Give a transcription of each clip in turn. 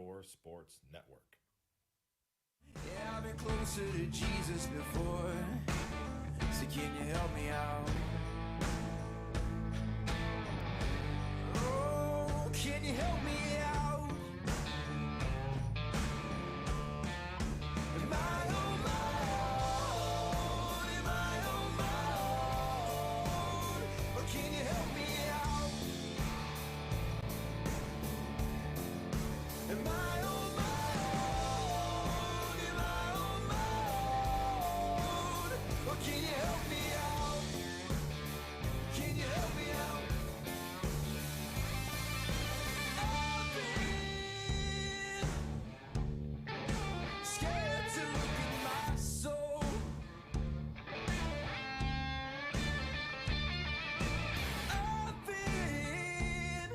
Shore Sports Network. Yeah, I've been closer to Jesus before, so can you help me out? Oh, can you help me out? Am I on my own? Am I on my own? Or can you help me out? Am I on my own? Am I on my own? Or can you help me out? Can you help me out? I've been scared to look in my soul. I've been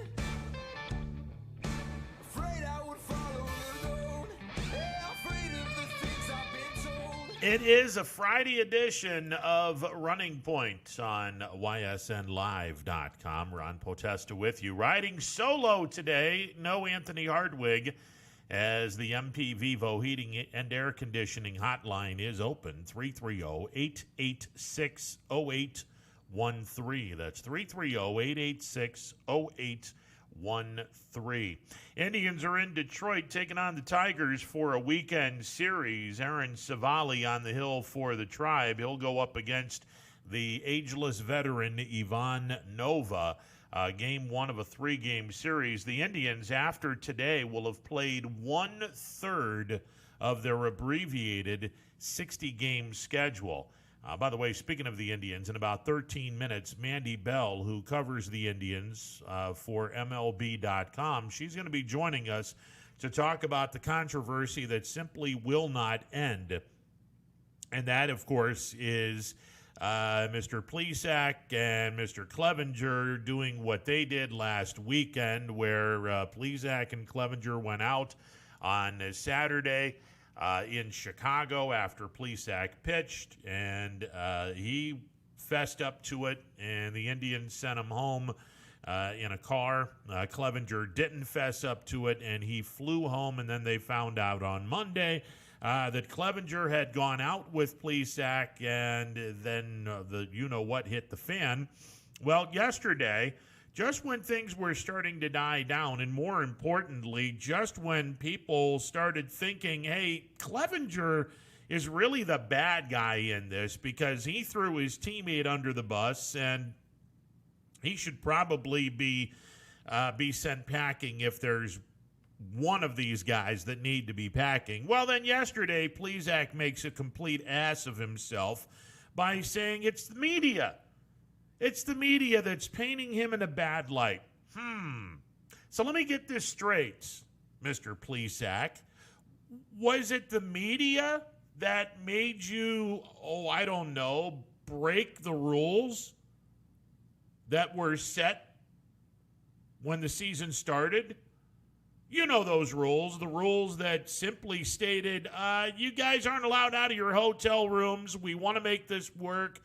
afraid I would follow alone. Yeah, afraid of the things I've been told. It is a Friday edition of Running Point on YSNLive.com. Ron Potesta with you. Riding solo today, no Anthony Hardwig, as the MP Vivo Heating and Air Conditioning hotline is open. 330-886-0813. That's 330-886-0813. Indians are in Detroit taking on the Tigers for a weekend series. Aaron Savali on the hill for the Tribe. He'll go up against the ageless veteran Ivan Nova. Game one of a three-game series. The Indians, after today, will have played 1/3 of their abbreviated 60-game schedule. By the way, speaking of the Indians, in about 13 minutes, Mandy Bell, who covers the Indians for MLB.com, she's going to be joining us to talk about the controversy that simply will not end. And that, of course, is Mr. Plesac and Mr. Clevenger doing what they did last weekend, where Plesac and Clevenger went out on Saturday in Chicago after Plesac pitched, and he fessed up to it, and the Indians sent him home in a car. Clevenger didn't fess up to it, and he flew home, and then they found out on Monday that Clevenger had gone out with Plesac, and then the you-know-what hit the fan. Well, yesterday, just when things were starting to die down, and more importantly, just when people started thinking, hey, Clevenger is really the bad guy in this because he threw his teammate under the bus, and he should probably be sent packing if there's one of these guys that need to be packing. Well, then yesterday, Plesac makes a complete ass of himself by saying it's the media. It's the media that's painting him in a bad light. So let me get this straight, Mr. Plesac. Was it the media that made you, I don't know, break the rules that were set when the season started? You know those rules, the rules that simply stated, you guys aren't allowed out of your hotel rooms. We want to make this work,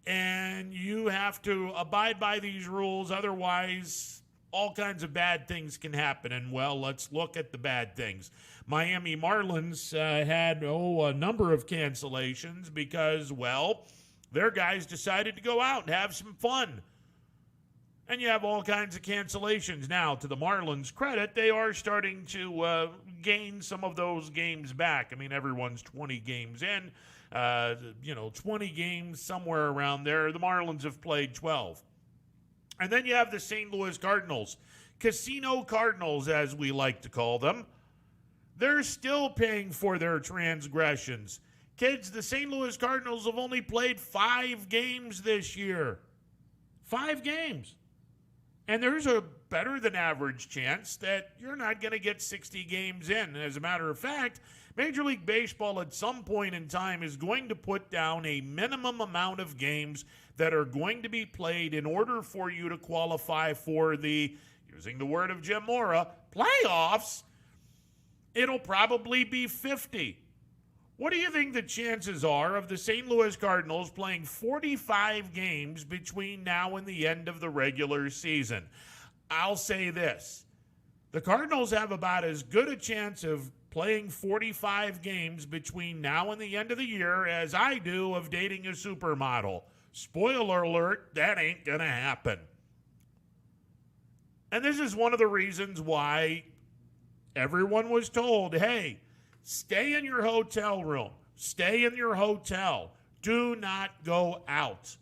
and you have to abide by these rules. Otherwise, all kinds of bad things can happen. And, well, let's look at the bad things. Miami Marlins had, a number of cancellations because, well, their guys decided to go out and have some fun. And you have all kinds of cancellations. Now, to the Marlins' credit, they are starting to gain some of those games back. I mean, everyone's 20 games in. 20 games, somewhere around there. The Marlins have played 12. And then you have the St. Louis Cardinals. Casino Cardinals, as we like to call them. They're still paying for their transgressions. Kids, the St. Louis Cardinals have only played 5 games this year. 5 games. And there's a better than average chance that you're not going to get 60 games in. As a matter of fact, Major League Baseball at some point in time is going to put down a minimum amount of games that are going to be played in order for you to qualify for the, using the word of Jim Mora, playoffs. It'll probably be 50. What do you think the chances are of the St. Louis Cardinals playing 45 games between now and the end of the regular season? I'll say this. The Cardinals have about as good a chance of playing 45 games between now and the end of the year as I do of dating a supermodel. Spoiler alert, that ain't going to happen. And this is one of the reasons why everyone was told, hey, stay in your hotel room. Stay in your hotel. Do not go out.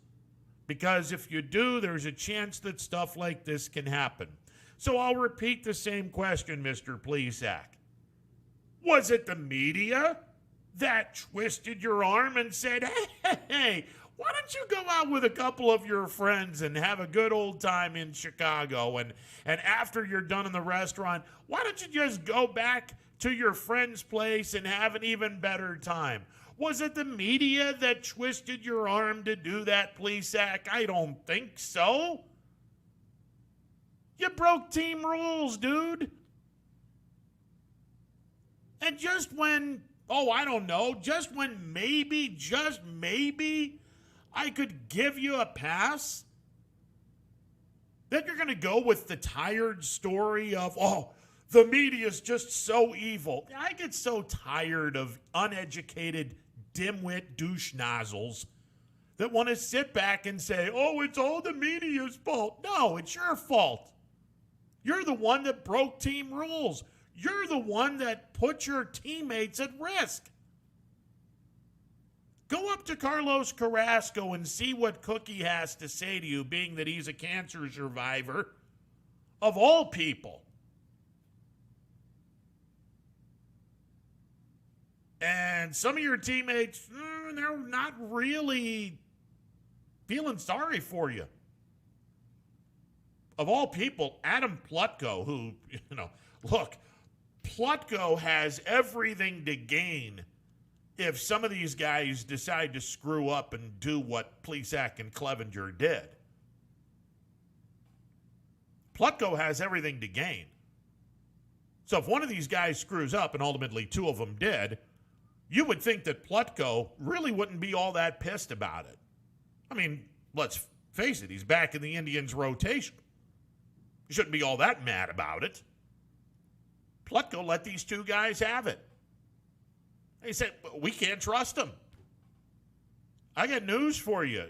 Because if you do, there's a chance that stuff like this can happen. So I'll repeat the same question, Mr. Plesac. Was it the media that twisted your arm and said, hey, why don't you go out with a couple of your friends and have a good old time in Chicago? And after you're done in the restaurant, why don't you just go back to your friend's place and have an even better time? Was it the media that twisted your arm to do that, Plesac? I don't think so. You broke team rules, dude. And just when, just when maybe, just maybe, I could give you a pass, then you're going to go with the tired story of, the media's just so evil. I get so tired of uneducated, dimwit douche nozzles that want to sit back and say, it's all the media's fault. No, it's your fault. You're the one that broke team rules. You're the one that put your teammates at risk. Go up to Carlos Carrasco and see what Cookie has to say to you, being that he's a cancer survivor, of all people. And some of your teammates, they're not really feeling sorry for you. Of all people, Adam Plutko, who, look, Plutko has everything to gain if some of these guys decide to screw up and do what Plesac and Clevenger did. Plutko has everything to gain. So if one of these guys screws up, and ultimately two of them did, you would think that Plutko really wouldn't be all that pissed about it. I mean, let's face it, he's back in the Indians' rotation. He shouldn't be all that mad about it. Plutko let these two guys have it. He said, we can't trust them. I got news for you.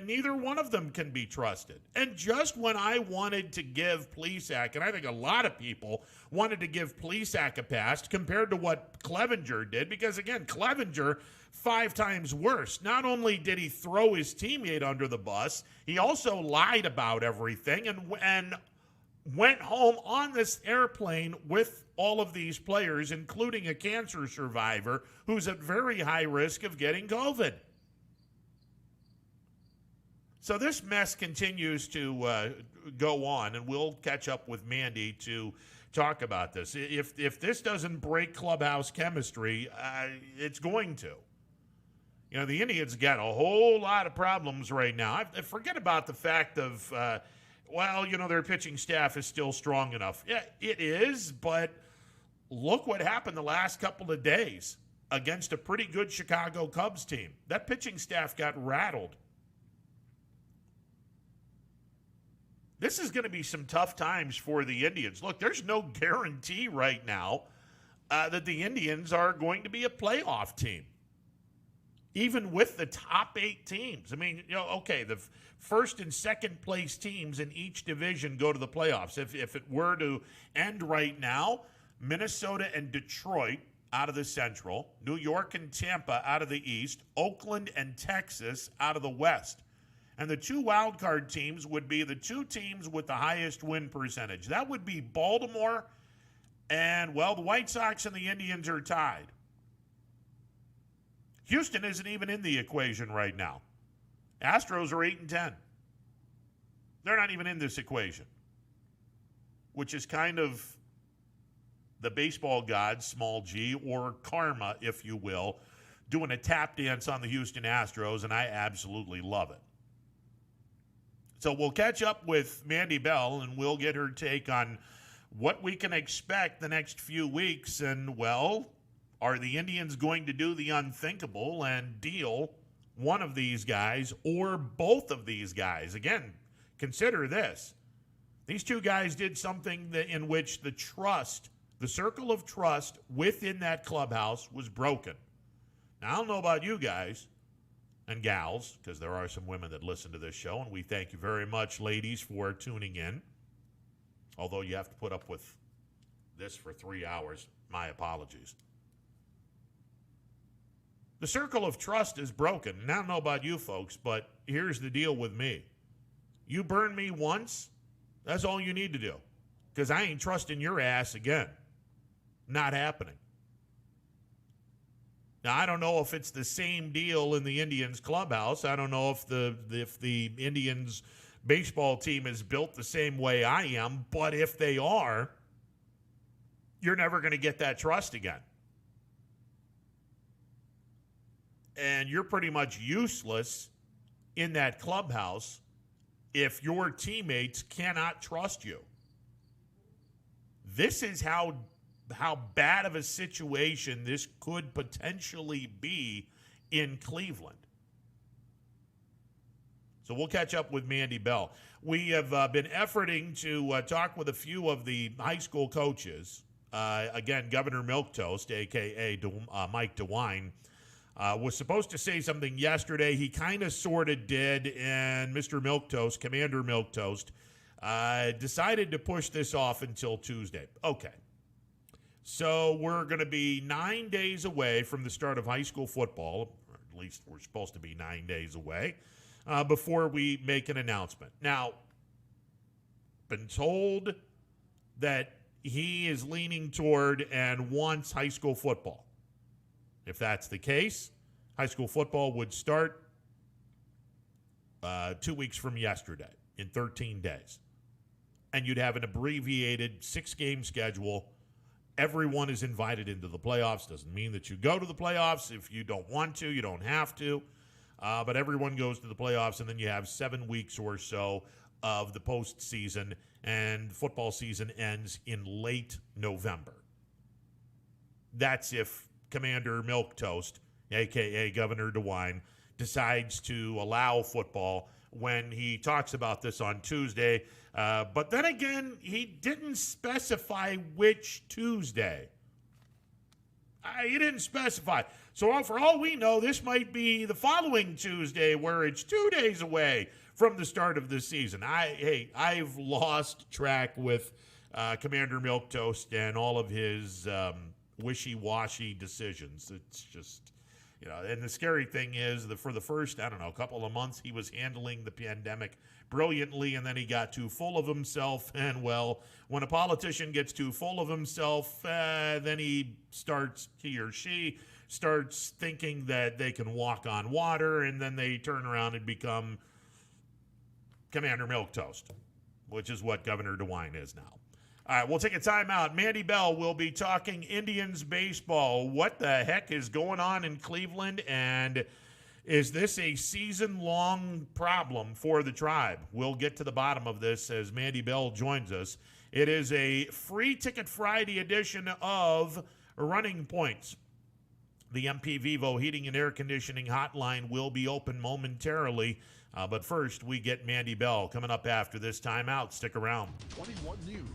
Neither one of them can be trusted. And just when I wanted to give Plesac, and I think a lot of people wanted to give Plesac a pass compared to what Clevenger did, because, again, Clevenger, 5 times worse. Not only did he throw his teammate under the bus, he also lied about everything and went home on this airplane with all of these players, including a cancer survivor who's at very high risk of getting COVID. So this mess continues to go on, and we'll catch up with Mandy to talk about this. If this doesn't break clubhouse chemistry, it's going to. The Indians got a whole lot of problems right now. I forget about the fact of, their pitching staff is still strong enough. Yeah, it is, but look what happened the last couple of days against a pretty good Chicago Cubs team. That pitching staff got rattled. This is going to be some tough times for the Indians. Look, there's no guarantee right now that the Indians are going to be a playoff team, even with the top 8 teams. I mean, the first and second place teams in each division go to the playoffs. If it were to end right now, Minnesota and Detroit out of the Central, New York and Tampa out of the East, Oakland and Texas out of the West. And the 2 wildcard teams would be the 2 teams with the highest win percentage. That would be Baltimore and, the White Sox and the Indians are tied. Houston isn't even in the equation right now. Astros are 8-10. They're not even in this equation, which is kind of the baseball gods, small g, or karma, if you will, doing a tap dance on the Houston Astros, and I absolutely love it. So we'll catch up with Mandy Bell, and we'll get her take on what we can expect the next few weeks. And, are the Indians going to do the unthinkable and deal one of these guys or both of these guys? Again, consider this. These two guys did something in which the circle of trust within that clubhouse was broken. Now, I don't know about you guys and gals, because there are some women that listen to this show, and we thank you very much, ladies, for tuning in. Although you have to put up with this for 3 hours. My apologies. The circle of trust is broken. And I don't know about you folks, but here's the deal with me. You burn me once, that's all you need to do. Because I ain't trusting your ass again. Not happening. Now, I don't know if it's the same deal in the Indians clubhouse. I don't know if the Indians baseball team is built the same way I am, but if they are, you're never going to get that trust again. And you're pretty much useless in that clubhouse if your teammates cannot trust you. This is how bad of a situation this could potentially be in Cleveland. So we'll catch up with Mandy Bell. We have been efforting to talk with a few of the high school coaches. Again, Governor Milquetoast, a.k.a. Mike DeWine, was supposed to say something yesterday. He kind of sort of did, and Mr. Milquetoast, Commander Milquetoast, decided to push this off until Tuesday. Okay. So we're going to be 9 days away from the start of high school football, or at least we're supposed to be 9 days away, before we make an announcement. Now, been told that he is leaning toward and wants high school football. If that's the case, high school football would start 2 weeks from yesterday, in 13 days. And you'd have an abbreviated 6-game schedule. Everyone is invited into the playoffs. Doesn't mean that you go to the playoffs. If you don't want to, you don't have to. But everyone goes to the playoffs, and then you have 7 weeks or so of the postseason, and football season ends in late November. That's if Commander Milquetoast, a.k.a. Governor DeWine, decides to allow football when he talks about this on Tuesday. But then again, he didn't specify which Tuesday. He didn't specify. So for all we know, this might be the following Tuesday, where it's 2 days away from the start of the season. I've lost track with Commander Milquetoast and all of his wishy-washy decisions. It's just, and the scary thing is that for the first, couple of months, he was handling the pandemic brilliantly, and then he got too full of himself. And, well, when a politician gets too full of himself, then he or she starts thinking that they can walk on water, and then they turn around and become Commander Milquetoast, which is what Governor DeWine is now. All right, we'll take a timeout. Mandy Bell will be talking Indians baseball. What the heck is going on in Cleveland, and is this a season-long problem for the Tribe? We'll get to the bottom of this as Mandy Bell joins us. It is a Free Ticket Friday edition of Running Points. The MP Vivo Heating and Air Conditioning hotline will be open momentarily. But first, we get Mandy Bell coming up after this timeout. Stick around. 21 News.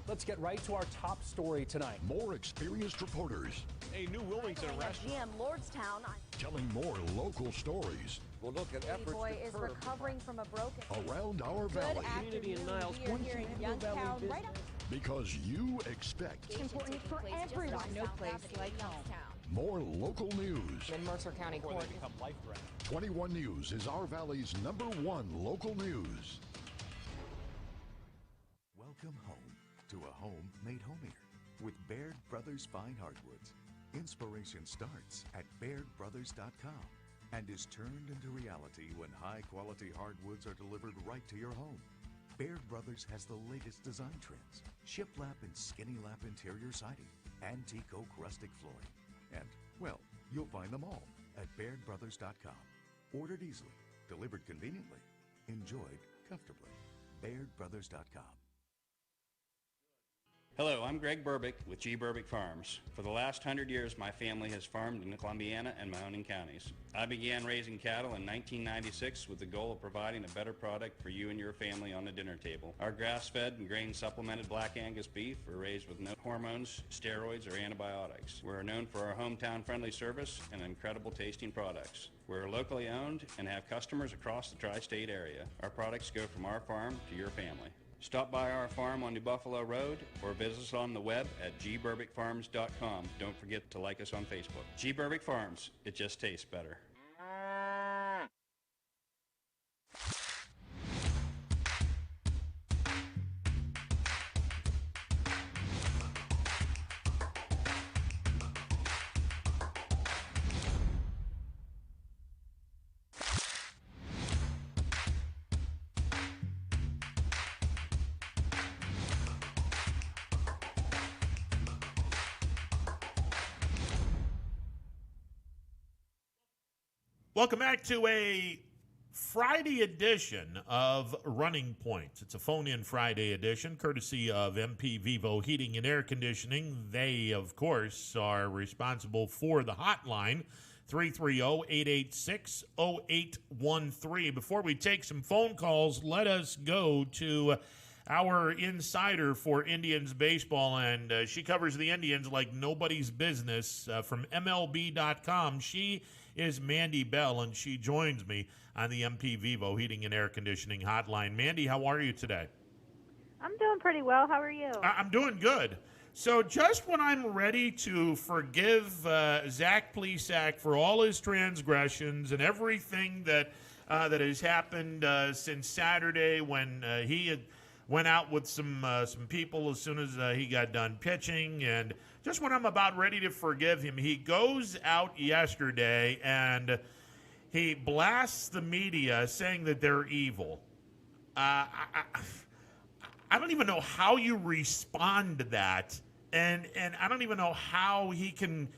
Let's get right to our top story tonight. More experienced reporters. A new Wilmington restaurant. GM Lordstown. Telling more local stories. We'll look at efforts Boy to is curb recovering from a broken. Around our Good valley. afternoon. We are here in Youngstown, right up. Because you expect It's important for everyone. No place like home. more local news. In Mercer County Before Court. they become life-threatening. 21 News is our valley's #1 local news. Welcome home to a home made homier with Baird Brothers Fine Hardwoods. Inspiration starts at BairdBrothers.com and is turned into reality when high-quality hardwoods are delivered right to your home. Baird Brothers has the latest design trends, shiplap and skinny lap interior siding, antique oak rustic flooring, and, well, you'll find them all at BairdBrothers.com. Ordered easily, delivered conveniently, enjoyed comfortably. BairdBrothers.com. Hello, I'm Greg Burbick with G. Burbick Farms. For the last 100 years, my family has farmed in Columbiana and Mahoning counties. I began raising cattle in 1996 with the goal of providing a better product for you and your family on the dinner table. Our grass-fed and grain-supplemented Black Angus beef are raised with no hormones, steroids, or antibiotics. We're known for our hometown-friendly service and incredible tasting products. We're locally owned and have customers across the tri-state area. Our products go from our farm to your family. Stop by our farm on New Buffalo Road or visit us on the web at gburbickfarms.com. Don't forget to like us on Facebook. G. Burbick Farms, it just tastes better. Welcome back to a Friday edition of Running Points. It's a phone-in Friday edition, courtesy of MP Vivo Heating and Air Conditioning. They, of course, are responsible for the hotline, 330-886-0813. Before we take some phone calls, let us go to our insider for Indians baseball, and she covers the Indians like nobody's business from MLB.com. She is Mandy Bell, and she joins me on the MP Vivo Heating and Air Conditioning hotline. Mandy, how are you today? I'm doing pretty well. How are you? I'm doing good. So just when I'm ready to forgive Zach Plesac for all his transgressions and everything that has happened since Saturday when he had went out with some people as soon as he got done pitching, and just when I'm about ready to forgive him, he goes out yesterday and he blasts the media saying that they're evil. I don't even know how you respond to that, and I don't even know how he can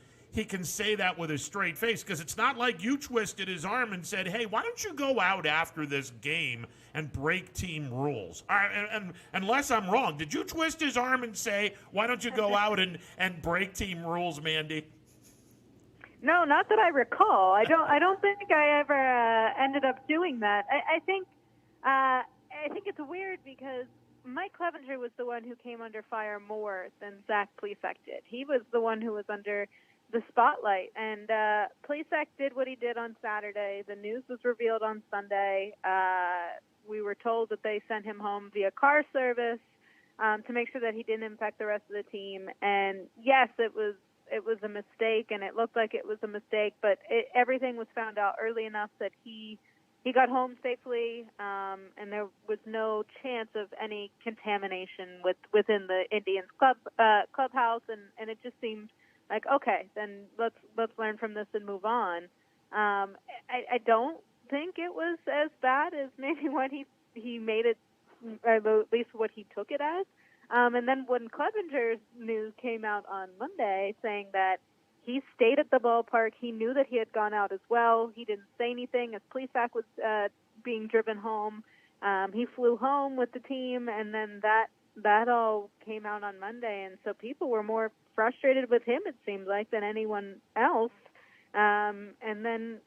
say that with a straight face, because it's not like you twisted his arm and said, hey, why don't you go out after this game and break team rules? And unless I'm wrong, did you twist his arm and say, why don't you go out and break team rules, Mandy? No, not that I recall. I don't think I ever ended up doing that. I think it's weird because Mike Clevenger was the one who came under fire more than Zach Plesac did. He was the one who was under the spotlight, and Plesac did what he did on Saturday. The news was revealed on Sunday. We were told that they sent him home via car service to make sure that he didn't infect the rest of the team. And yes, it was a mistake, and it looked like it was a mistake, but everything was found out early enough that he got home safely, and there was no chance of any contamination within the Indians clubhouse, and it just seemed like, okay, then let's learn from this and move on. I don't think it was as bad as maybe what he made it, or at least what he took it as. And then when Clevenger's news came out on Monday saying that he stayed at the ballpark, he knew that he had gone out as well. He didn't say anything as Plesac was being driven home. He flew home with the team, and then that all came out on Monday, and so people were more frustrated with him, it seemed like, than anyone else. And then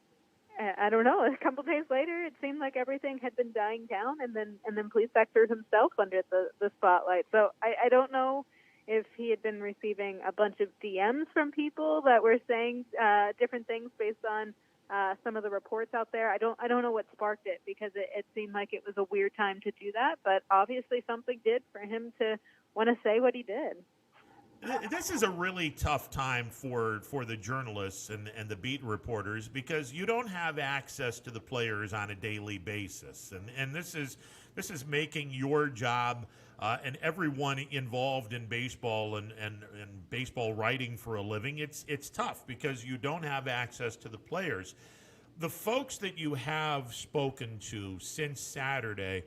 I don't know, a couple days later, it seemed like everything had been dying down, and then Plesac threw himself under the spotlight. So I don't know if he had been receiving a bunch of DMs from people that were saying different things based on some of the reports out there. I don't know what sparked it, because it seemed like it was a weird time to do that, but obviously something did for him to want to say what he did. This is a really tough time for the journalists and the beat reporters, because you don't have access to the players on a daily basis, and this is making your job and everyone involved in baseball and baseball writing for a living. It's tough because you don't have access to the players. The folks that you have spoken to since Saturday,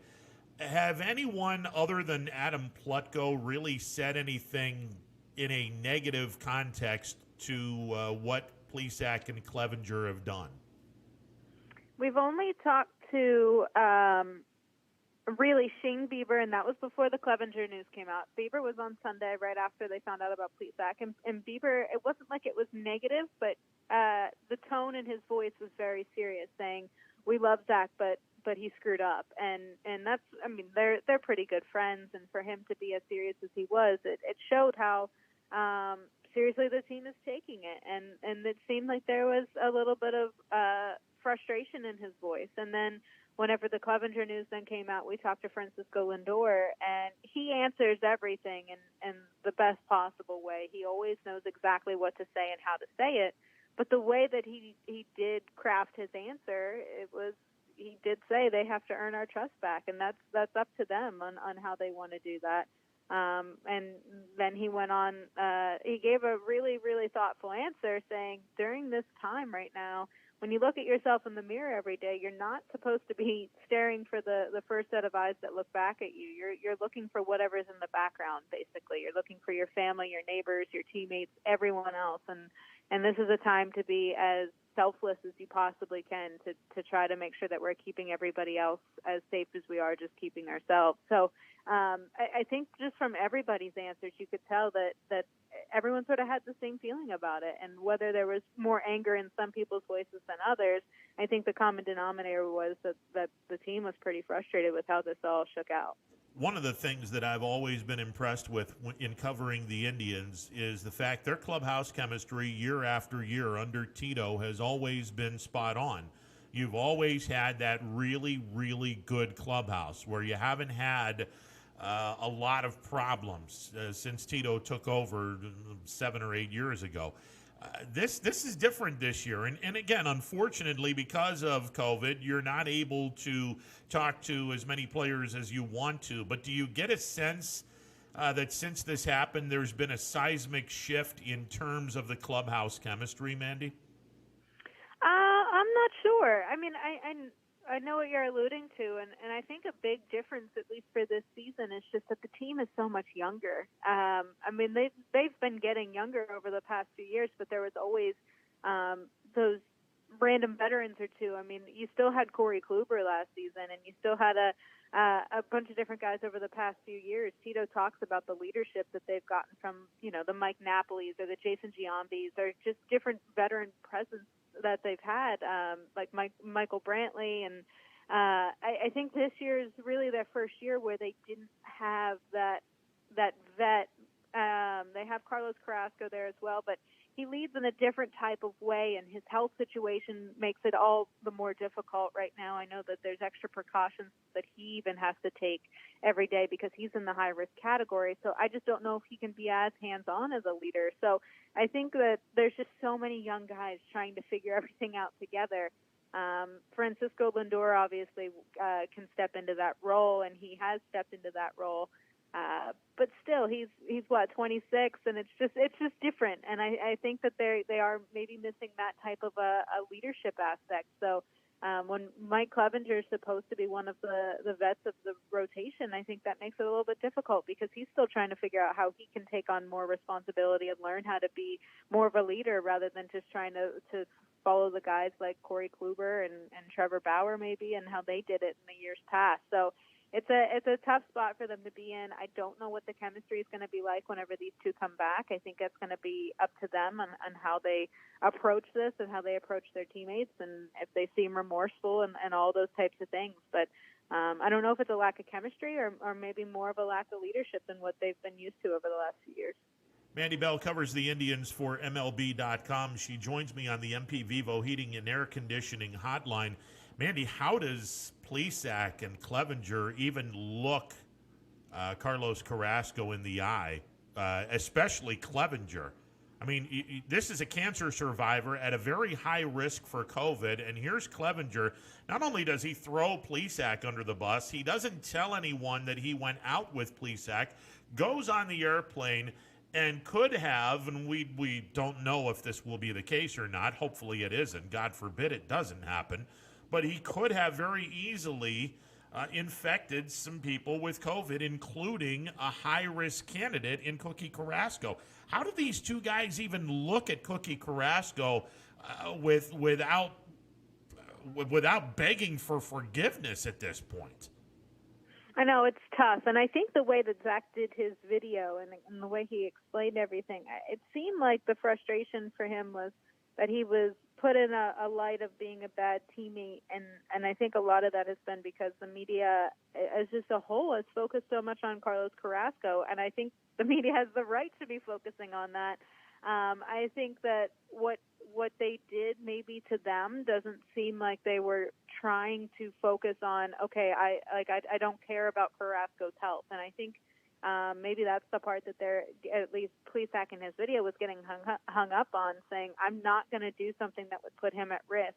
have anyone other than Adam Plutko really said anything in a negative context to what Plesac and Clevenger have done? We've only talked to really shing Bieber, and that was before the Clevenger news came out. Bieber was on Sunday right after they found out about Plesac, and Bieber, it wasn't like it was negative, but the tone in his voice was very serious, saying, "We love Zach, but he screwed up," and that's, I mean, they're pretty good friends, and for him to be as serious as he was, it showed how seriously the team is taking it, and it seemed like there was a little bit of frustration in his voice, and then whenever the Clevenger news then came out, we talked to Francisco Lindor, and he answers everything in the best possible way. He always knows exactly what to say and how to say it. But the way that he did craft his answer, he did say they have to earn our trust back, and that's up to them on how they want to do that. And then he went on, he gave a really, really thoughtful answer, saying, during this time right now, when you look at yourself in the mirror every day, you're not supposed to be staring for the first set of eyes that look back at you. You're looking for whatever's in the background, basically. You're looking for your family, your neighbors, your teammates, everyone else. And this is a time to be as selfless as you possibly can to try to make sure that we're keeping everybody else as safe as we are just keeping ourselves. So I think just from everybody's answers, you could tell that everyone sort of had the same feeling about it. And whether there was more anger in some people's voices than others, I think the common denominator was that the team was pretty frustrated with how this all shook out. One of the things that I've always been impressed with in covering the Indians is the fact their clubhouse chemistry year after year under Tito has always been spot on. You've always had that really, really good clubhouse where you haven't had a lot of problems since Tito took over 7 or 8 years ago. This is different this year. And again, unfortunately, because of COVID, you're not able to talk to as many players as you want to. But do you get a sense that since this happened, there's been a seismic shift in terms of the clubhouse chemistry, Mandy? I'm not sure. I mean, I know what you're alluding to, and I think a big difference, at least for this season, is just that the team is so much younger. I mean, they've been getting younger over the past few years, but there was always those random veterans or two. I mean, you still had Corey Kluber last season, and you still had a bunch of different guys over the past few years. Tito talks about the leadership that they've gotten from, the Mike Napolis or the Jason Giambis, or just different veteran presence that they've had, like Michael Brantley, and I think this year is really their first year where they didn't have that vet. They have Carlos Carrasco there as well, but he leads in a different type of way, and his health situation makes it all the more difficult right now. I know that there's extra precautions that he even has to take every day because he's in the high-risk category. So I just don't know if he can be as hands-on as a leader. So I think that there's just so many young guys trying to figure everything out together. Francisco Lindor obviously can step into that role, and he has stepped into that role. But still, he's what, 26, and it's just different. And I think that they are maybe missing that type of a leadership aspect. So when Mike Clevenger is supposed to be one of the vets of the rotation, I think that makes it a little bit difficult because he's still trying to figure out how he can take on more responsibility and learn how to be more of a leader rather than just trying to follow the guys like Corey Kluber and Trevor Bauer maybe, and how they did it in the years past. So it's a tough spot for them to be in. I don't know what the chemistry is going to be like whenever these two come back. I think that's going to be up to them on how they approach this and how they approach their teammates, and if they seem remorseful and all those types of things. But I don't know if it's a lack of chemistry or maybe more of a lack of leadership than what they've been used to over the last few years. Mandy Bell covers the Indians for MLB.com. She joins me on the MP Vivo Heating and Air Conditioning hotline. Mandy, how does Plesac and Clevenger even look Carlos Carrasco in the eye, especially Clevenger? I mean, this is a cancer survivor at a very high risk for COVID, and here's Clevenger. Not only does he throw Plesac under the bus, he doesn't tell anyone that he went out with Plesac, goes on the airplane, and could have, and we don't know if this will be the case or not. Hopefully it isn't. God forbid it doesn't happen. But he could have very easily infected some people with COVID, including a high-risk candidate in Cookie Carrasco. How do these two guys even look at Cookie Carrasco without begging for forgiveness at this point? I know it's tough, and I think the way that Zach did his video and the way he explained everything, it seemed like the frustration for him was that he was put in a light of being a bad teammate, and I think a lot of that has been because the media, as just a whole, has focused so much on Carlos Carrasco, and I think the media has the right to be focusing on that. I think that what they did maybe to them doesn't seem like they were trying to focus on, okay, I don't care about Carrasco's health. And I think maybe that's the part that they're, at least Plesac in his video, was getting hung up on, saying, I'm not going to do something that would put him at risk.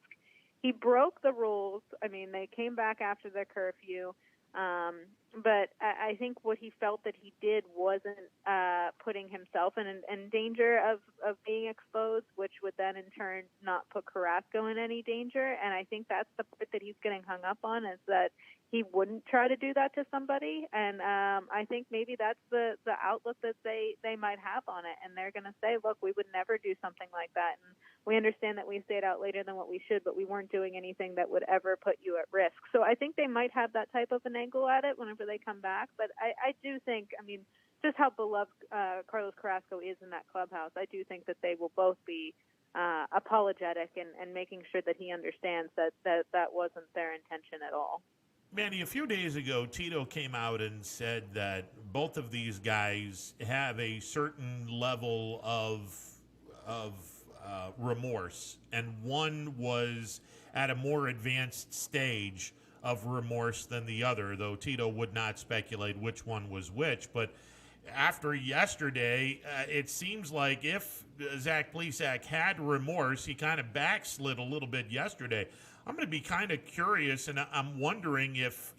He broke the rules. I mean, they came back after the curfew. But I think what he felt that he did wasn't putting himself in danger of being exposed, which would then in turn not put Carrasco in any danger. And I think that's the part that he's getting hung up on, is that he wouldn't try to do that to somebody. And I think maybe that's the outlook that they might have on it. And they're going to say, look, we would never do something like that. And we understand that we stayed out later than what we should, but we weren't doing anything that would ever put you at risk. So I think they might have that type of an angle at it whenever they come back. But I do think, I mean, just how beloved Carlos Carrasco is in that clubhouse, I do think that they will both be apologetic and making sure that he understands that wasn't their intention at all. Manny, a few days ago, Tito came out and said that both of these guys have a certain level of remorse, and one was at a more advanced stage of remorse than the other, though Tito would not speculate which one was which. But after yesterday, it seems like if Zach Plesac had remorse, he kind of backslid a little bit yesterday. I'm going to be kind of curious, and I'm wondering if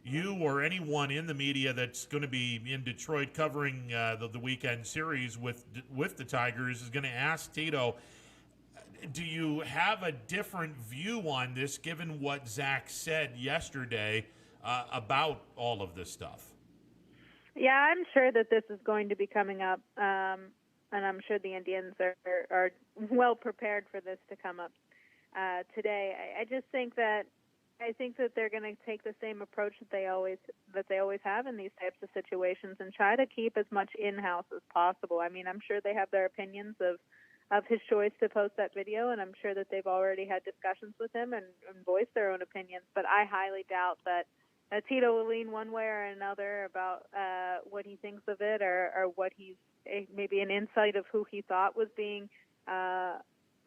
you or anyone in the media that's going to be in Detroit covering the weekend series with the Tigers is going to ask Tito, do you have a different view on this given what Zach said yesterday about all of this stuff? Yeah, I'm sure that this is going to be coming up, and I'm sure the Indians are well prepared for this to come up today. I just think that they're going to take the same approach that they always have in these types of situations, and try to keep as much in-house as possible. I mean, I'm sure they have their opinions of his choice to post that video, and I'm sure that they've already had discussions with him and voiced their own opinions. But I highly doubt that Tito will lean one way or another about what he thinks of it, or what he's maybe an insight of who he thought was being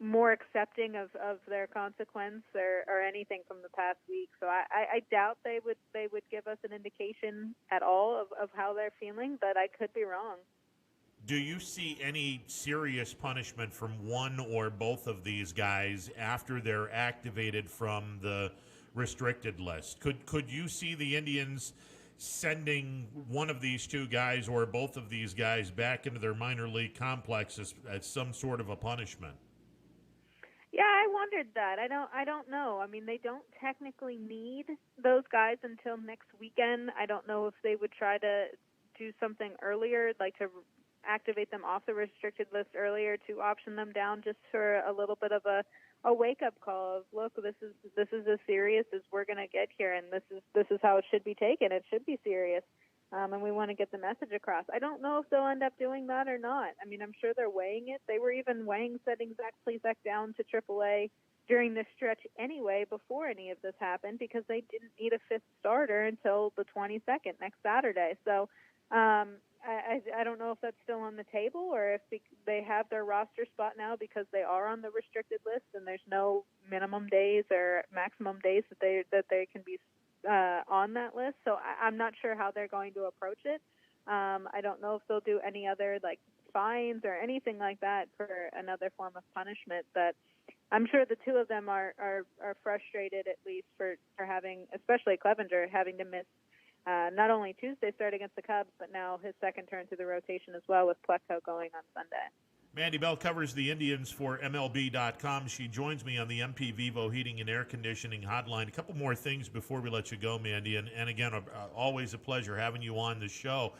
more accepting of their consequence or anything from the past week. So I doubt they would give us an indication at all of how they're feeling, but I could be wrong. Do you see any serious punishment from one or both of these guys after they're activated from the restricted list? Could you see the Indians sending one of these two guys or both of these guys back into their minor league complexes as some sort of a punishment? Yeah, I wondered that. I don't know. I mean, they don't technically need those guys until next weekend. I don't know if they would try to do something earlier, like to activate them off the restricted list earlier, to option them down just for a little bit of a wake-up call of, look, this is as serious as we're going to get here, and this is how it should be taken. It should be serious, and we want to get the message across. I don't know if they'll end up doing that or not. I mean, I'm sure they're weighing it. They were even weighing setting Zach Plesac down to AAA during this stretch anyway, before any of this happened, because they didn't need a fifth starter until the 22nd, next Saturday. So I don't know if that's still on the table, or if they have their roster spot now because they are on the restricted list and there's no minimum days or maximum days that they can be on that list. So I'm not sure how they're going to approach it. I don't know if they'll do any other like fines or anything like that for another form of punishment. But I'm sure the two of them are frustrated, at least for having, especially Clevenger, having to miss not only Tuesday's start against the Cubs, but now his second turn to the rotation as well, with Pleco going on Sunday. Mandy Bell covers the Indians for MLB.com. She joins me on the MP Vivo Heating and Air Conditioning hotline. A couple more things before we let you go, Mandy. And again, always a pleasure having you on the show.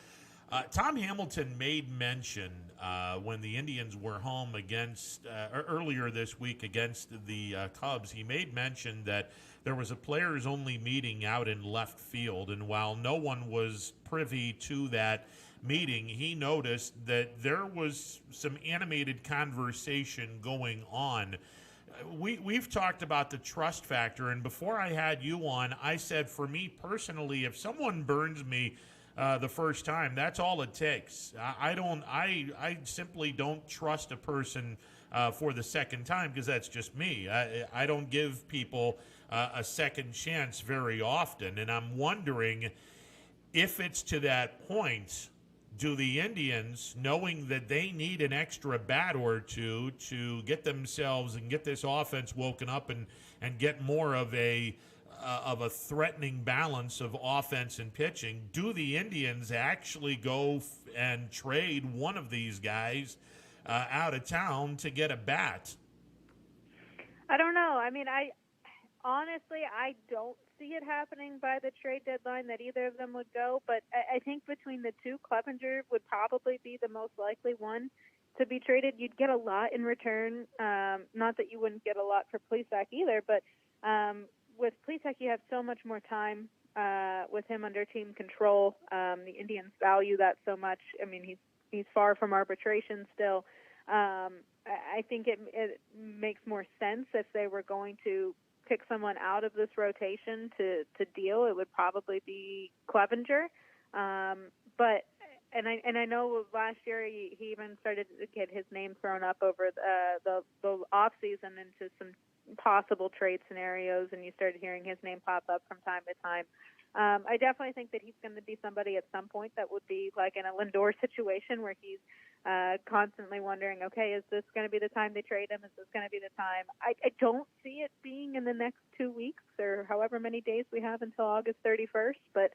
Tom Hamilton made mention when the Indians were home against earlier this week against the Cubs. He made mention that there was a players-only meeting out in left field, and while no one was privy to that meeting, he noticed that there was some animated conversation going on. We've talked about the trust factor, and before I had you on, I said for me personally, if someone burns me the first time, that's all it takes. I simply don't trust a person for the second time because that's just me. I don't give people a second chance very often, and I'm wondering if it's to that point. Do the Indians, knowing that they need an extra bat or two to get themselves and get this offense woken up and get more of a threatening balance of offense and pitching, do the Indians actually go and trade one of these guys out of town to get a bat? I don't know. I mean, honestly, I don't see it happening by the trade deadline that either of them would go, but I think between the two, Clevenger would probably be the most likely one to be traded. You'd get a lot in return. Not that you wouldn't get a lot for Plesac either, but with Plesac, you have so much more time with him under team control. The Indians value that so much. I mean, he's far from arbitration still. I think it makes more sense if they were going to pick someone out of this rotation to deal. It would probably be Clevenger. But I know last year he even started to get his name thrown up over the off season into some possible trade scenarios, and you started hearing his name pop up from time to time. I definitely think that he's going to be somebody at some point that would be like in a Lindor situation where he's constantly wondering, okay, is this going to be the time they trade him? Is this going to be the time? I don't see it being in the next 2 weeks or however many days we have until August 31st, but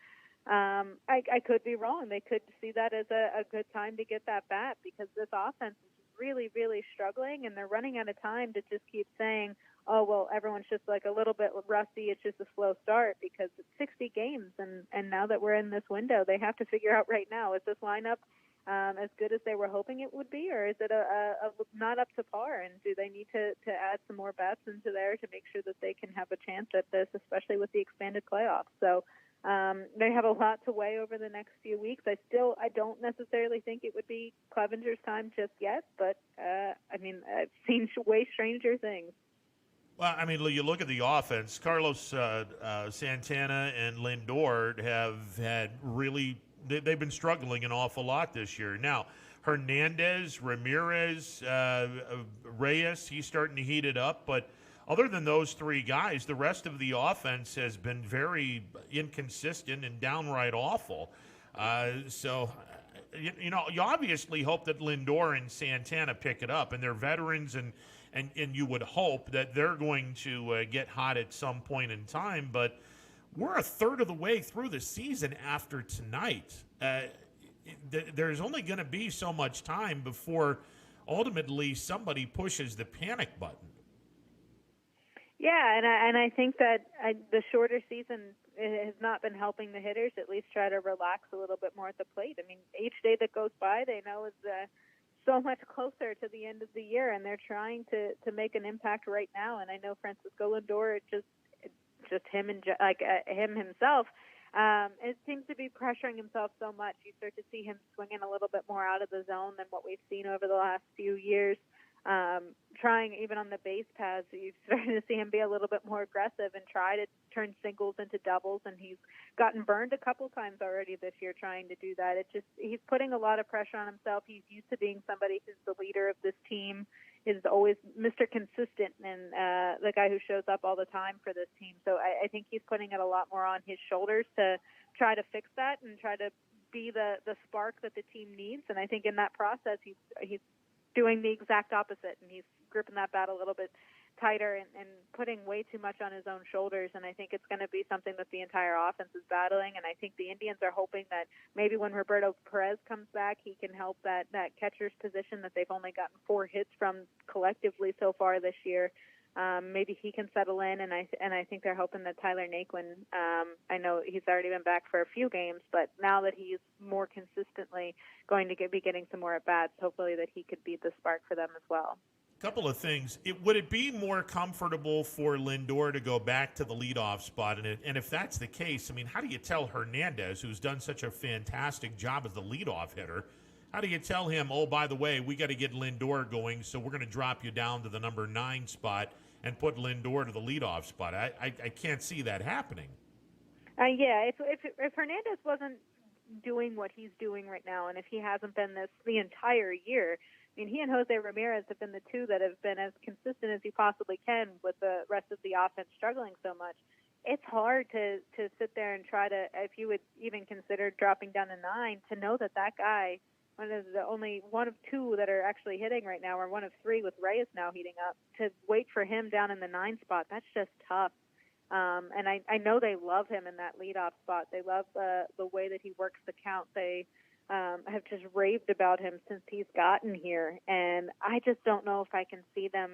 I could be wrong. They could see that as a good time to get that bat because this offense is really, really struggling, and they're running out of time to just keep saying, oh, well, everyone's just like a little bit rusty. It's just a slow start because it's 60 games, and now that we're in this window, they have to figure out right now, is this lineup as good as they were hoping it would be, or is it a not up to par, and do they need to add some more bats into there to make sure that they can have a chance at this, especially with the expanded playoffs? So they have a lot to weigh over the next few weeks. I don't necessarily think it would be Clevenger's time just yet, but I mean, I've seen way stranger things. Well, I mean, you look at the offense. Carlos Santana and Lindor have had really – they've been struggling an awful lot this year. Now, Hernandez, Ramirez, Reyes, he's starting to heat it up. But other than those three guys, the rest of the offense has been very inconsistent and downright awful. So, you know, you obviously hope that Lindor and Santana pick it up, and they're veterans, and you would hope that they're going to get hot at some point in time. But we're a third of the way through the season after tonight. There's only going to be so much time before ultimately somebody pushes the panic button. Yeah, and I think that the shorter season has not been helping the hitters at least try to relax a little bit more at the plate. I mean, each day that goes by, they know is so much closer to the end of the year, and they're trying to make an impact right now. And I know Francisco Lindor, just him and him himself, it seems to be pressuring himself so much. You start to see him swinging a little bit more out of the zone than what we've seen over the last few years. Trying even on the base paths, you're starting to see him be a little bit more aggressive and try to turn singles into doubles, and he's gotten burned a couple times already this year trying to do that. He's putting a lot of pressure on himself. He's used to being somebody who's the leader of this team, is always Mr. Consistent and the guy who shows up all the time for this team. So I think he's putting it a lot more on his shoulders to try to fix that and try to be the spark that the team needs. And I think in that process, he's doing the exact opposite, and he's gripping that bat a little bit tighter and putting way too much on his own shoulders. And I think it's going to be something that the entire offense is battling. And I think the Indians are hoping that maybe when Roberto Perez comes back, he can help that catcher's position that they've only gotten 4 hits from collectively so far this year. maybe he can settle in, and I think they're hoping that Tyler Naquin. I know he's already been back for a few games, but now that he's more consistently going to be getting some more at bats, hopefully that he could be the spark for them as well. Couple of things. Would it be more comfortable for Lindor to go back to the leadoff spot? And if that's the case, I mean, how do you tell Hernandez, who's done such a fantastic job as the leadoff hitter, how do you tell him, oh, by the way, we got to get Lindor going, so we're going to drop you down to the number 9 spot and put Lindor to the leadoff spot? I can't see that happening. Yeah, if Hernandez wasn't doing what he's doing right now, and if he hasn't been this the entire year, I mean, he and Jose Ramirez have been the two that have been as consistent as you possibly can with the rest of the offense struggling so much. It's hard to sit there and try to, if you would even consider dropping down to 9, to know that guy, only one of 2 that are actually hitting right now, or one of 3 with Reyes now heating up, to wait for him down in the 9 spot, that's just tough. And I know they love him in that leadoff spot. They love the way that he works the count. They have just raved about him since he's gotten here. And I just don't know if I can see them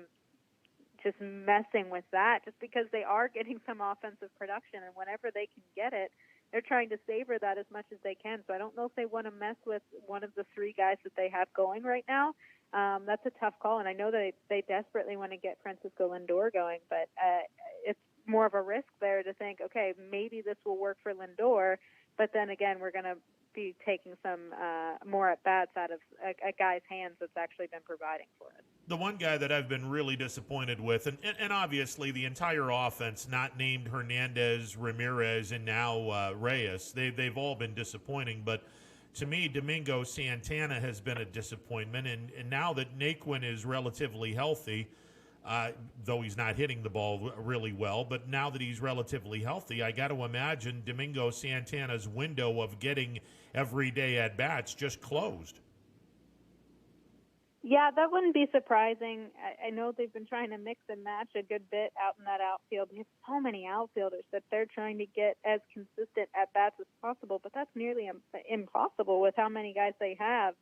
just messing with that, just because they are getting some offensive production. And whenever they can get it, they're trying to savor that as much as they can. So I don't know if they want to mess with one of the 3 guys that they have going right now. That's a tough call. And I know that they desperately want to get Francisco Lindor going, but it's more of a risk there to think, okay, maybe this will work for Lindor, but then again, we're going to be taking some more at-bats out of a guy's hands that's actually been providing for us. The one guy that I've been really disappointed with, and obviously the entire offense, not named Hernandez, Ramirez, and now Reyes, they've all been disappointing, but to me, Domingo Santana has been a disappointment, and now that Naquin is relatively healthy, though he's not hitting the ball really well, but now that he's relatively healthy, I got to imagine Domingo Santana's window of getting everyday at-bats just closed. Yeah, that wouldn't be surprising. I know they've been trying to mix and match a good bit out in that outfield. They have so many outfielders that they're trying to get as consistent at-bats as possible, but that's nearly impossible with how many guys they have.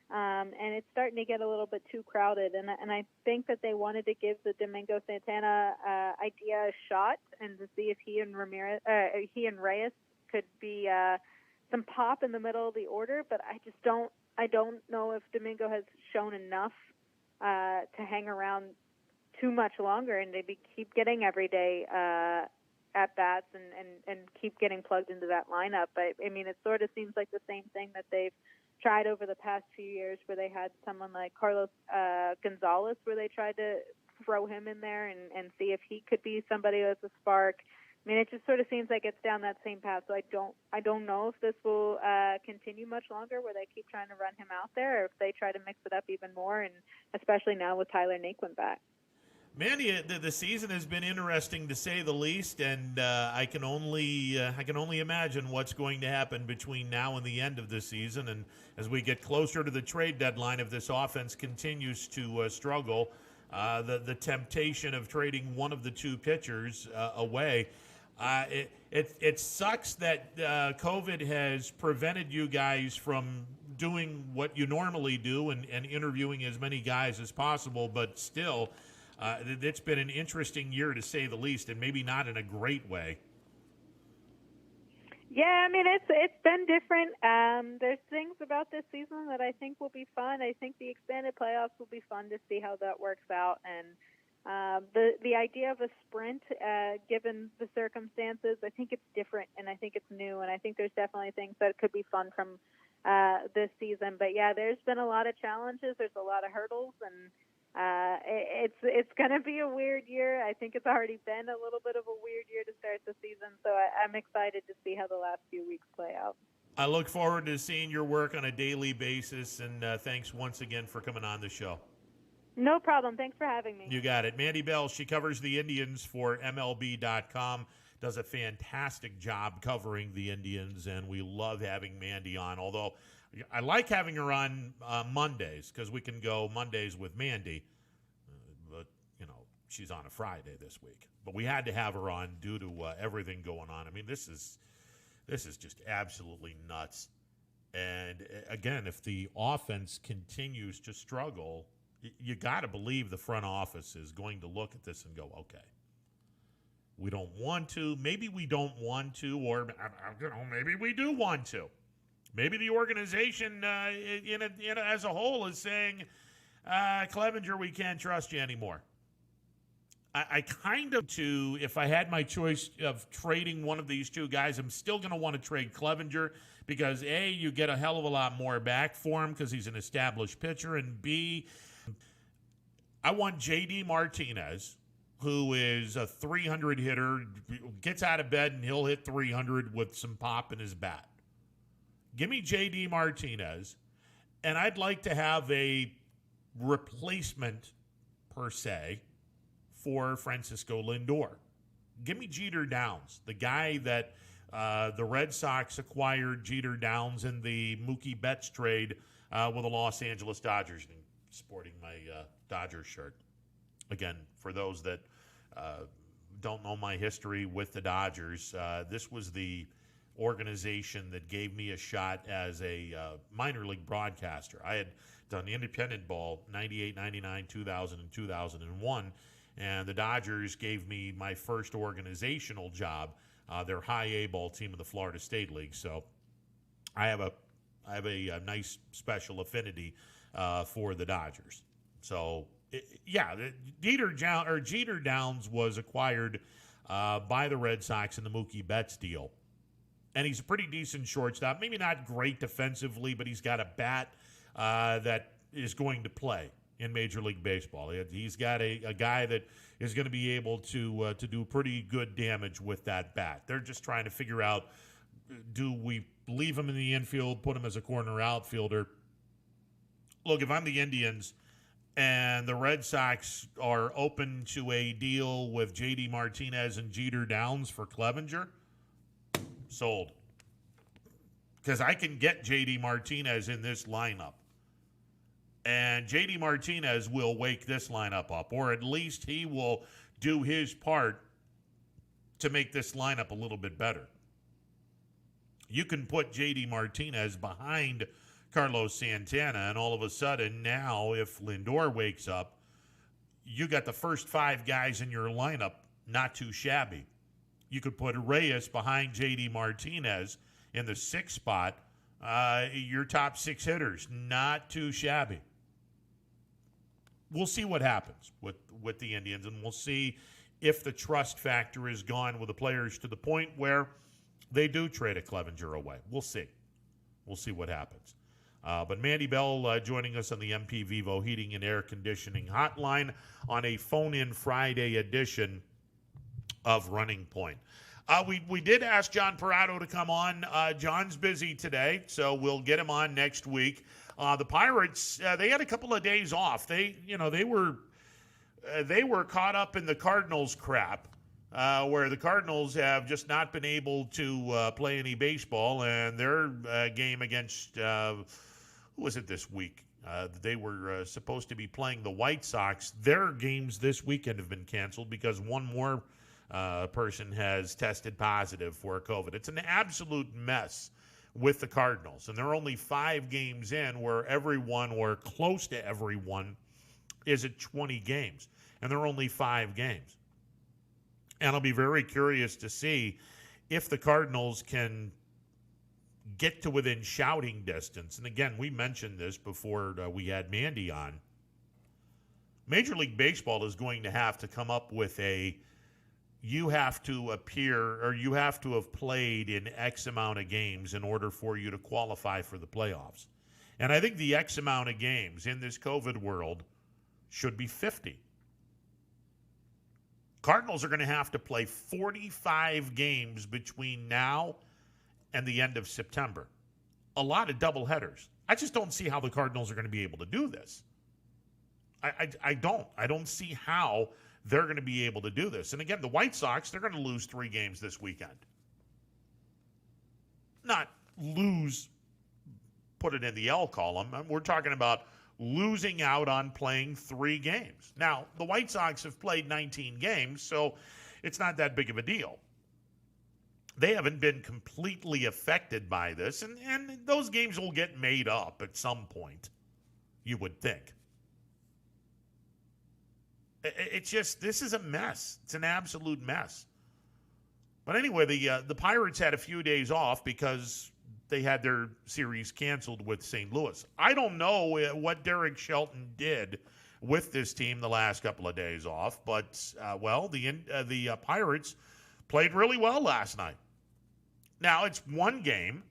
And it's starting to get a little bit too crowded. And I think that they wanted to give the Domingo Santana idea a shot and to see if he and Reyes could be some pop in the middle of the order. But I don't know if Domingo has shown enough to hang around too much longer and to keep getting everyday at bats and keep getting plugged into that lineup. But I mean, it sort of seems like the same thing that they've tried over the past few years, where they had someone like Carlos Gonzalez, where they tried to throw him in there and see if he could be somebody that's a spark. I mean, it just sort of seems like it's down that same path. So I don't know if this will continue much longer, where they keep trying to run him out there, or if they try to mix it up even more, and especially now with Tyler Naquin back. Mandy, the season has been interesting to say the least, and I can only imagine what's going to happen between now and the end of the season. And as we get closer to the trade deadline, if this offense continues to struggle, the temptation of trading one of the 2 pitchers away. It sucks that COVID has prevented you guys from doing what you normally do and interviewing as many guys as possible, but still, it's been an interesting year to say the least, and maybe not in a great way. Yeah, I mean, it's been different. There's things about this season that I think will be fun. I think the expanded playoffs will be fun to see how that works out, and the idea of a sprint, given the circumstances, I think it's different, and I think it's new, and I think there's definitely things that could be fun from this season. But yeah, there's been a lot of challenges. There's a lot of hurdles, and it's going to be a weird year. I think it's already been a little bit of a weird year to start the season, so I'm excited to see how the last few weeks play out. I look forward to seeing your work on a daily basis, and thanks once again for coming on the show. No problem. Thanks for having me. You got it. Mandy Bell, she covers the Indians for MLB.com, does a fantastic job covering the Indians, and we love having Mandy on, although I like having her on Mondays because we can go Mondays with Mandy, but, you know, she's on a Friday this week. But we had to have her on due to everything going on. I mean, this is just absolutely nuts. And, again, if the offense continues to struggle, You got to believe the front office is going to look at this and go, okay, we don't want to. Maybe we don't want to, or maybe we do want to. Maybe the organization as a whole is saying, Clevenger, we can't trust you anymore. I kind of, if I had my choice of trading one of these two guys, I'm still going to want to trade Clevenger because, A, you get a hell of a lot more back for him because he's an established pitcher, and B, I want J.D. Martinez, who is a 300 hitter, gets out of bed and he'll hit 300 with some pop in his bat. Give me J.D. Martinez, and I'd like to have a replacement, per se, for Francisco Lindor. Give me Jeter Downs, the guy that the Red Sox acquired Jeter Downs in the Mookie Betts trade with the Los Angeles Dodgers. And sporting my Dodgers shirt. Again, for those that don't know my history with the Dodgers, this was the organization that gave me a shot as a minor league broadcaster. I had done independent ball 98, 99, 2000, and 2001, and the Dodgers gave me my first organizational job, their high A ball team in the Florida State League. So I have a nice special affinity for the Dodgers. So Jeter Downs was acquired by the Red Sox in the Mookie Betts deal. And he's a pretty decent shortstop. Maybe not great defensively, but he's got a bat that is going to play in Major League Baseball. He's got a guy that is going to be able to do pretty good damage with that bat. They're just trying to figure out, do we leave him in the infield, put him as a corner outfielder? Look, if I'm the Indians and the Red Sox are open to a deal with J.D. Martinez and Jeter Downs for Clevenger, sold. Because I can get J.D. Martinez in this lineup. And J.D. Martinez will wake this lineup up, or at least he will do his part to make this lineup a little bit better. You can put J.D. Martinez behind Carlos Santana, and all of a sudden now, if Lindor wakes up, you got the first five guys in your lineup, not too shabby. You could put Reyes behind J.D. Martinez in the sixth spot. Your top six hitters, not too shabby. We'll see what happens with the Indians, and we'll see if the trust factor is gone with the players to the point where they do trade a Clevenger away. We'll see. We'll see what happens. But Mandy Bell joining us on the MP Vivo Heating and Air Conditioning Hotline on a phone-in Friday edition of Running Point. We did ask John Parado to come on. John's busy today, so we'll get him on next week. The Pirates, they had a couple of days off. They were caught up in the Cardinals crap, where the Cardinals have just not been able to play any baseball, and their game against who was it this week? They were supposed to be playing the White Sox. Their games this weekend have been canceled because one more person has tested positive for COVID. It's an absolute mess with the Cardinals, and they're only 5 games in where everyone or close to everyone is at 20 games, and they're only 5 games. And I'll be very curious to see if the Cardinals can get to within shouting distance. And again, we mentioned this before we had Mandy on. Major League Baseball is going to have to come up with you have to appear, or you have to have played in X amount of games in order for you to qualify for the playoffs. And I think the X amount of games in this COVID world should be 50. Cardinals are going to have to play 45 games between now and the end of September. A lot of doubleheaders. I just don't see how the Cardinals are going to be able to do this. I don't see how they're going to be able to do this. And again, the White Sox, they're going to lose 3 games this weekend. Not lose, put it in the L column. We're talking about losing out on playing 3 games. Now, the White Sox have played 19 games, so it's not that big of a deal. They haven't been completely affected by this, and those games will get made up at some point, you would think. It's just, this is a mess. It's an absolute mess. But anyway, the Pirates had a few days off because they had their series canceled with St. Louis. I don't know what Derek Shelton did with this team the last couple of days off, but, the Pirates played really well last night. Now, it's one game,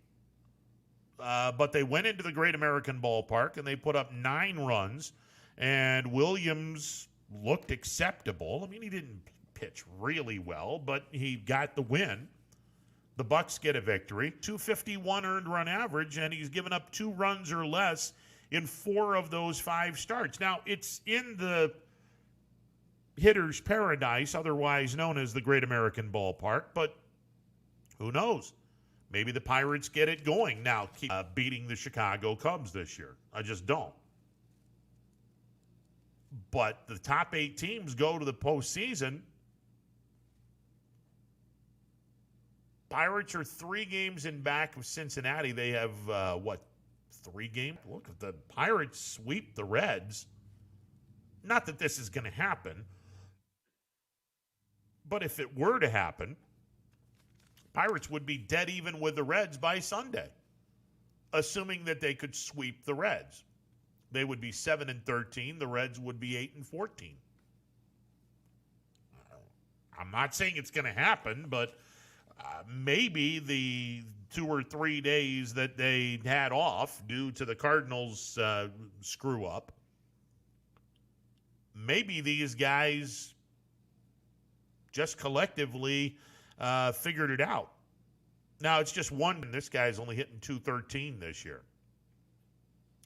but they went into the Great American Ballpark, and they put up 9 runs, and Williams looked acceptable. I mean, he didn't pitch really well, but he got the win. The Bucks get a victory. 251 earned run average, and he's given up 2 runs or less in 4 of those 5 starts. Now, it's in the hitter's paradise, otherwise known as the Great American Ballpark, but who knows? Maybe the Pirates get it going now, keep beating the Chicago Cubs this year. I just don't. But the top 8 teams go to the postseason. Pirates are 3 games in back of Cincinnati. They have, 3 games? Look, if the Pirates sweep the Reds, not that this is going to happen, but if it were to happen, Pirates would be dead even with the Reds by Sunday, assuming that they could sweep the Reds. They would be 7-13. The Reds would be 8-14. I'm not saying it's going to happen, but maybe the 2 or 3 days that they had off due to the Cardinals' screw up, maybe these guys just collectively figured it out. Now, it's just one. This guy's only hitting .213 this year.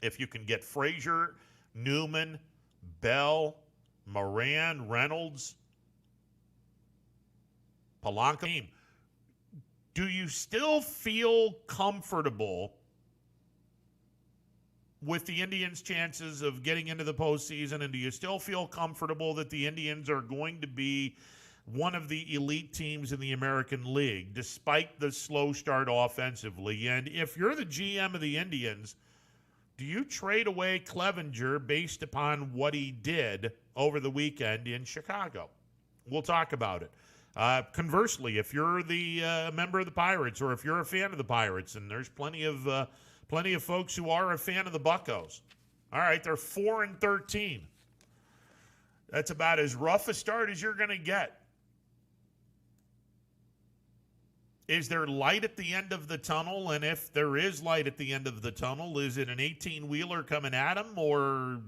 If you can get Frazier, Newman, Bell, Moran, Reynolds, Polanco, do you still feel comfortable with the Indians' chances of getting into the postseason? And do you still feel comfortable that the Indians are going to be one of the elite teams in the American League, despite the slow start offensively? And if you're the GM of the Indians, do you trade away Clevenger based upon what he did over the weekend in Chicago? We'll talk about it. Conversely, if you're the member of the Pirates, or if you're a fan of the Pirates, and there's plenty of folks who are a fan of the Buccos. All right, they're 4-13. That's about as rough a start as you're going to get. Is there light at the end of the tunnel? And if there is light at the end of the tunnel, is it an 18-wheeler coming at them, or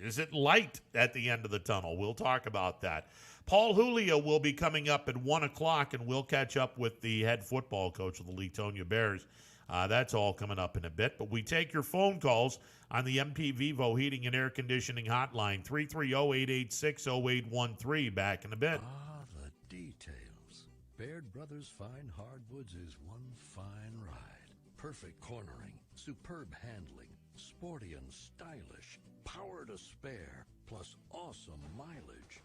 is it light at the end of the tunnel? We'll talk about that. Paul Julio will be coming up at 1 o'clock, and we'll catch up with the head football coach of the Leetonia Bears. That's all coming up in a bit. But we take your phone calls on the MP Vivo Heating and Air Conditioning Hotline, 330-886-0813. Back in a bit. Ah, the details. Baird Brothers Fine Hardwoods is one fine ride. Perfect cornering, superb handling, sporty and stylish, power to spare, plus awesome mileage.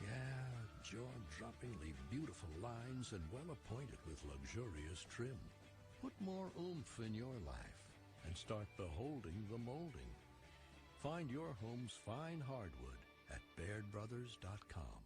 Yeah, jaw-droppingly beautiful lines and well-appointed with luxurious trim. Put more oomph in your life and start beholding the molding. Find your home's fine hardwood at BairdBrothers.com.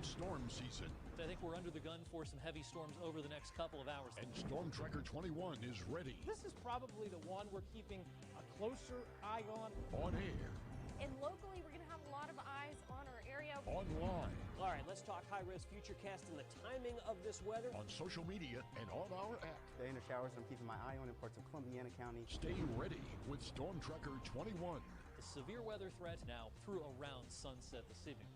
Storm season. I think we're under the gun for some heavy storms over the next couple of hours. And Storm Tracker 21 is ready. This is probably the one we're keeping a closer eye on. On air. And locally, we're going to have a lot of eyes on our area. Online. All right, let's talk high-risk futurecast and the timing of this weather. On social media and on our app. Day in the showers, I'm keeping my eye on in parts of Columbiana County. Stay ready with Storm Tracker 21. The severe weather threat now through around sunset this evening.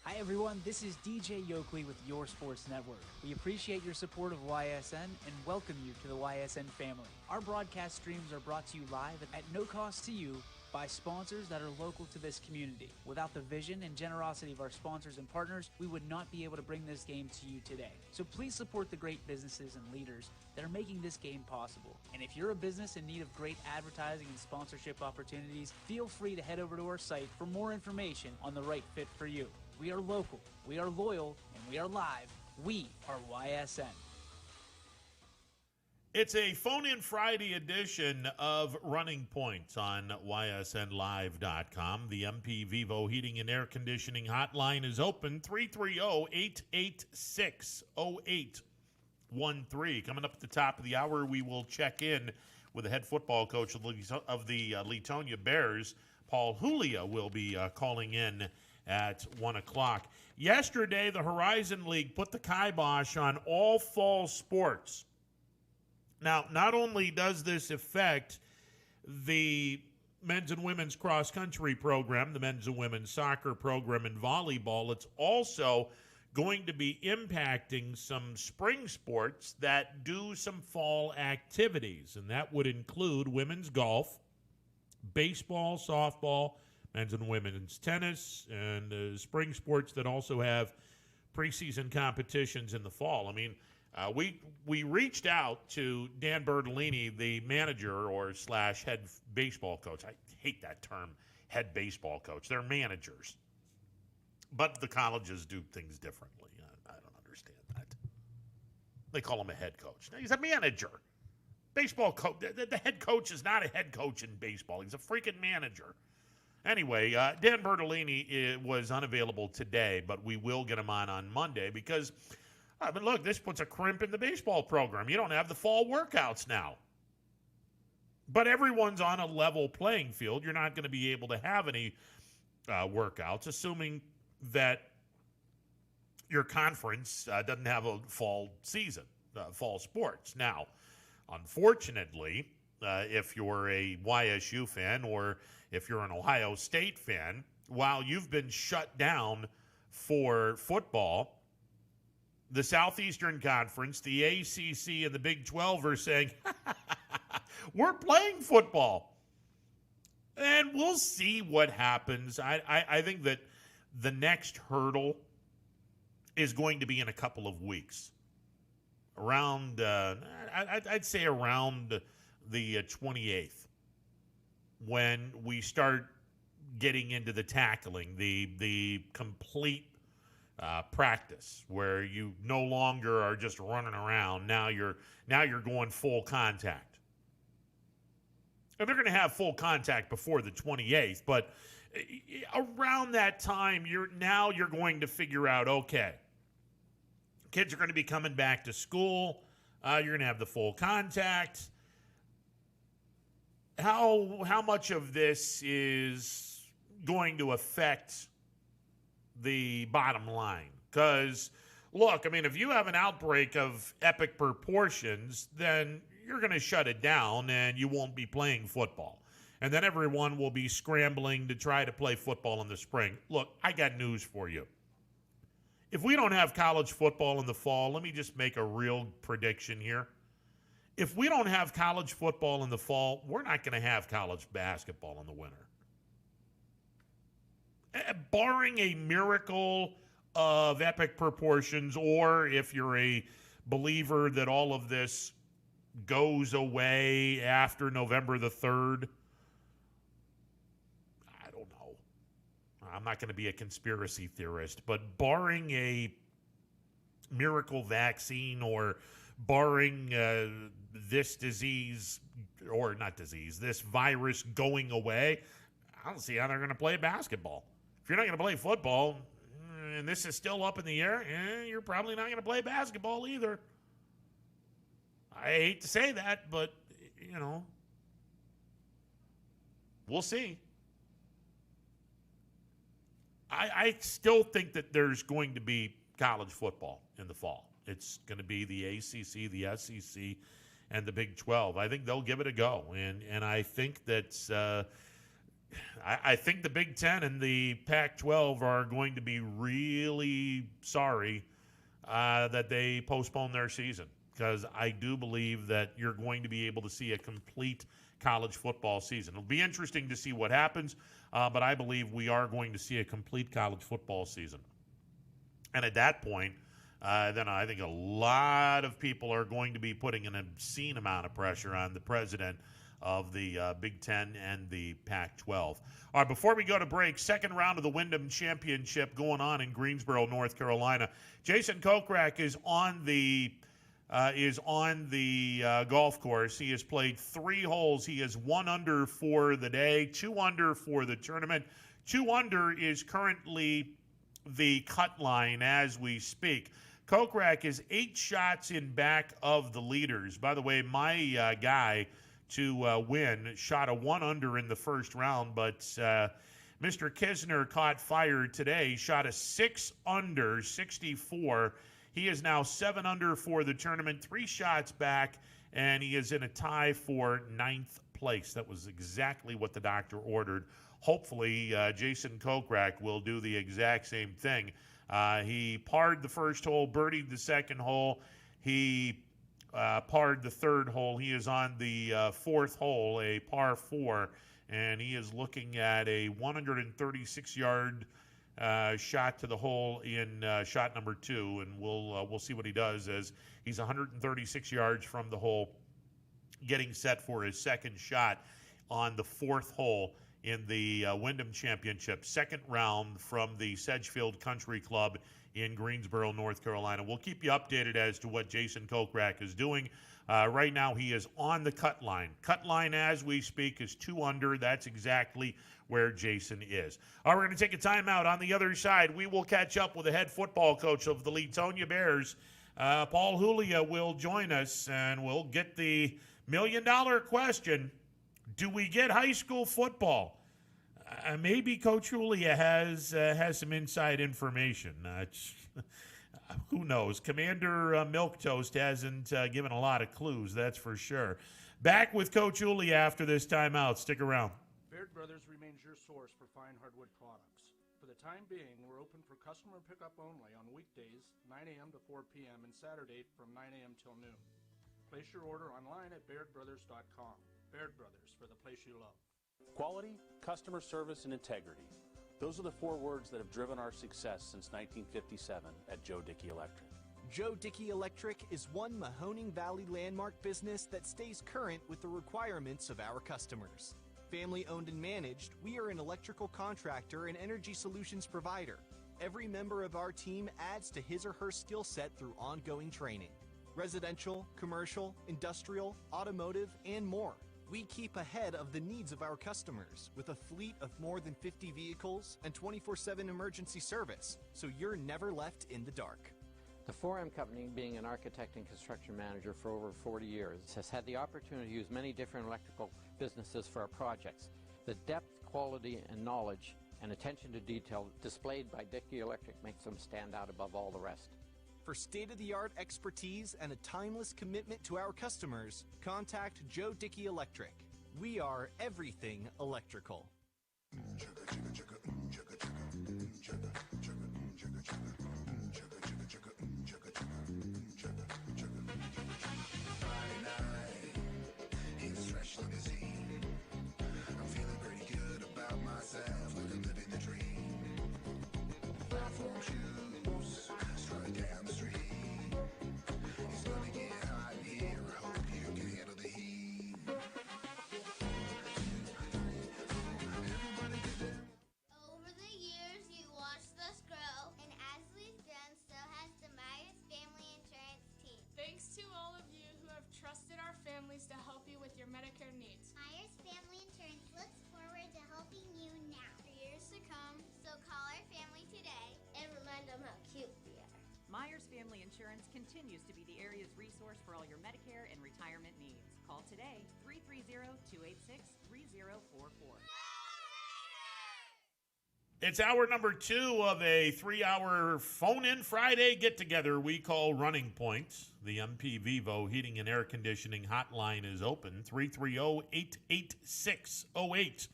Hi everyone, this is DJ Yoakley with Your Sports Network. We appreciate your support of YSN and welcome you to the YSN family. Our broadcast streams are brought to you live at no cost to you by sponsors that are local to this community. Without the vision and generosity of our sponsors and partners, we would not be able to bring this game to you today. So please support the great businesses and leaders that are making this game possible. And if you're a business in need of great advertising and sponsorship opportunities, feel free to head over to our site for more information on the right fit for you. We are local, we are loyal, and we are live. We are YSN. It's a phone-in Friday edition of Running Points on ysnlive.com. The MP Vivo Heating and Air Conditioning hotline is open, 330-886-0813. Coming up at the top of the hour, we will check in with the head football coach of the Leetonia Bears. Paul Julia will be calling in at 1 o'clock. Yesterday, the Horizon League put the kibosh on all fall sports. Now, not only does this affect the men's and women's cross-country program, the men's and women's soccer program, and volleyball, it's also going to be impacting some spring sports that do some fall activities, and that would include women's golf, baseball, softball, men's and women's tennis, and spring sports that also have preseason competitions in the fall. I mean, we reached out to Dan Bertolini, the manager or / head baseball coach. I hate that term, head baseball coach. They're managers. But the colleges do things differently. I don't understand that. They call him a head coach. No, he's a manager. Baseball coach. The head coach is not a head coach in baseball. He's a freaking manager. Anyway, Dan Bertolini was unavailable today, but we will get him on Monday because, look, this puts a crimp in the baseball program. You don't have the fall workouts now. But everyone's on a level playing field. You're not going to be able to have any workouts, assuming that your conference doesn't have a fall season, fall sports. Now, unfortunately, if you're a YSU fan or if you're an Ohio State fan, while you've been shut down for football, the Southeastern Conference, the ACC, and the Big 12 are saying, we're playing football. And we'll see what happens. I think that the next hurdle is going to be in a couple of weeks. Around, I'd say around the 28th, when we start getting into the tackling, the complete practice, where you no longer are just running around. Now you're going full contact. And they're going to have full contact before the 28th, but around that time, you're going to figure out, okay, kids are going to be coming back to school. You're going to have the full contact. How much of this is going to affect the bottom line? Because, look, I mean, if you have an outbreak of epic proportions, then you're going to shut it down and you won't be playing football. And then everyone will be scrambling to try to play football in the spring. Look, I got news for you. If we don't have college football in the fall, let me just make a real prediction here. If we don't have college football in the fall, we're not going to have college basketball in the winter. Barring a miracle of epic proportions, or if you're a believer that all of this goes away after November the 3rd, I don't know. I'm not going to be a conspiracy theorist, but barring a miracle vaccine or barring this disease, or not disease, this virus going away, I don't see how they're going to play basketball. If you're not going to play football, and this is still up in the air, you're probably not going to play basketball either. I hate to say that, but, we'll see. I still think that there's going to be college football in the fall. It's going to be the ACC, the SEC, and the Big 12. I think they'll give it a go. And I think that I think the Big Ten and the Pac-12 are going to be really sorry that they postponed their season, because I do believe that you're going to be able to see a complete college football season. It'll be interesting to see what happens, but I believe we are going to see a complete college football season. And at that point, then I think a lot of people are going to be putting an obscene amount of pressure on the president of the Big Ten and the Pac-12. All right, before we go to break, second round of the Wyndham Championship going on in Greensboro, North Carolina. Jason Kokrak is on the golf course. He has played 3 holes. He is 1 under for the day, 2 under for the tournament. 2 under is currently the cut line as we speak. Kokrak is 8 shots in back of the leaders. By the way, my guy to win shot a 1 under in the first round, but Mr. Kisner caught fire today, shot a 6 under, 64. He is now 7 under for the tournament, 3 shots back, and he is in a tie for 9th place. That was exactly what the doctor ordered. Hopefully, Jason Kokrak will do the exact same thing. He parred the first hole, birdied the second hole. He parred the third hole. He is on the 4th hole, a par 4, and he is looking at a 136-yard shot to the hole in shot number 2, and we'll see what he does, as he's 136 yards from the hole, getting set for his second shot on the 4th hole in the Wyndham Championship, second round from the Sedgefield Country Club in Greensboro, North Carolina. We'll keep you updated as to what Jason Kokrak is doing. Right now, he is on the cut line. Cut line as we speak is 2 under. That's exactly where Jason is. All right, we're going to take a timeout. On the other side, we will catch up with the head football coach of the Leetonia Bears. Paul Julia will join us, and we'll get the million-dollar question. Do we get high school football? Maybe Coach Julia has some inside information. Who knows? Commander Milquetoast hasn't given a lot of clues, that's for sure. Back with Coach Julia after this timeout. Stick around. Baird Brothers remains your source for fine hardwood products. For the time being, we're open for customer pickup only on weekdays, 9 a.m. to 4 p.m., and Saturday from 9 a.m. till noon. Place your order online at BairdBrothers.com. Baird Brothers, for the place you love. Quality, customer service, and integrity. Those are the 4 words that have driven our success since 1957 at Joe Dickey Electric. Joe Dickey Electric is one Mahoning Valley landmark business that stays current with the requirements of our customers. Family owned and managed, we are an electrical contractor and energy solutions provider. Every member of our team adds to his or her skill set through ongoing training. Residential, commercial, industrial, automotive, and more. We keep ahead of the needs of our customers with a fleet of more than 50 vehicles and 24/7 emergency service, so you're never left in the dark. The 4M Company, being an architect and construction manager for over 40 years, has had the opportunity to use many different electrical businesses for our projects. The depth, quality, and knowledge and attention to detail displayed by Dickey Electric makes them stand out above all the rest. For state-of-the-art expertise and a timeless commitment to our customers, contact Joe Dickey Electric. We are everything electrical. I'm feeling pretty good about myself, like I'm living the dream. Platform shoes, strut down the street. It's gonna get hot in here, I hope you can handle the heat. Over the years, you watched us grow, and as we've grown, so has the Myers Family Insurance team. Thanks to all of you who have trusted our families to help you with your Medicare needs. Myers Family Insurance looks forward to helping you now. For years to come, so call our family today and remind them how cute we are. Myers Family Insurance continues to be the area's resource for all your Medicare and retirement needs. Call today, 330-286-3044. It's hour number 2 of a 3-hour phone-in Friday get-together we call Running Points. The MP Vivo Heating and Air Conditioning hotline is open, 330-886-0810.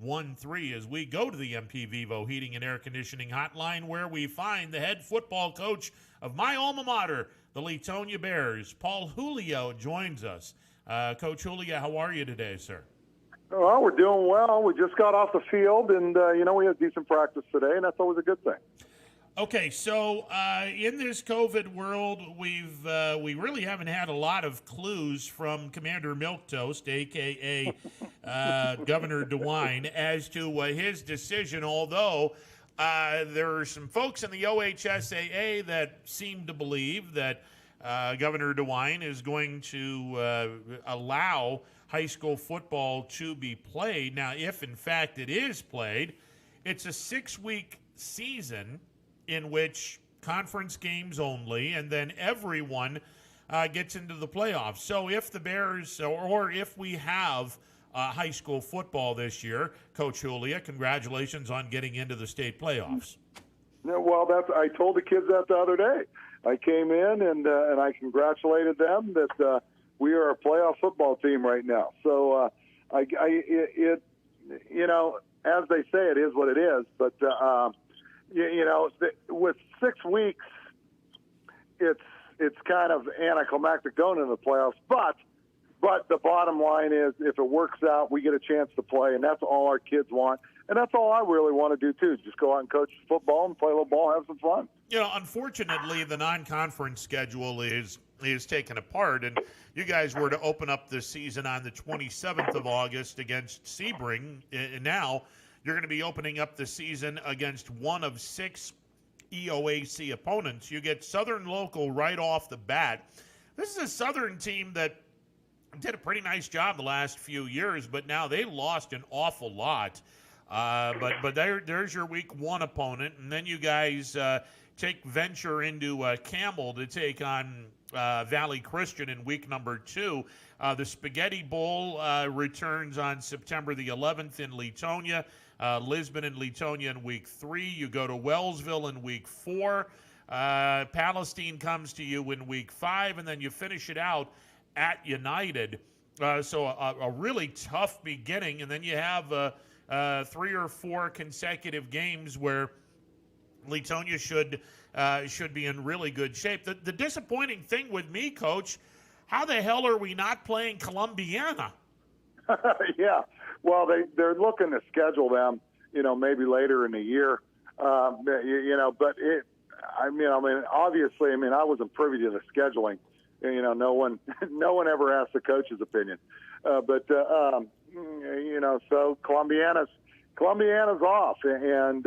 888-866-3613 as we go to the MP Vivo Heating and Air Conditioning Hotline, where we find the head football coach of my alma mater, the Leetonia Bears. Paul Julio joins us. Coach Julio, how are you today, sir? Well, we're doing well. We just got off the field, and, we had decent practice today, and that's always a good thing. Okay, so in this COVID world, we really haven't had a lot of clues from Commander Milquetoast, a.k.a. Governor DeWine, as to his decision, although there are some folks in the OHSAA that seem to believe that Governor DeWine is going to allow high school football to be played. Now, if in fact it is played, it's a 6-week season in which conference games only, and then everyone gets into the playoffs. So if the Bears, or if we have high school football this year, Coach Julia, congratulations on getting into the state playoffs. Yeah, well, I told the kids that the other day. I came in and I congratulated them that we are a playoff football team right now. So as they say, it is what it is. But with 6 weeks, it's kind of anticlimactic going into the playoffs. But the bottom line is, if it works out, we get a chance to play, and that's all our kids want. And that's all I really want to do, too, just go out and coach football and play a little ball, have some fun. Unfortunately, the non-conference schedule is taken apart, and you guys were to open up the season on the 27th of August against Sebring, and now you're going to be opening up the season against one of 6 EOAC opponents. You get Southern Local right off the bat. This is a Southern team that did a pretty nice job the last few years, but now they lost an awful lot. But there's your week 1 opponent, and then you guys venture into Campbell to take on Valley Christian in week number 2. The Spaghetti Bowl returns on September the 11th in Leetonia. Lisbon and Leetonia in week 3. You go to Wellsville in week 4. Palestine comes to you in week 5, and then you finish it out at United. So a really tough beginning, and then you have 3 or 4 consecutive games where Leetonia should be in really good shape. The disappointing thing with me, Coach, how the hell are we not playing Columbiana? Yeah, well, they're looking to schedule them, maybe later in the year, but obviously, I wasn't privy to the scheduling. No one ever asked the coach's opinion, so Columbiana's off, and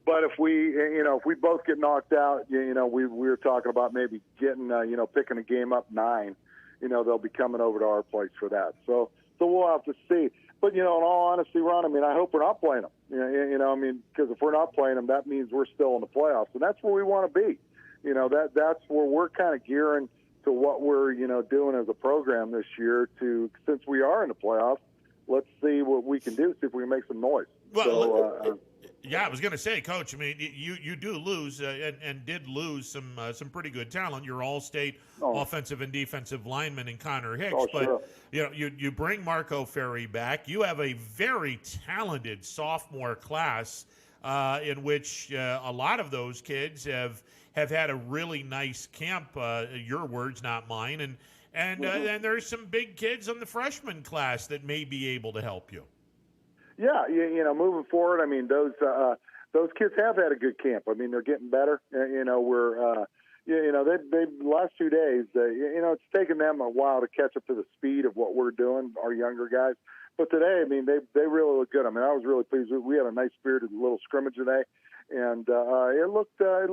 but if we both get knocked out, we were talking about maybe getting picking a game up 9. They'll be coming over to our place for that. So we'll have to see. But, in all honesty, Ron, I hope we're not playing them. Because if we're not playing them, that means we're still in the playoffs. And that's where we want to be. That's where we're kind of gearing to what we're, doing as a program this year since we are in the playoffs, let's see what we can do, see if we can make some noise. Well, yeah, I was going to say, Coach, you do lose and did lose some pretty good talent. Your all-state offensive and defensive lineman in Connor Hicks. But, you bring Marco Ferry back. You have a very talented sophomore class in which a lot of those kids have had a really nice camp, your words, not mine. And there's some big kids in the freshman class that may be able to help you. Yeah, moving forward, those kids have had a good camp. They're getting better. They last 2 days, it's taken them a while to catch up to the speed of what we're doing, our younger guys. But today, they really look good. I was really pleased. We had a nice spirited little scrimmage today, and it looked good.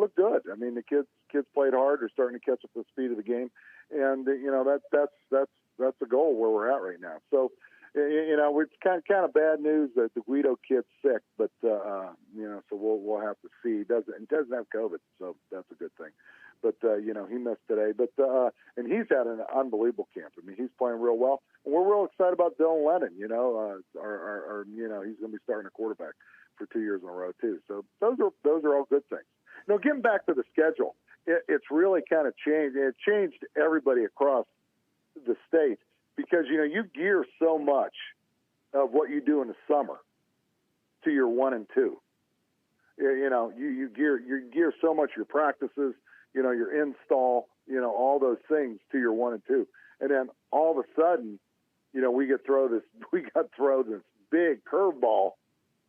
The kids played hard. They're starting to catch up to the speed of the game, and that's the goal where we're at right now. So. It's kind of bad news that the Guido kid's sick, but so we'll have to see. He doesn't have COVID, so that's a good thing. But he missed today. But and he's had an unbelievable camp. He's playing real well, and we're real excited about Dylan Lennon. He's going to be starting a quarterback for 2 years in a row too. So those are all good things. Getting back to the schedule, it's really kind of changed. It changed everybody across the state. Because, you gear so much of what you do in the summer to your 1 and 2. You gear so much your practices, your install, all those things to your 1 and 2, and then all of a sudden, we got throw this big curveball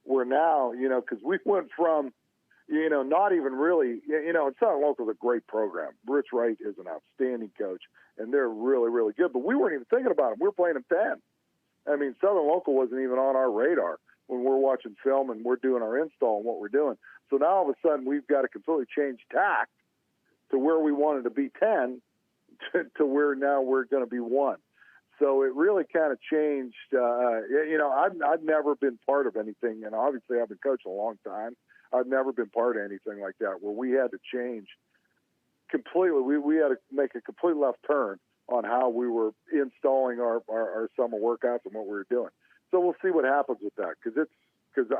where now, because we went from, not even really, Southern Local is a great program. Rich Wright is an outstanding coach, and they're really, really good. But we weren't even thinking about them. We were playing them 10. I mean, Southern Local wasn't even on our radar when we're watching film and we're doing our install and what we're doing. So now all of a sudden we've got to completely change tack to where we wanted to be 10 to where now we're going to be 1. So it really kind of changed. I've never been part of anything, and obviously I've been coaching a long time. I've never been part of anything like that where we had to change completely. We had to make a complete left turn on how we were installing our summer workouts and what we were doing. So we'll see what happens with that because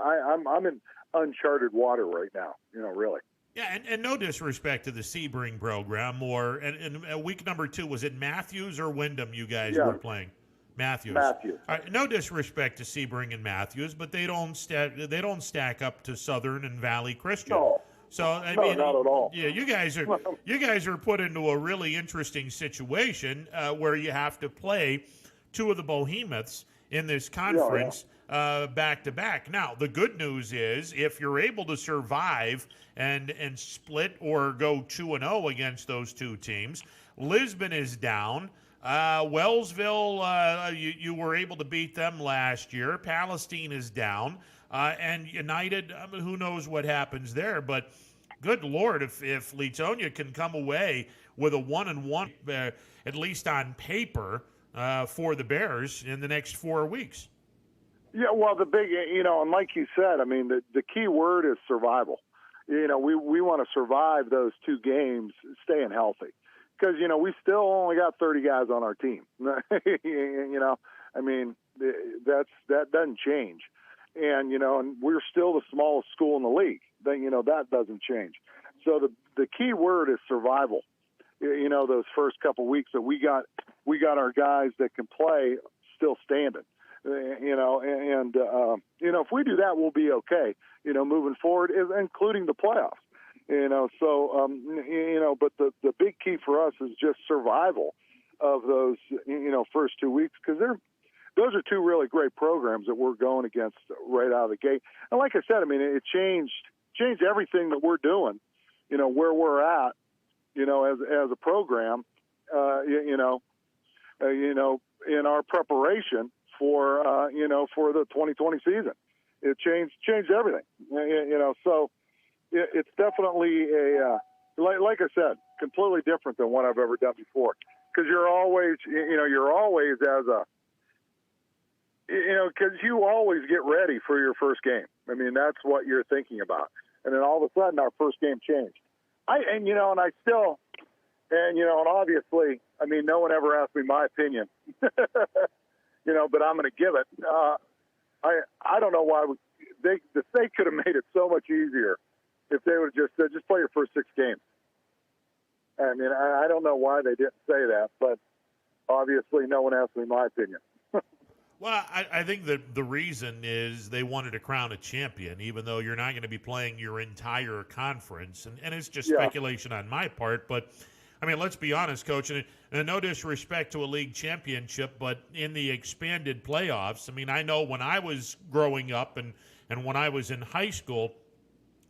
I'm in uncharted water right now, really. Yeah, and no disrespect to the Sebring program, and week number 2, was it Matthews or Wyndham you guys were playing? Matthews. No disrespect to Sebring and Matthews, but they don't stack up to Southern and Valley Christian. No. So I mean, not at all. Yeah, you guys are put into a really interesting situation where you have to play 2 of the behemoths in this conference back to back. Now, the good news is if you're able to survive and split or go 2-0 against those 2 teams, Lisbon is down. Wellsville, you were able to beat them last year. Palestine is down. And United, who knows what happens there. But good Lord, if Leetonia can come away with a 1-1, at least on paper, for the Bears in the next 4 weeks. Yeah, well, the big, and like you said, I mean, the key word is survival. We want to survive those 2 games staying healthy. Because, we still only got 30 guys on our team. I mean, that doesn't change. And, and we're still the smallest school in the league. That doesn't change. So the key word is survival. Those first couple weeks that we got our guys that can play still standing. If we do that, we'll be okay, moving forward, including the playoffs. But the big key for us is just survival of those, first 2 weeks, because those are 2 really great programs that we're going against right out of the gate. And like I said, I mean, it changed everything that we're doing, where we're at, as a program, in our preparation for, for the 2020 season. It changed everything, so it's definitely like I said, completely different than what I've ever done before. Because you're always because you always get ready for your first game. I mean, that's what you're thinking about. And then all of a sudden our first game changed. And obviously, I mean, no one ever asked me my opinion, but I'm going to give it. I don't know why the state could have made it so much easier if they would just play your first 6 games. I mean, I don't know why they didn't say that, but obviously no one asked me my opinion. Well, I think that the reason is they wanted to crown a champion, even though you're not going to be playing your entire conference. And it's just speculation on my part. But, I mean, let's be honest, Coach, and no disrespect to a league championship, but in the expanded playoffs, I mean, I know when I was growing up and when I was in high school,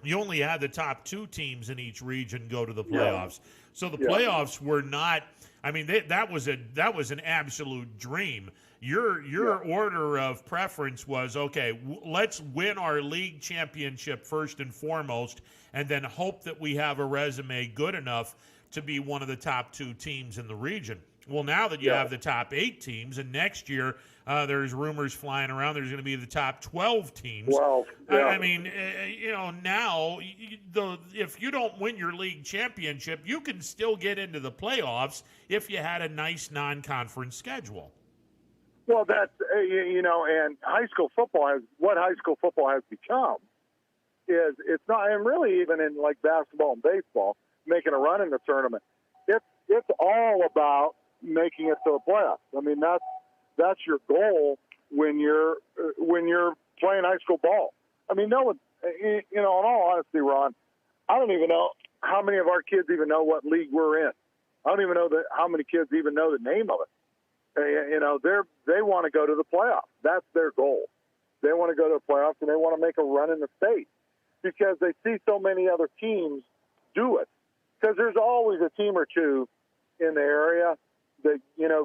you only had the top 2 teams in each region go to the playoffs. So the playoffs were not – I mean, that was an absolute dream. Your order of preference was, okay, let's win our league championship first and foremost, and then hope that we have a resume good enough to be one of the top 2 teams in the region. Well, now that you have the top 8 teams, and next year there's rumors flying around there's going to be the top 12 teams. I mean, now if you don't win your league championship, you can still get into the playoffs if you had a nice non-conference schedule. Well, that's, and high school football has become is it's not, and really even in like basketball and baseball, making a run in the tournament, it's all about making it to the playoffs. I mean, that's your goal when you're playing high school ball. I mean, no one, in all honesty, Ron, I don't even know how many of our kids even know what league we're in. I don't even know how many kids even know the name of it. They want to go to the playoffs. That's their goal. They want to go to the playoffs, and they want to make a run in the state because they see so many other teams do it. Because there's always a team or two in the area that,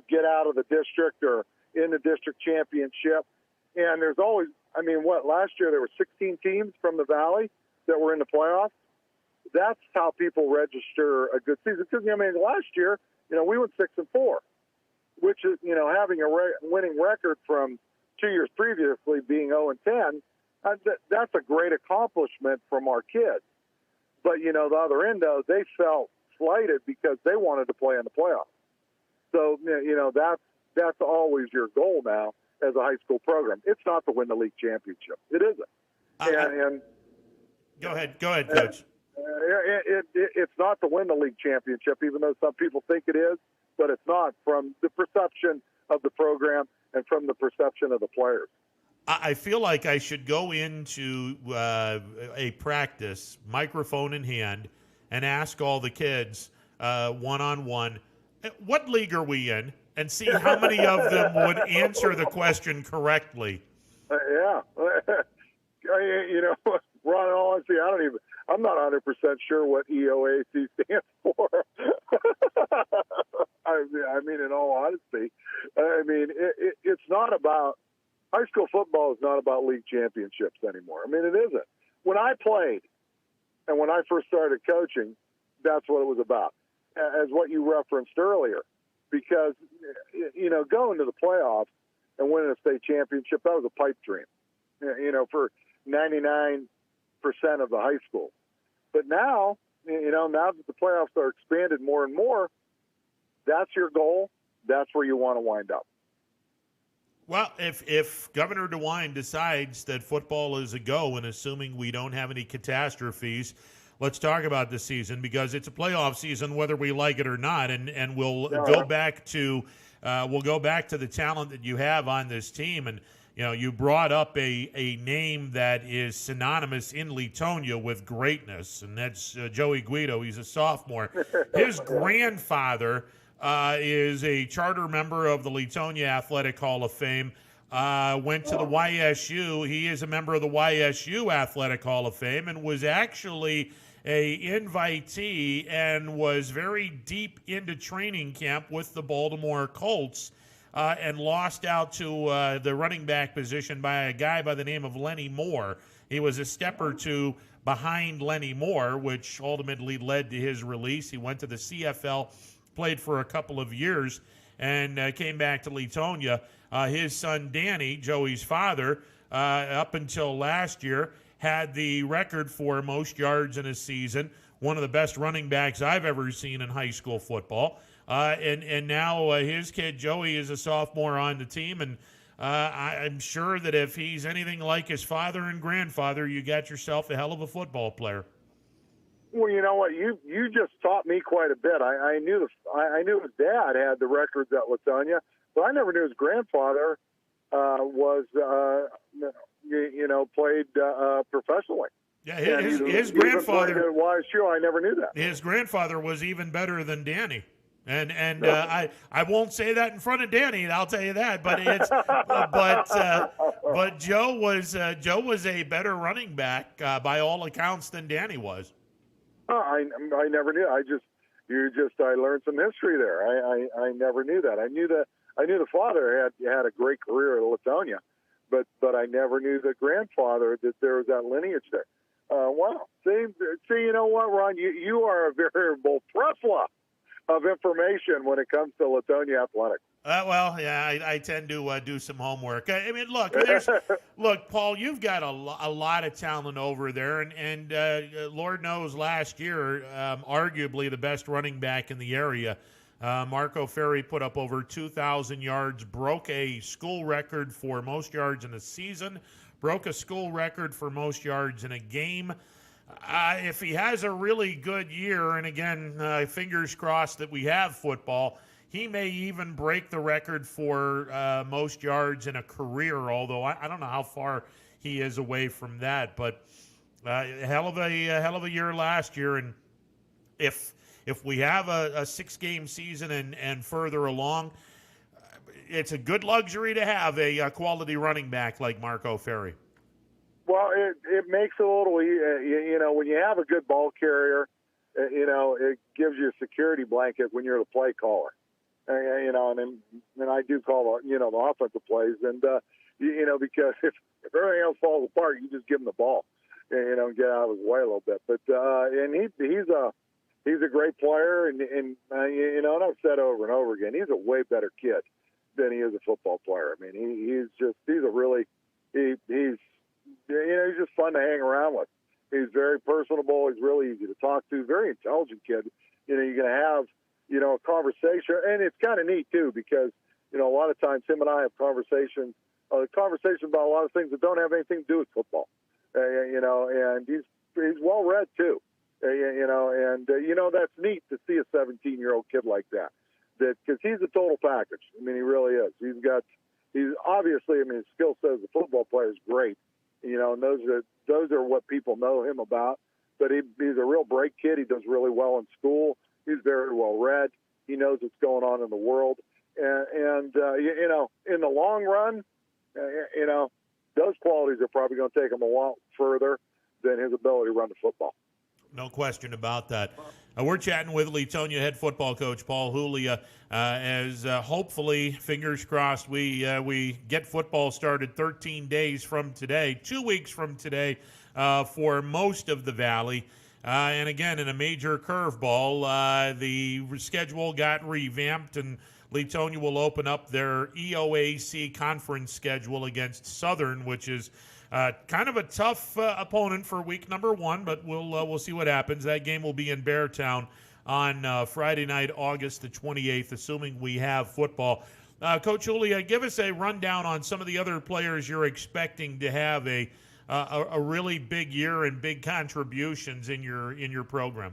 get out of the district or in the district championship. And there's always, last year there were 16 teams from the Valley that were in the playoffs. That's how people register a good season. Because, last year, we went 6-4, which is, having a winning record from 2 years previously being 0-10, that's a great accomplishment from our kids. But, the other end, though, they felt slighted because they wanted to play in the playoffs. So, that's always your goal now as a high school program. It's not to win the league championship. It isn't. Go ahead, Coach. It's not to win the league championship, even though some people think it is, but it's not from the perception of the program and from the perception of the players. I feel like I should go into a practice, microphone in hand, and ask all the kids one-on-one, what league are we in, and see how many of them would answer the question correctly. Yeah. Ron, in all honesty, I'm not 100% sure what EOAC stands for. In all honesty, it's not about high school football is not about league championships anymore. It isn't. When I played and when I first started coaching, that's what it was about, as what you referenced earlier. Because, going to the playoffs and winning a state championship, that was a pipe dream, for 99% of the high school. But now, now that the playoffs are expanded more and more, that's your goal. That's where you want to wind up. Well, if Governor DeWine decides that football is a go, and assuming we don't have any catastrophes, let's talk about the season because it's a playoff season, whether we like it or not, and we'll go back to the talent that you have on this team. And you brought up a name that is synonymous in Leetonia with greatness, and that's Joey Guido. He's a sophomore. His grandfather is a charter member of the Leetonia Athletic Hall of Fame, went to the YSU. He is a member of the YSU Athletic Hall of Fame and was actually a invitee and was very deep into training camp with the Baltimore Colts and lost out to the running back position by a guy by the name of Lenny Moore. He was a step or two behind Lenny Moore, which ultimately led to his release. He went to the CFL, played for a couple of years, and came back to Leetonia. His son, Danny, Joey's father, up until last year, had the record for most yards in a season, one of the best running backs I've ever seen in high school football. And now his kid, Joey, is a sophomore on the team, and I'm sure that if he's anything like his father and grandfather, you got yourself a hell of a football player. Well, you know what? You just taught me quite a bit. I knew his dad had the records at Leetonia, but I never knew his grandfather played professionally. Yeah, his grandfather at YSU. I never knew that. His grandfather was even better than Danny. And I won't say that in front of Danny, I'll tell you that. But it's but Joe was a better running back by all accounts than Danny was. I never knew. I learned some history there. I never knew that. I knew the father had a great career at Leetonia, but I never knew the grandfather that there was that lineage there. Wow. See, you know what, Ron? You are a veritable plethora of information when it comes to Leetonia athletics. I tend to do some homework. I mean, look, Paul, you've got a lot of talent over there, and Lord knows last year, arguably the best running back in the area. Marco Ferry put up over 2,000 yards, broke a school record for most yards in a season, broke a school record for most yards in a game. If he has a really good year, and again, fingers crossed that we have football, he may even break the record for most yards in a career, although I don't know how far he is away from that. But hell of a year last year, and if we have a 6-game season and further along, it's a good luxury to have a quality running back like Marco Ferri. Well, it makes it a little, when you have a good ball carrier, it gives you a security blanket when you're the play caller. And I do call the offensive plays, and because if everything else falls apart, you just give him the ball, and get out of his way a little bit. But and he's a great player, and I've said over and over again, he's a way better kid than he is a football player. I mean, he's just fun to hang around with. He's very personable. He's really easy to talk to. Very intelligent kid. You're going to have a conversation, and it's kind of neat too because a lot of times him and I have conversations about a lot of things that don't have anything to do with football. And he's well read too. That's neat to see a 17-year-old kid like that because he's a total package. I mean, he really is. He's obviously, his skill set as a football player is great. And those are what people know him about. But he's a real bright kid. He does really well in school. He's very well read. He knows what's going on in the world. And in the long run, those qualities are probably going to take him a lot further than his ability to run the football. No question about that. We're chatting with Leetonia head football coach Paul Julia as hopefully, fingers crossed, we get football started 13 days from today, 2 weeks from today for most of the Valley. And again, in a major curveball, the schedule got revamped, and Leetonia will open up their EOAC conference schedule against Southern, which is kind of a tough opponent for week number 1, but we'll see what happens. That game will be in Beartown on Friday night, August the 28th, assuming we have football. Coach Julia, give us a rundown on some of the other players you're expecting to have a really big year and big contributions in your program.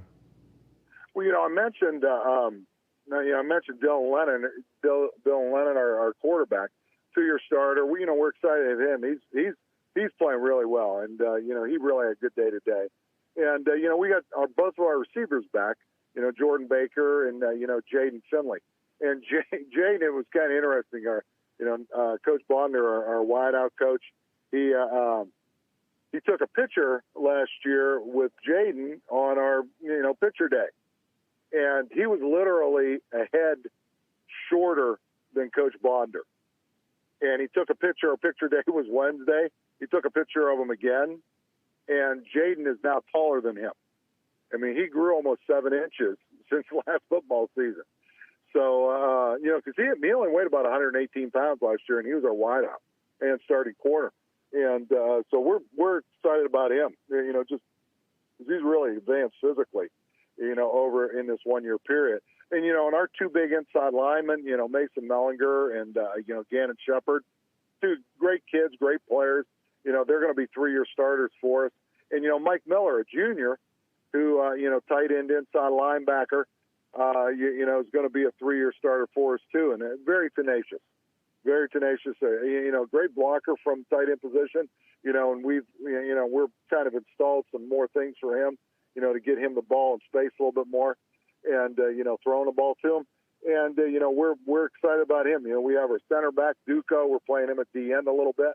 Well, I mentioned Dylan Lennon. Dylan Lennon, our quarterback, 2-year starter. We're excited at him. He's playing really well, and he really had a good day today. And we got both of our receivers back. Jordan Baker and Jaden Finley. And Jaden, it was kind of interesting. Coach Bondner, our wideout coach, he took a picture last year with Jaden on our picture day, and he was literally a head shorter than Coach Bondner. And he took a picture. Our picture day was Wednesday. He took a picture of him again, and Jaden is now taller than him. I mean, he grew almost 7 inches since last football season. So, because he only weighed about 118 pounds last year, and he was our wideout and starting corner. And so we're excited about him. Just he's really advanced physically, over in this 1-year period. And and our 2 big inside linemen, Mason Mellinger and Gannon Shepard, 2 great kids, great players. They're going to be 3-year starters for us. And Mike Miller, a junior, who tight end inside linebacker, is going to be a 3-year starter for us too, and very tenacious. Very tenacious, great blocker from tight end position, and we're kind of installed some more things for him, to get him the ball in space a little bit more, and throwing the ball to him, and we're excited about him. We have our center back Duco. We're playing him at the end a little bit,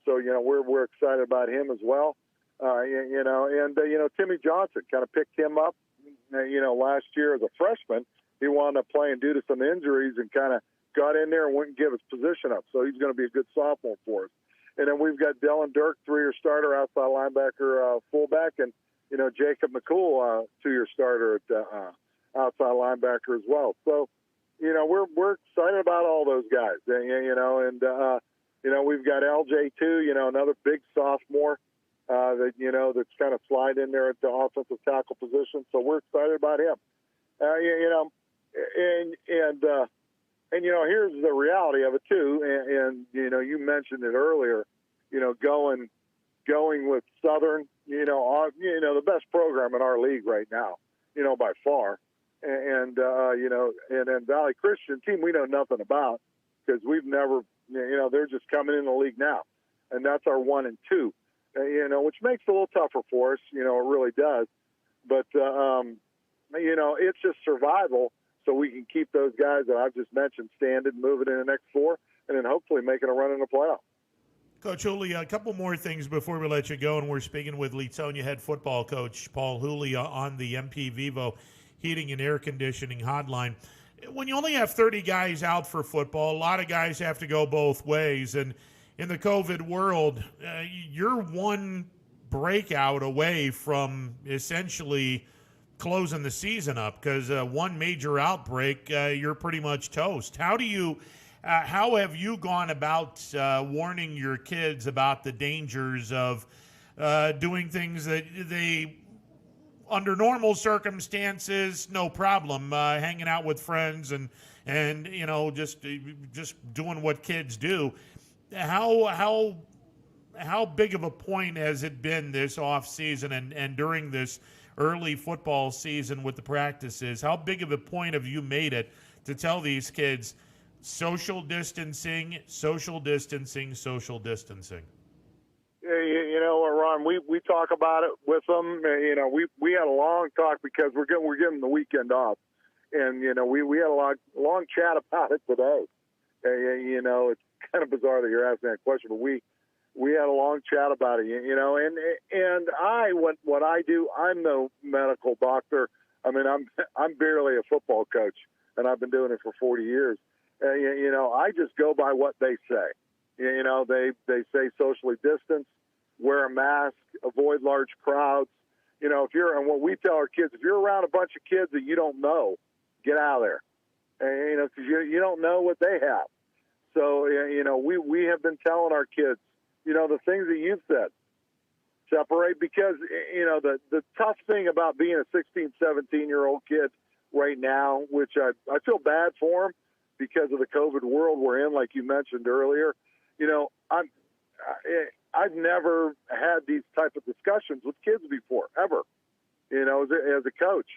so we're excited about him as well. Timmy Johnson kind of picked him up, last year as a freshman. He wound up playing due to some injuries and kind of got in there and wouldn't give his position up. So he's going to be a good sophomore for us. And then we've got Dylan Dirk, 3-year starter, outside linebacker, fullback, and, Jacob McCool, 2-year starter at outside linebacker as well. So, we're excited about all those guys, and we've got LJ too, another big sophomore, that's kind of slide in there at the offensive tackle position. So we're excited about him. And here's the reality of it too. And you mentioned it earlier, going with Southern, the best program in our league right now, by far. and then Valley Christian team we know nothing about because we've never, they're just coming in the league now, and that's our 1 and 2, which makes it a little tougher for us. It really does, but it's just survival, so we can keep those guys that I've just mentioned standing, moving in the next 4, and then hopefully making a run in the playoff. Coach Hooley, a couple more things before we let you go, and we're speaking with Leetonia head football coach Paul Hooley on the MP Vivo Heating and Air Conditioning hotline. When you only have 30 guys out for football, a lot of guys have to go both ways, and in the COVID world, you're one breakout away from essentially closing the season up because one major outbreak, you're pretty much toast. How have you gone about warning your kids about the dangers of doing things that they, under normal circumstances, no problem, hanging out with friends and just doing what kids do? How big of a point has it been this off season and during this early football season with the practices? How big of a point have you made it to tell these kids social distancing, social distancing, social distancing? Ron, we talk about it with them. We had a long talk because we're giving the weekend off, and we had a long chat about it today. It's kind of bizarre that you're asking that question, but we had a long chat about it. And what I do, I'm no medical doctor. I mean, I'm barely a football coach, and I've been doing it for 40 years. I just go by what they say. They say socially distance, wear a mask, avoid large crowds. And what we tell our kids, if you're around a bunch of kids that you don't know, get out of there. Because you don't know what they have. So, we have been telling our kids, the things that you've said, separate, because, the tough thing about being a 16, 17-year-old kid right now, which I feel bad for them because of the COVID world we're in, like you mentioned earlier, I've never had these type of discussions with kids before, ever, as a coach.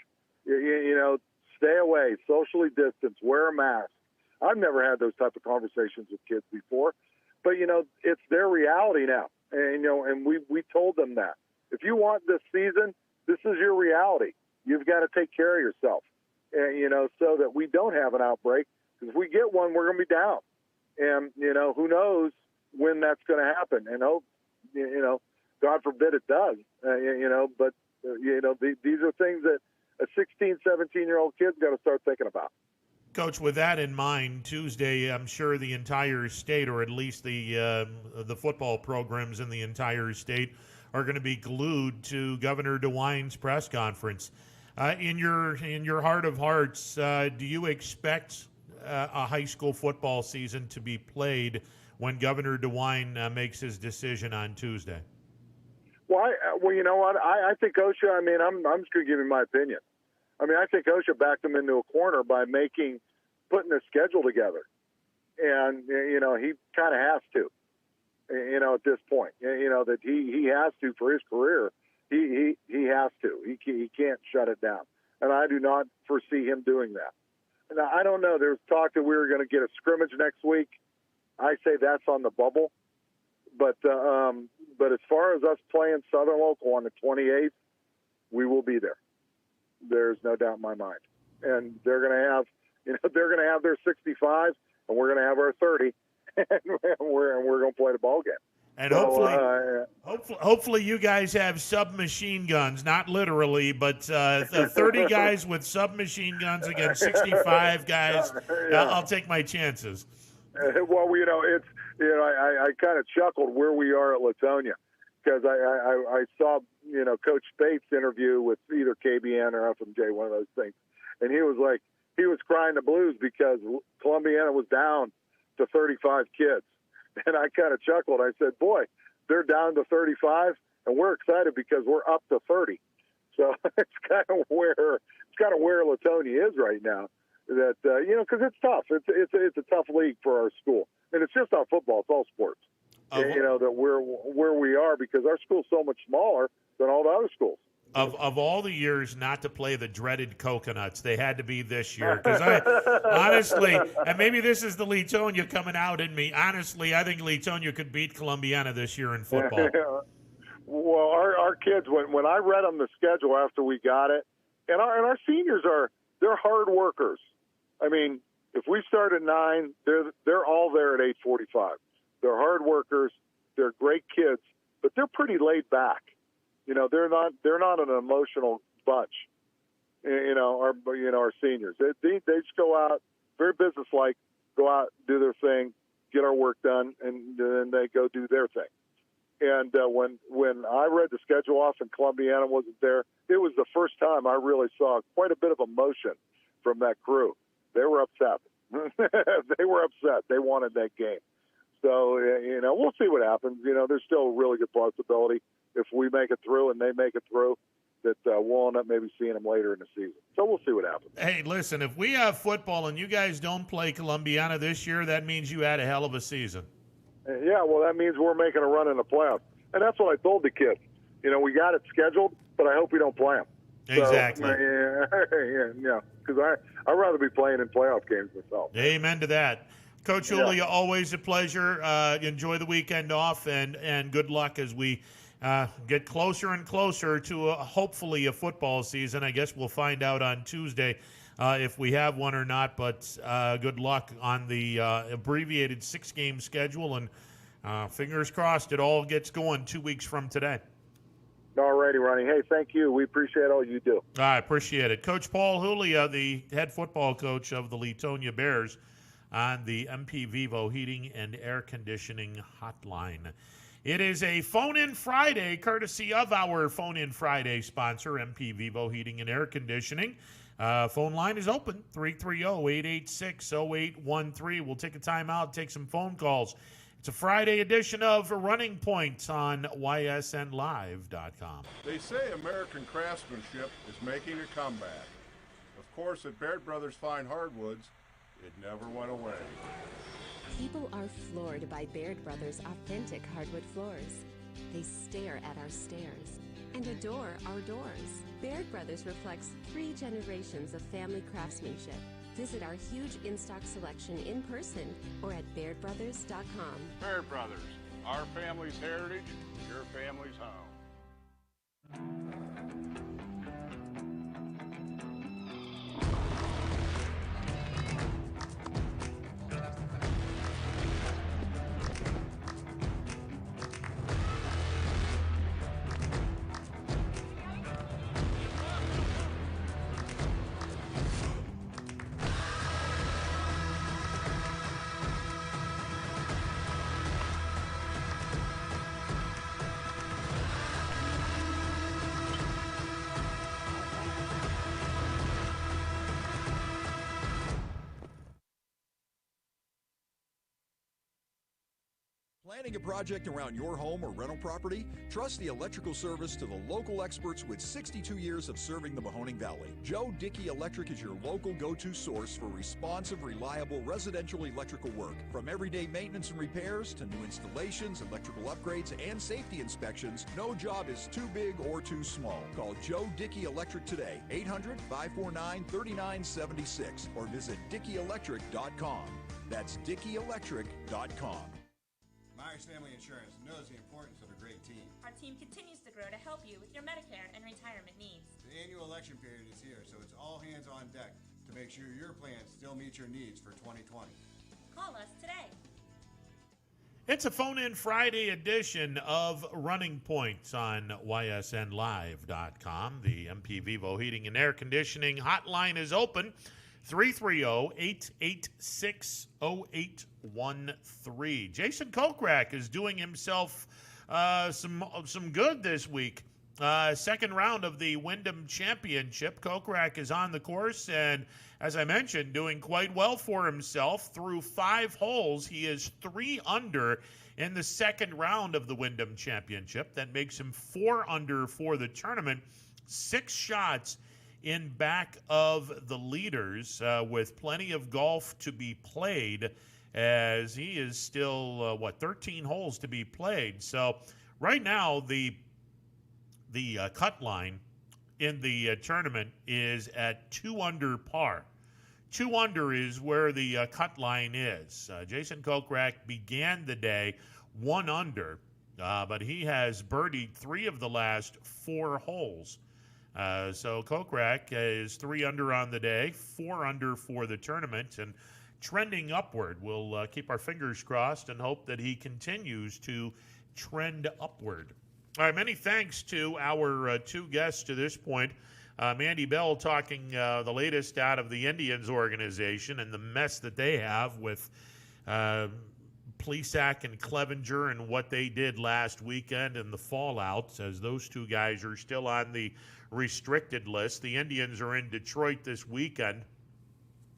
Stay away, socially distance, wear a mask. I've never had those type of conversations with kids before, but it's their reality now, and we told them that if you want this season, this is your reality. You've got to take care of yourself, so that we don't have an outbreak. Because if we get one, we're going to be down, and who knows when that's going to happen? And hope, God forbid it does. But these are things that a 16, 17-year-old kid's got to start thinking about. Coach, with that in mind, Tuesday, I'm sure the entire state, or at least the football programs in the entire state, are going to be glued to Governor DeWine's press conference. In your heart of hearts, do you expect a high school football season to be played when Governor DeWine makes his decision on Tuesday? Well, you know what? I think OSHA, I'm just going to give you my opinion. I think OSHA backed him into a corner by putting a schedule together. And, he kind of has to, at this point, that he has to for his career. He has to. He can't shut it down. And I do not foresee him doing that. Now, I don't know. There's talk that we were going to get a scrimmage next week. I say that's on the bubble. But as far as us playing Southern Local on the 28th, we will be there. There's no doubt in my mind. And they're going to have their 65, and we're going to have our 30, and we're going to play the ball game. And hopefully you guys have submachine guns, not literally, but 30 guys with submachine guns against 65 guys. I'll take my chances. Well, I kind of chuckled where we are at Latonia because I saw, Coach Spate's interview with either KBN or FMJ, one of those things, and he was crying the blues because Columbiana was down to 35 kids. And I kind of chuckled. I said, boy, they're down to 35, and we're excited because we're up to 30. So it's kind of where Latonia is right now. That because it's tough. It's a tough league for our school, and it's just not football. It's all sports. That we're where we are because our school's so much smaller than all the other schools. Of all the years not to play the dreaded coconuts, they had to be this year. Because I honestly, and maybe this is the Leetonia coming out in me. Honestly, I think Leetonia could beat Columbiana this year in football. Well, our kids, when I read them the schedule after we got it, and our seniors they're hard workers. I mean, if we start at 9, they're all there at 8:45. They're hard workers. They're great kids, but they're pretty laid back. They're not an emotional bunch. Our seniors. They just go out, very businesslike, go out, do their thing, get our work done, and then they go do their thing. And when I read the schedule off and Columbiana wasn't there, it was the first time I really saw quite a bit of emotion from that crew. They were upset. They were upset. They wanted that game. So, we'll see what happens. There's still a really good possibility if we make it through and they make it through that we'll end up maybe seeing them later in the season. So we'll see what happens. Hey, listen, if we have football and you guys don't play Columbiana this year, that means you had a hell of a season. Yeah, well, that means we're making a run in the playoffs. And that's what I told the kids. We got it scheduled, but I hope we don't play them. Exactly. Yeah, because I'd rather be playing in playoff games myself. Amen to that. Coach Julia, always a pleasure. Enjoy the weekend off, and good luck as we get closer and closer to hopefully a football season. I guess we'll find out on Tuesday if we have one or not, but good luck on the abbreviated 6-game schedule, and fingers crossed it all gets going 2 weeks from today. All righty, Ronnie. Hey, thank you. We appreciate all you do. I appreciate it. Coach Paul Julia, the head football coach of the Leetonia Bears, on the MP Vivo Heating and Air Conditioning Hotline. It is a phone-in Friday, courtesy of our phone-in Friday sponsor, MP Vivo Heating and Air Conditioning. Phone line is open, 330-886-0813. We'll take a timeout, take some phone calls. It's a Friday edition of Running Point on YSNLive.com. They say American craftsmanship is making a comeback. Of course, at Baird Brothers Fine Hardwoods, it never went away. People are floored by Baird Brothers' authentic hardwood floors. They stare at our stairs and adore our doors. Baird Brothers reflects 3 generations of family craftsmanship. Visit our huge in-stock selection in person or at BairdBrothers.com. Baird Brothers, our family's heritage, your family's home. Planning a project around your home or rental property? Trust the electrical service to the local experts with 62 years of serving the Mahoning Valley. Joe Dickey Electric is your local go-to source for responsive, reliable residential electrical work. From everyday maintenance and repairs to new installations, electrical upgrades, and safety inspections, no job is too big or too small. Call Joe Dickey Electric today, 800-549-3976, or visit DickeyElectric.com. That's DickeyElectric.com. Myers Family Insurance knows the importance of a great team. Our team continues to grow to help you with your Medicare and retirement needs. The annual election period is here, so it's all hands on deck to make sure your plans still meet your needs for 2020. Call us today. It's a phone-in Friday edition of Running Points on YSNLive.com. The MP Vivo Heating and Air Conditioning hotline is open. 330-886-0813. Jason Kokrak is doing himself some good this week. Second round of the Wyndham Championship. Kokrak is on the course and, as I mentioned, doing quite well for himself. Through 5 holes, he is 3 under in the second round of the Wyndham Championship. That makes him 4 under for the tournament. 6 shots in back of the leaders, with plenty of golf to be played, as he is still 13 holes to be played. So right now the cut line in the tournament is at 2 under par. 2 under is where the cut line is. Jason Kokrak began the day 1 under, but he has birdied 3 of the last 4 holes. So Kokrak is 3 under on the day, 4 under for the tournament, and trending upward. We'll keep our fingers crossed and hope that he continues to trend upward. All right, many thanks to our 2 guests to this point. Mandy Bell talking the latest out of the Indians organization and the mess that they have with Plesac and Clevenger and what they did last weekend and the fallout, as those 2 guys are still on the restricted list. The Indians are in Detroit this weekend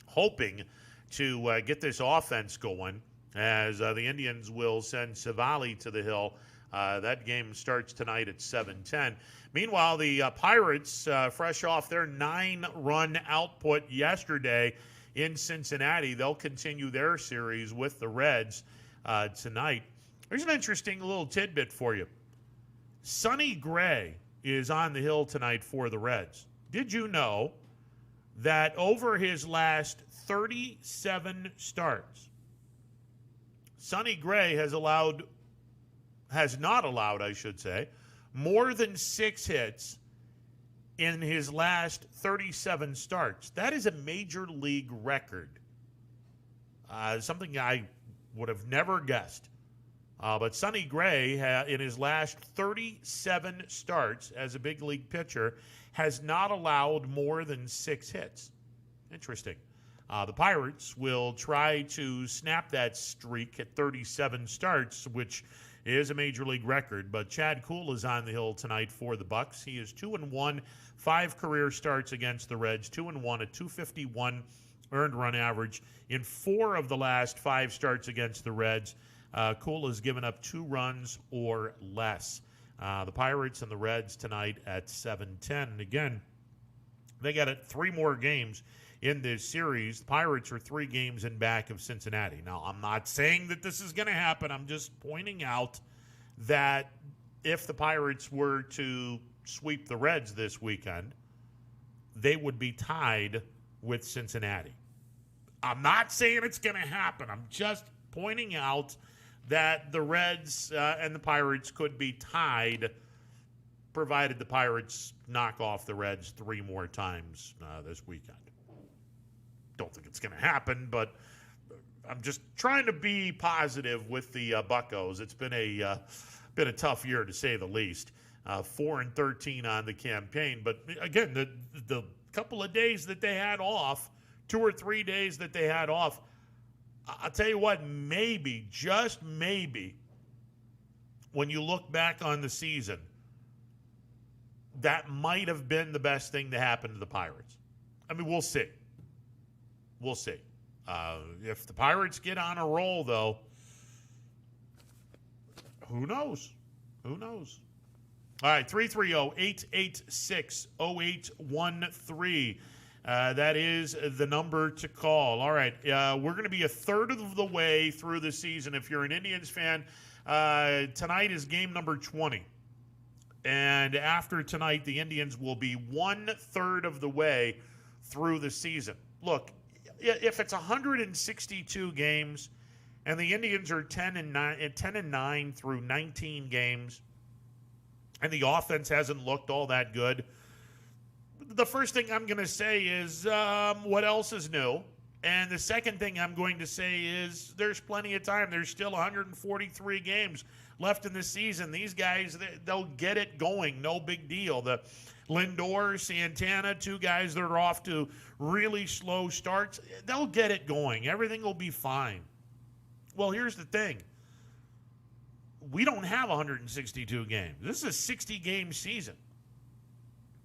hoping to get this offense going, as the Indians will send Savali to the hill. That game starts tonight at 7:10. Meanwhile, the Pirates, fresh off their 9-run output yesterday in Cincinnati, they'll continue their series with the Reds tonight. Here's an interesting little tidbit for you. Sonny Gray is on the hill tonight for the Reds. Did you know that over his last 37 starts, Sonny Gray has not allowed, more than 6 hits in his last 37 starts. That is a major league record. Something I would have never guessed. But Sonny Gray, in his last 37 starts as a big league pitcher, has not allowed more than 6 hits. Interesting. The Pirates will try to snap that streak at 37 starts, which is a major league record. But Chad Kuhl is on the hill tonight for the Bucks. He is 2-1, 5 career starts against the Reds, 2-1, a .251 earned run average in 4 of the last 5 starts against the Reds. Kuhl has given up 2 runs or less. The Pirates and the Reds tonight at 7:10. And again, they got 3 more games in this series. The Pirates are 3 games in back of Cincinnati. Now, I'm not saying that this is going to happen. I'm just pointing out that if the Pirates were to sweep the Reds this weekend, they would be tied with Cincinnati. I'm not saying it's going to happen. I'm just pointing out that the Reds and the Pirates could be tied, provided the Pirates knock off the Reds 3 more times this weekend. Don't think it's going to happen, but I'm just trying to be positive with the Buccos. It's been a tough year, to say the least. 4-13 on the campaign, but again, the couple of days that they had off, 2 or 3 days that they had off, I'll tell you what, maybe, just maybe, when you look back on the season, that might have been the best thing to happen to the Pirates. I mean, we'll see. We'll see. If the Pirates get on a roll, though, who knows? Who knows? All right, 330-886-0813. That is the number to call. All right, we're going to be a third of the way through the season. If you're an Indians fan, tonight is game number 20. And after tonight, the Indians will be 1/3 of the way through the season. Look, if it's 162 games and the Indians are 10-9 through 19 games, and the offense hasn't looked all that good, the first thing I'm going to say is what else is new? And the second thing I'm going to say is there's plenty of time. There's still 143 games left in the season. These guys, they'll get it going. No big deal. The Lindor, Santana, 2 guys that are off to really slow starts, they'll get it going. Everything will be fine. Well, here's the thing. We don't have 162 games. This is a 60-game season.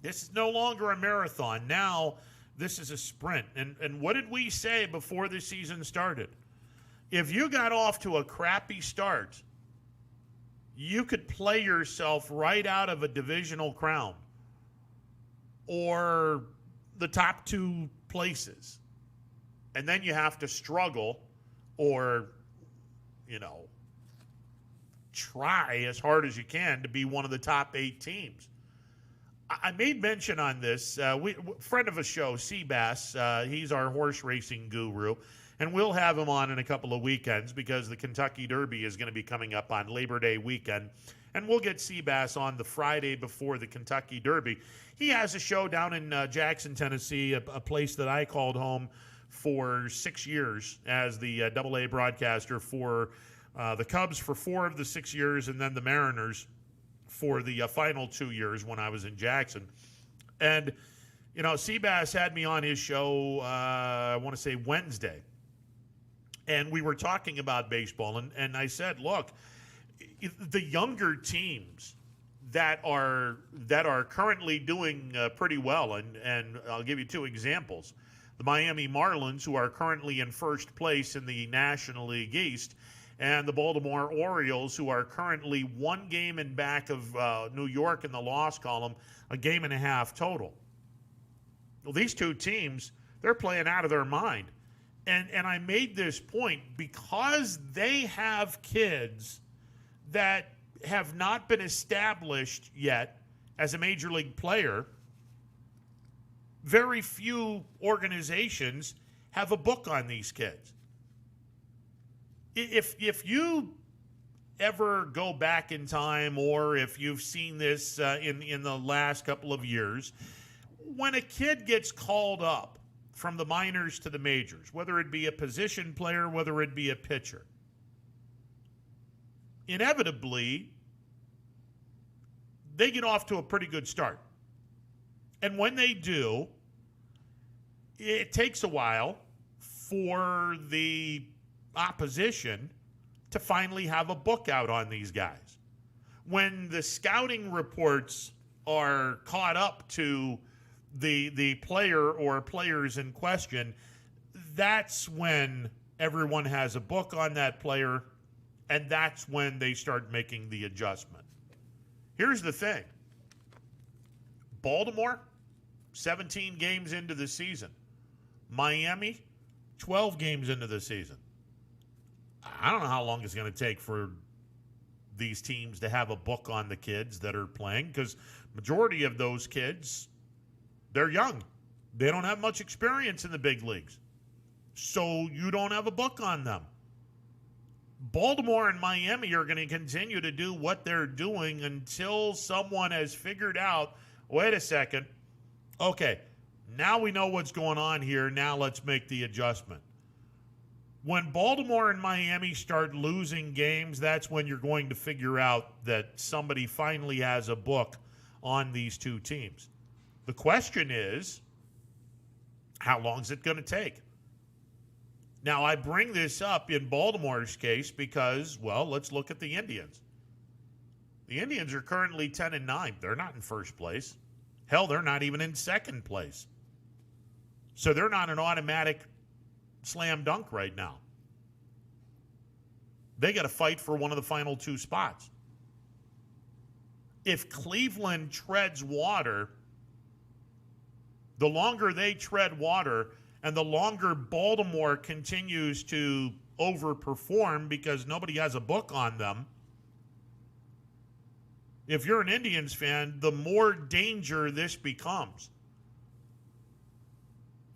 This is no longer a marathon. Now, this is a sprint. And what did we say before the season started? If you got off to a crappy start, you could play yourself right out of a divisional crown or the top 2 places. And then you have to struggle or, try as hard as you can to be one of the top 8 teams. I made mention on this. Friend of a show, Seabass, he's our horse racing guru, and we'll have him on in a couple of weekends because the Kentucky Derby is going to be coming up on Labor Day weekend, and we'll get Seabass on the Friday before the Kentucky Derby. He has a show down in Jackson, Tennessee, a place that I called home for 6 years as the AA broadcaster for the Cubs for 4 of the 6 years, and then the Mariners for the final 2 years when I was in Jackson. And, you know, Seabass had me on his show, I want to say Wednesday. And we were talking about baseball. And I said, look, the younger teams that are currently doing pretty well, and I'll give you 2 examples. The Miami Marlins, who are currently in first place in the National League East, and the Baltimore Orioles, who are currently 1 game in back of New York in the loss column, a game and a half total. Well, these 2 teams, they're playing out of their mind. And I made this point because they have kids that have not been established yet as a major league player. Very few organizations have a book on these kids. If you ever go back in time, or if you've seen this in the last couple of years, when a kid gets called up from the minors to the majors, whether it be a position player, whether it be a pitcher, inevitably, they get off to a pretty good start. And when they do, it takes a while for the opposition to finally have a book out on these guys. When the scouting reports are caught up to the player or players in question, that's when everyone has a book on that player, and that's when they start making the adjustment. Here's the thing. Baltimore, 17 games into the season. Miami, 12 games into the season. I don't know how long it's going to take for these teams to have a book on the kids that are playing, because majority of those kids, they're young. They don't have much experience in the big leagues. So you don't have a book on them. Baltimore and Miami are going to continue to do what they're doing until someone has figured out, wait a second, okay, now we know what's going on here, now let's make the adjustment. When Baltimore and Miami start losing games, that's when you're going to figure out that somebody finally has a book on these 2 teams. The question is, how long is it going to take? Now, I bring this up in Baltimore's case because, well, let's look at the Indians. The Indians are currently 10-9. They're not in first place. Hell, they're not even in second place. So they're not an automatic slam dunk right now. They got to fight for one of the final 2 spots. If Cleveland treads water, the longer they tread water and the longer Baltimore continues to overperform because nobody has a book on them, if you're an Indians fan, the more danger this becomes.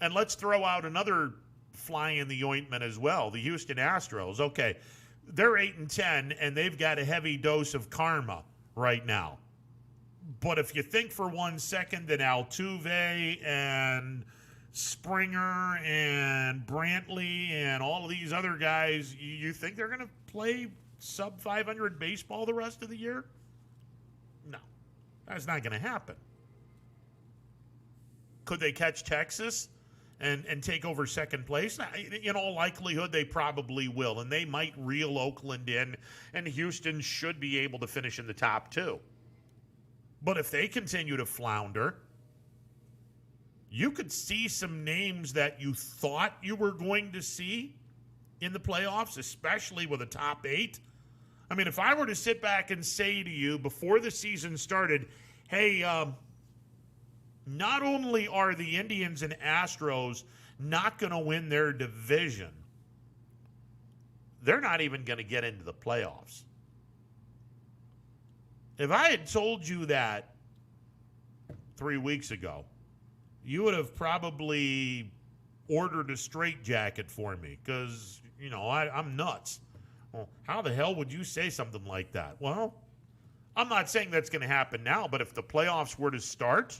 And let's throw out another fly in the ointment as well, the Houston Astros. Okay, they're 8-10, and they've got a heavy dose of karma right now. But if you think for 1 second that Altuve and Springer and Brantley and all of these other guys, you think they're going to play sub-500 baseball the rest of the year? No, that's not going to happen. Could they catch Texas and take over second place? In all likelihood, they probably will, and they might reel Oakland in, and Houston should be able to finish in the top 2. But if they continue to flounder, you could see some names that you thought you were going to see in the playoffs, especially with a top 8. I mean, if I were to sit back and say to you before the season started, hey, not only are the Indians and Astros not going to win their division, they're not even going to get into the playoffs. If I had told you that 3 weeks ago, you would have probably ordered a straitjacket for me because, I'm nuts. Well, how the hell would you say something like that? Well, I'm not saying that's going to happen now, but if the playoffs were to start,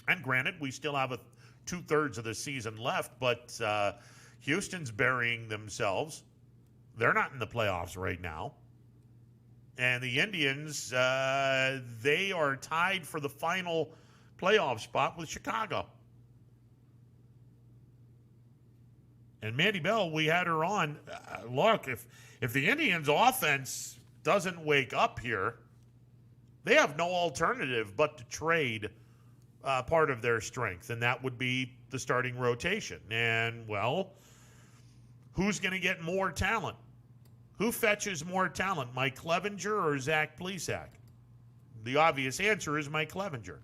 and granted, we still have 2/3 of the season left, but Houston's burying themselves. They're not in the playoffs right now. And the Indians, they are tied for the final playoff spot with Chicago. And Mandy Bell, we had her on. Look, if the Indians' offense doesn't wake up here, they have no alternative but to trade part of their strength, and that would be the starting rotation. And, well, who's going to get more talent? Who fetches more talent, Mike Clevenger or Zach Plesac? The obvious answer is Mike Clevenger.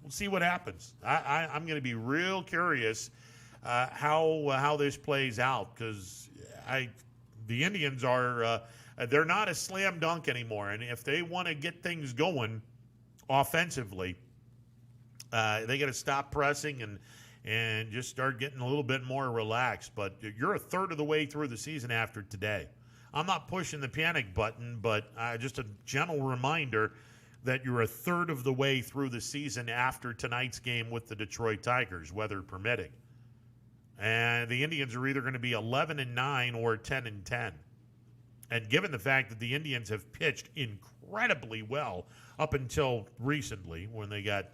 We'll see what happens. I'm going to be real curious how this plays out, because the Indians are they're not a slam dunk anymore, and if they want to get things going offensively, they got to stop pressing and just start getting a little bit more relaxed. But you're a third of the way through the season after today. I'm not pushing the panic button, but just a gentle reminder that you're a third of the way through the season after tonight's game with the Detroit Tigers, weather permitting. And the Indians are either going to be 11-9 or 10-10. And given the fact that the Indians have pitched incredibly well up until recently, when they got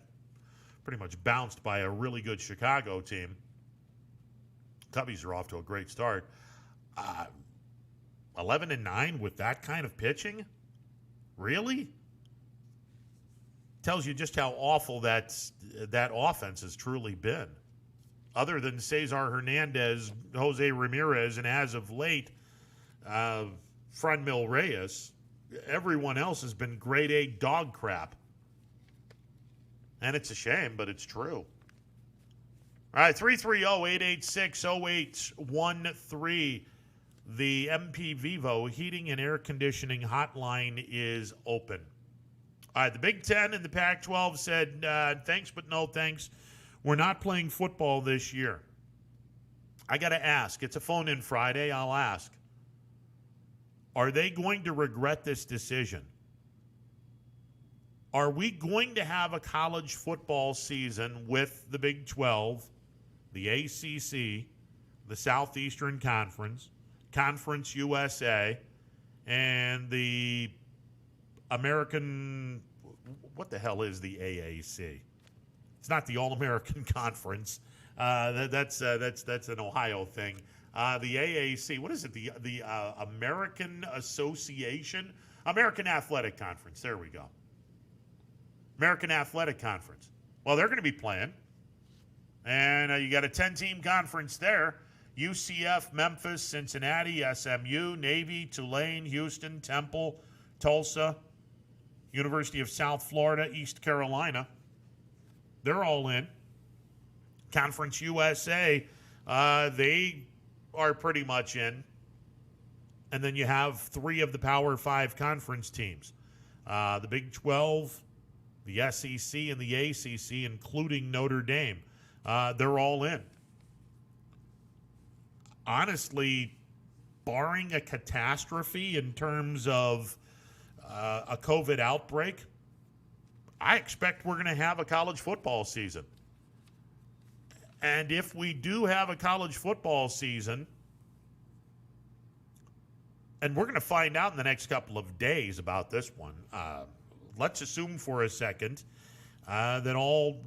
pretty much bounced by a really good Chicago team, Cubbies are off to a great start. 11-9 with that kind of pitching? Really? Tells you just how awful that offense has truly been. Other than Cesar Hernandez, Jose Ramirez, and as of late, Franmil Reyes, everyone else has been grade A dog crap. And it's a shame, but it's true. All right, 330-886-0813. The MP Vivo Heating and Air Conditioning Hotline is open. All right, the Big Ten and the Pac-12 said, thanks, but no thanks. We're not playing football this year. I got to ask. It's a phone-in Friday. I'll ask. Are they going to regret this decision? Are we going to have a college football season with the Big 12, the ACC, the Southeastern Conference, Conference USA, and the American, what the hell is the AAC? It's not the All-American Conference. That's an Ohio thing. The AAC, what is it? The American Association? American Athletic Conference. There we go. American Athletic Conference. Well, they're going to be playing. And you got a 10-team conference there. UCF, Memphis, Cincinnati, SMU, Navy, Tulane, Houston, Temple, Tulsa, University of South Florida, East Carolina. They're all in. Conference USA, they are pretty much in. And then you have 3 of the Power 5 conference teams. The Big 12, the SEC, and the ACC, including Notre Dame. They're all in. Honestly, barring a catastrophe in terms of a COVID outbreak, I expect we're going to have a college football season. And if we do have a college football season, and we're going to find out in the next couple of days about this one, let's assume for a second that all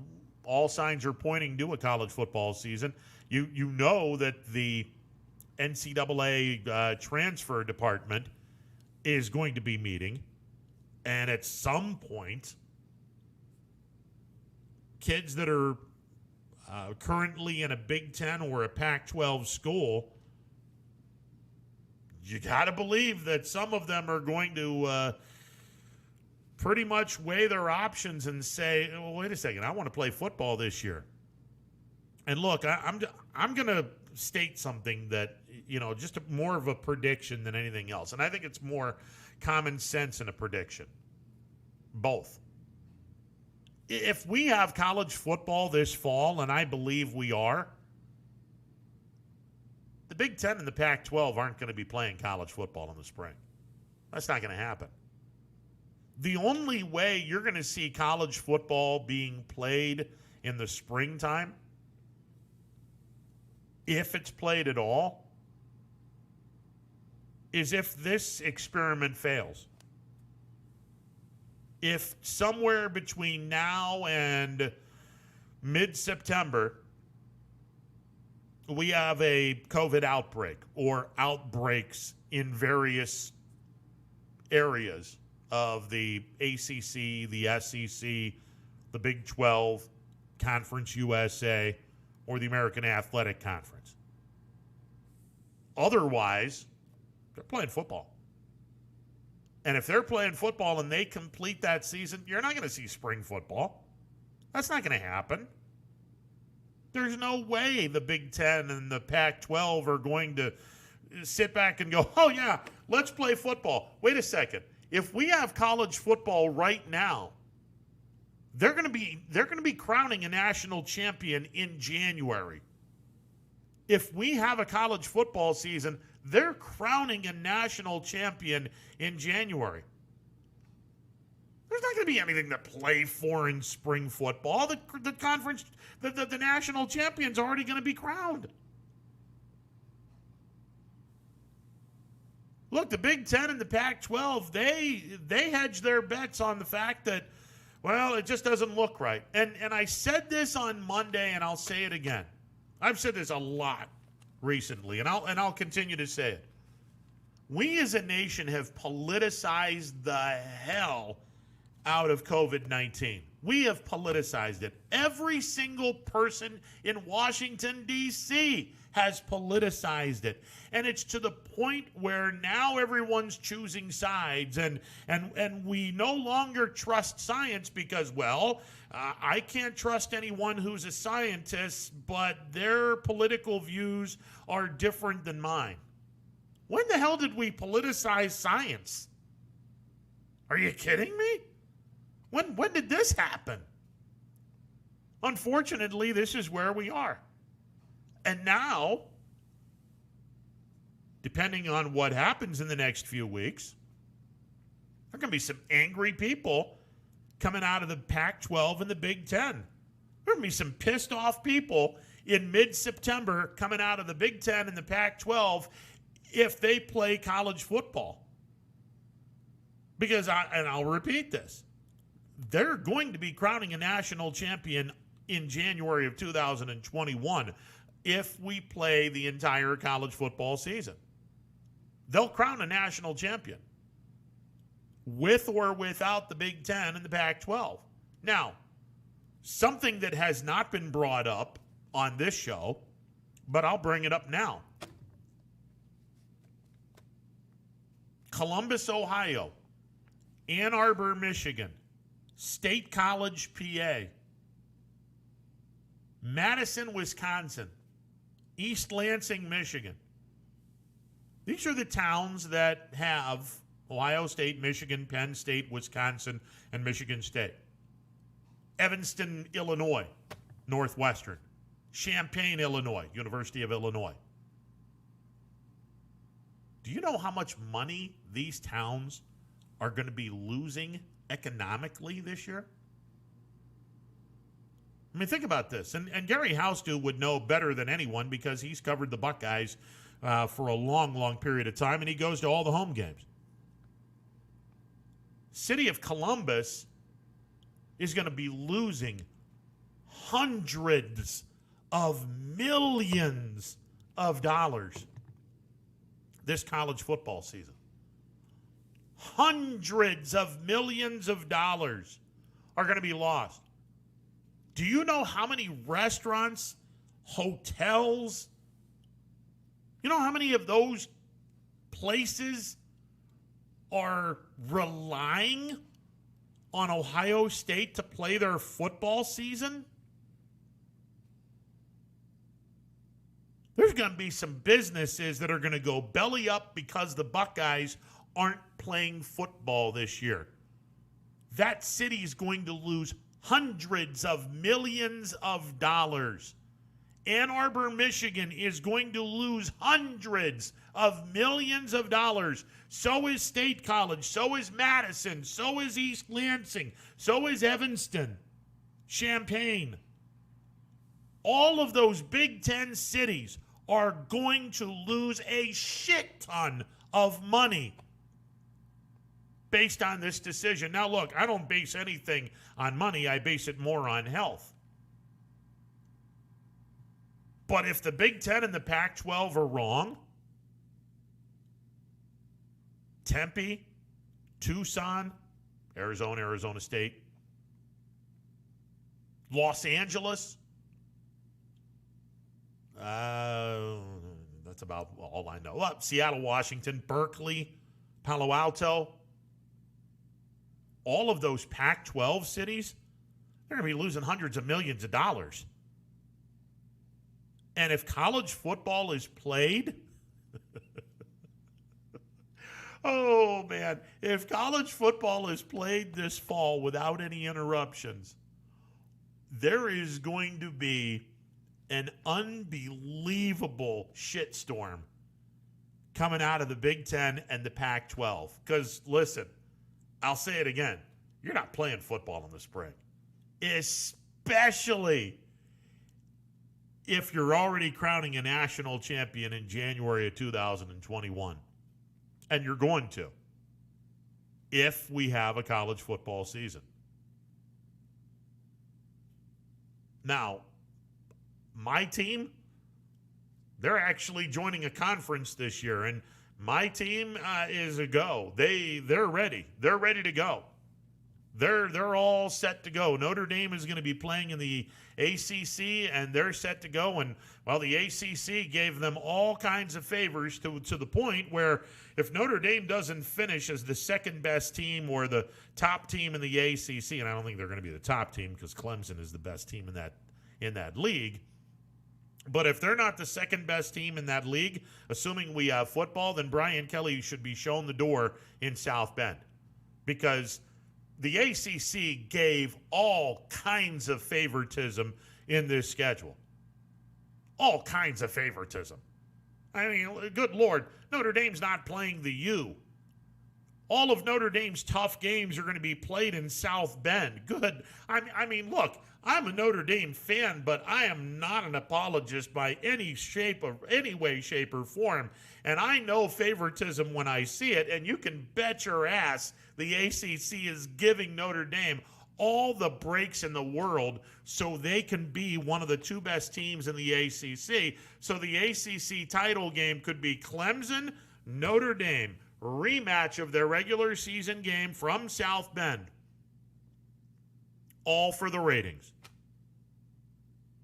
signs are pointing to a college football season. You know that the NCAA transfer department is going to be meeting, and at some point, kids that are currently in a Big Ten or a Pac-12 school, you got to believe that some of them are going to pretty much weigh their options and say, well, wait a second, I want to play football this year. And look, I'm going to state something that, just more of a prediction than anything else. And I think it's more common sense in a prediction. Both. if we have college football this fall, and I believe we are, the Big Ten and the Pac-12 aren't going to be playing college football in the spring. That's not going to happen. The only way you're going to see college football being played in the springtime, if it's played at all, is if this experiment fails. If somewhere between now and mid-September we have a COVID outbreak or outbreaks in various areas of the ACC, the SEC, the Big 12, Conference USA, or the American Athletic Conference. Otherwise, they're playing football. And if they're playing football and they complete that season, you're not going to see spring football. That's not going to happen. There's no way the Big Ten and the Pac-12 are going to sit back and go, oh, yeah, let's play football. Wait a second. If we have college football right now, they're going to be crowning a national champion in January. If we have a college football season, they're crowning a national champion in January. There's not going to be anything to play for in spring football. The conference, the national champion's already going to be crowned. Look, the Big Ten and the Pac-12, they hedge their bets on the fact that, well, it just doesn't look right. And I said this on Monday, and I'll say it again. I've said this a lot recently, and I'll continue to say it. We as a nation have politicized the hell out of COVID-19. We have politicized it. Every single person in Washington, D.C. has politicized it. And it's to the point where now everyone's choosing sides, and we no longer trust science because, well, I can't trust anyone who's a scientist, but their political views are different than mine. When the hell did we politicize science? Are you kidding me? When did this happen? Unfortunately, this is where we are. And now, depending on what happens in the next few weeks, there are going to be some angry people coming out of the Pac-12 and the Big Ten. There are going to be some pissed off people in mid-September coming out of the Big Ten and the Pac-12 if they play college football. Because, I'll repeat this, they're going to be crowning a national champion in January of 2021 if we play the entire college football season. They'll crown a national champion with or without the Big Ten and the Pac-12. Now, something that has not been brought up on this show, but I'll bring it up now. Columbus, Ohio, Ann Arbor, Michigan, State College, PA, Madison, Wisconsin, East Lansing, Michigan. These are the towns that have Ohio State, Michigan, Penn State, Wisconsin, and Michigan State. Evanston, Illinois, Northwestern. Champaign, Illinois, University of Illinois. Do you know how much money these towns are going to be losing economically this year? I mean, think about this. And Gary Houstu would know better than anyone because he's covered the Buckeyes for a long, long period of time, and he goes to all the home games. City of Columbus is going to be losing hundreds of millions of dollars this college football season. Hundreds of millions of dollars are going to be lost. Do you know how many restaurants, hotels, you know how many of those places are relying on Ohio State to play their football season? There's going to be some businesses that are going to go belly up because the Buckeyes aren't playing football this year. That city is going to lose hundreds of millions of dollars. Ann Arbor, Michigan is going to lose hundreds of millions of dollars. So is State College. So is Madison. So is East Lansing. So is Evanston, Champaign. All of those Big Ten cities are going to lose a shit ton of money based on this decision. Now, look, I don't base anything on money. I base it more on health. But if the Big Ten and the Pac-12 are wrong, Tempe, Tucson, Arizona State, Los Angeles, that's about all I know. Seattle, Washington, Berkeley, Palo Alto, all of those Pac-12 cities, they're going to be losing hundreds of millions of dollars. And if college football is played, oh man, if college football is played this fall without any interruptions, there is going to be an unbelievable shitstorm coming out of the Big Ten and the Pac-12. Because, listen, I'll say it again. You're not playing football in the spring. Especially if you're already crowning a national champion in January of 2021. And you're going to, if we have a college football season. Now, my team, they're actually joining a conference this year, and my team is a go. They're ready. They're ready to go. They're all set to go. Notre Dame is going to be playing in the ACC, and they're set to go. And, well, the ACC gave them all kinds of favors to the point where if Notre Dame doesn't finish as the second-best team or the top team in the ACC, and I don't think they're going to be the top team because Clemson is the best team in that league, but if they're not the second-best team in that league, assuming we have football, then Brian Kelly should be shown the door in South Bend because the ACC gave all kinds of favoritism in this schedule. All kinds of favoritism. I mean, good Lord, Notre Dame's not playing the U. All of Notre Dame's tough games are going to be played in South Bend. Good. I mean, look, I'm a Notre Dame fan, but I am not an apologist by any way, shape, or form. And I know favoritism when I see it, and you can bet your ass the ACC is giving Notre Dame all the breaks in the world so they can be one of the two best teams in the ACC. So the ACC title game could be Clemson, Notre Dame, rematch of their regular season game from South Bend. All for the ratings.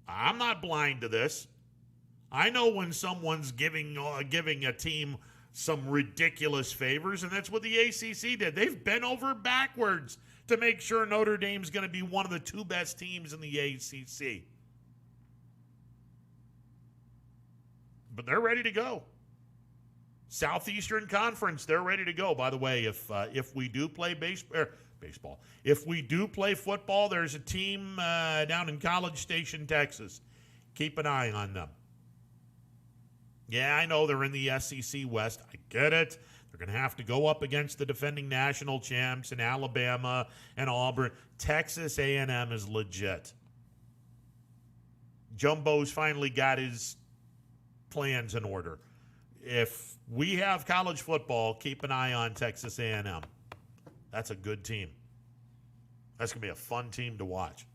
I'm not blind to this. I know when someone's giving a team some ridiculous favors, and that's what the ACC did. They've bent over backwards to make sure Notre Dame's going to be one of the two best teams in the ACC. But they're ready to go. Southeastern Conference, they're ready to go. By the way, if we do play baseball, if we do play football, there's a team down in College Station, Texas. Keep an eye on them. Yeah, I know they're in the SEC West. I get it. They're going to have to go up against the defending national champs in Alabama and Auburn. Texas A&M is legit. Jumbo's finally got his plans in order. If we have college football, keep an eye on Texas A&M. That's a good team. That's going to be a fun team to watch.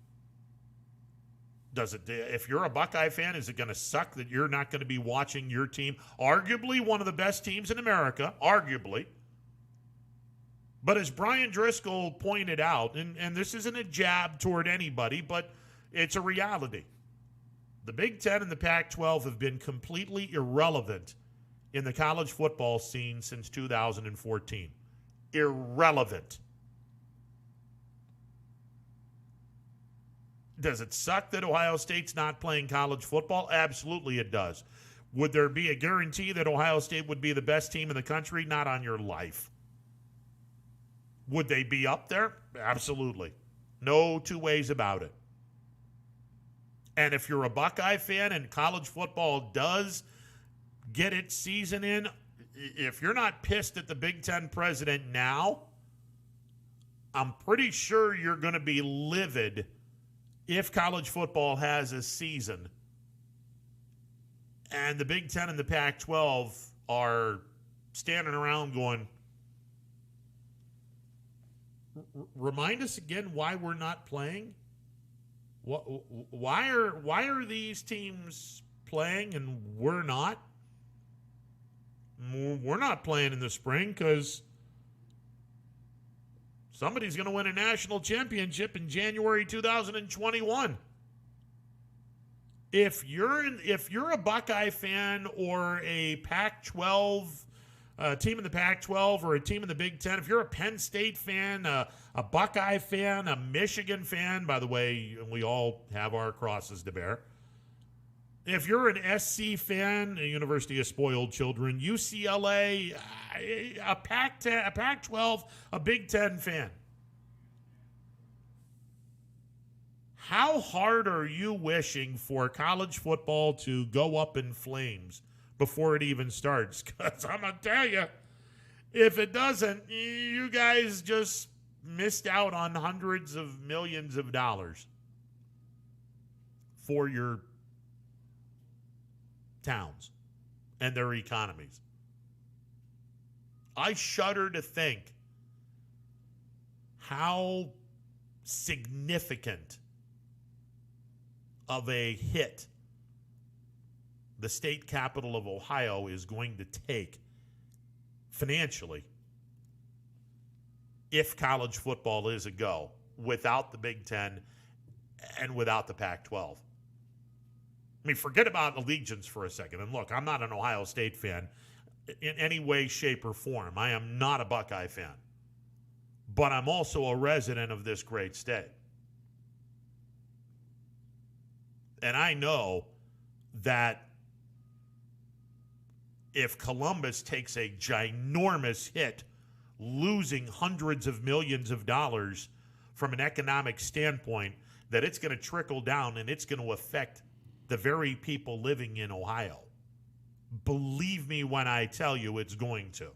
If you're a Buckeye fan, is it going to suck that you're not going to be watching your team? Arguably one of the best teams in America, arguably. But as Brian Driscoll pointed out, and this isn't a jab toward anybody, but it's a reality. The Big Ten and the Pac-12 have been completely irrelevant in the college football scene since 2014. Irrelevant. Does it suck that Ohio State's not playing college football? Absolutely it does. Would there be a guarantee that Ohio State would be the best team in the country? Not on your life. Would they be up there? Absolutely. No two ways about it. And if you're a Buckeye fan and college football does get its season in, if you're not pissed at the Big Ten president now, I'm pretty sure you're going to be livid if college football has a season and the Big Ten and the Pac-12 are standing around going, remind us again why we're not playing? Why are these teams playing and we're not? We're not playing in the spring because somebody's going to win a national championship in January 2021. If you're a Buckeye fan or a Pac-12 team in the Pac-12 or a team in the Big Ten, if you're a Penn State fan, a Buckeye fan, a Michigan fan, by the way, we all have our crosses to bear. If you're an SC fan, a University of Spoiled Children, UCLA, a Pac-10, a Pac-12, a Big Ten fan, how hard are you wishing for college football to go up in flames before it even starts? Because I'm going to tell you, if it doesn't, you guys just missed out on hundreds of millions of dollars for your towns and their economies. I shudder to think how significant of a hit the state capital of Ohio is going to take financially if college football is a go without the Big Ten and without the Pac-12. I mean, forget about allegiance for a second. And look, I'm not an Ohio State fan in any way, shape, or form. I am not a Buckeye fan. But I'm also a resident of this great state. And I know that if Columbus takes a ginormous hit, losing hundreds of millions of dollars from an economic standpoint, that it's going to trickle down and it's going to affect the very people living in Ohio. Believe me when I tell you it's going to. All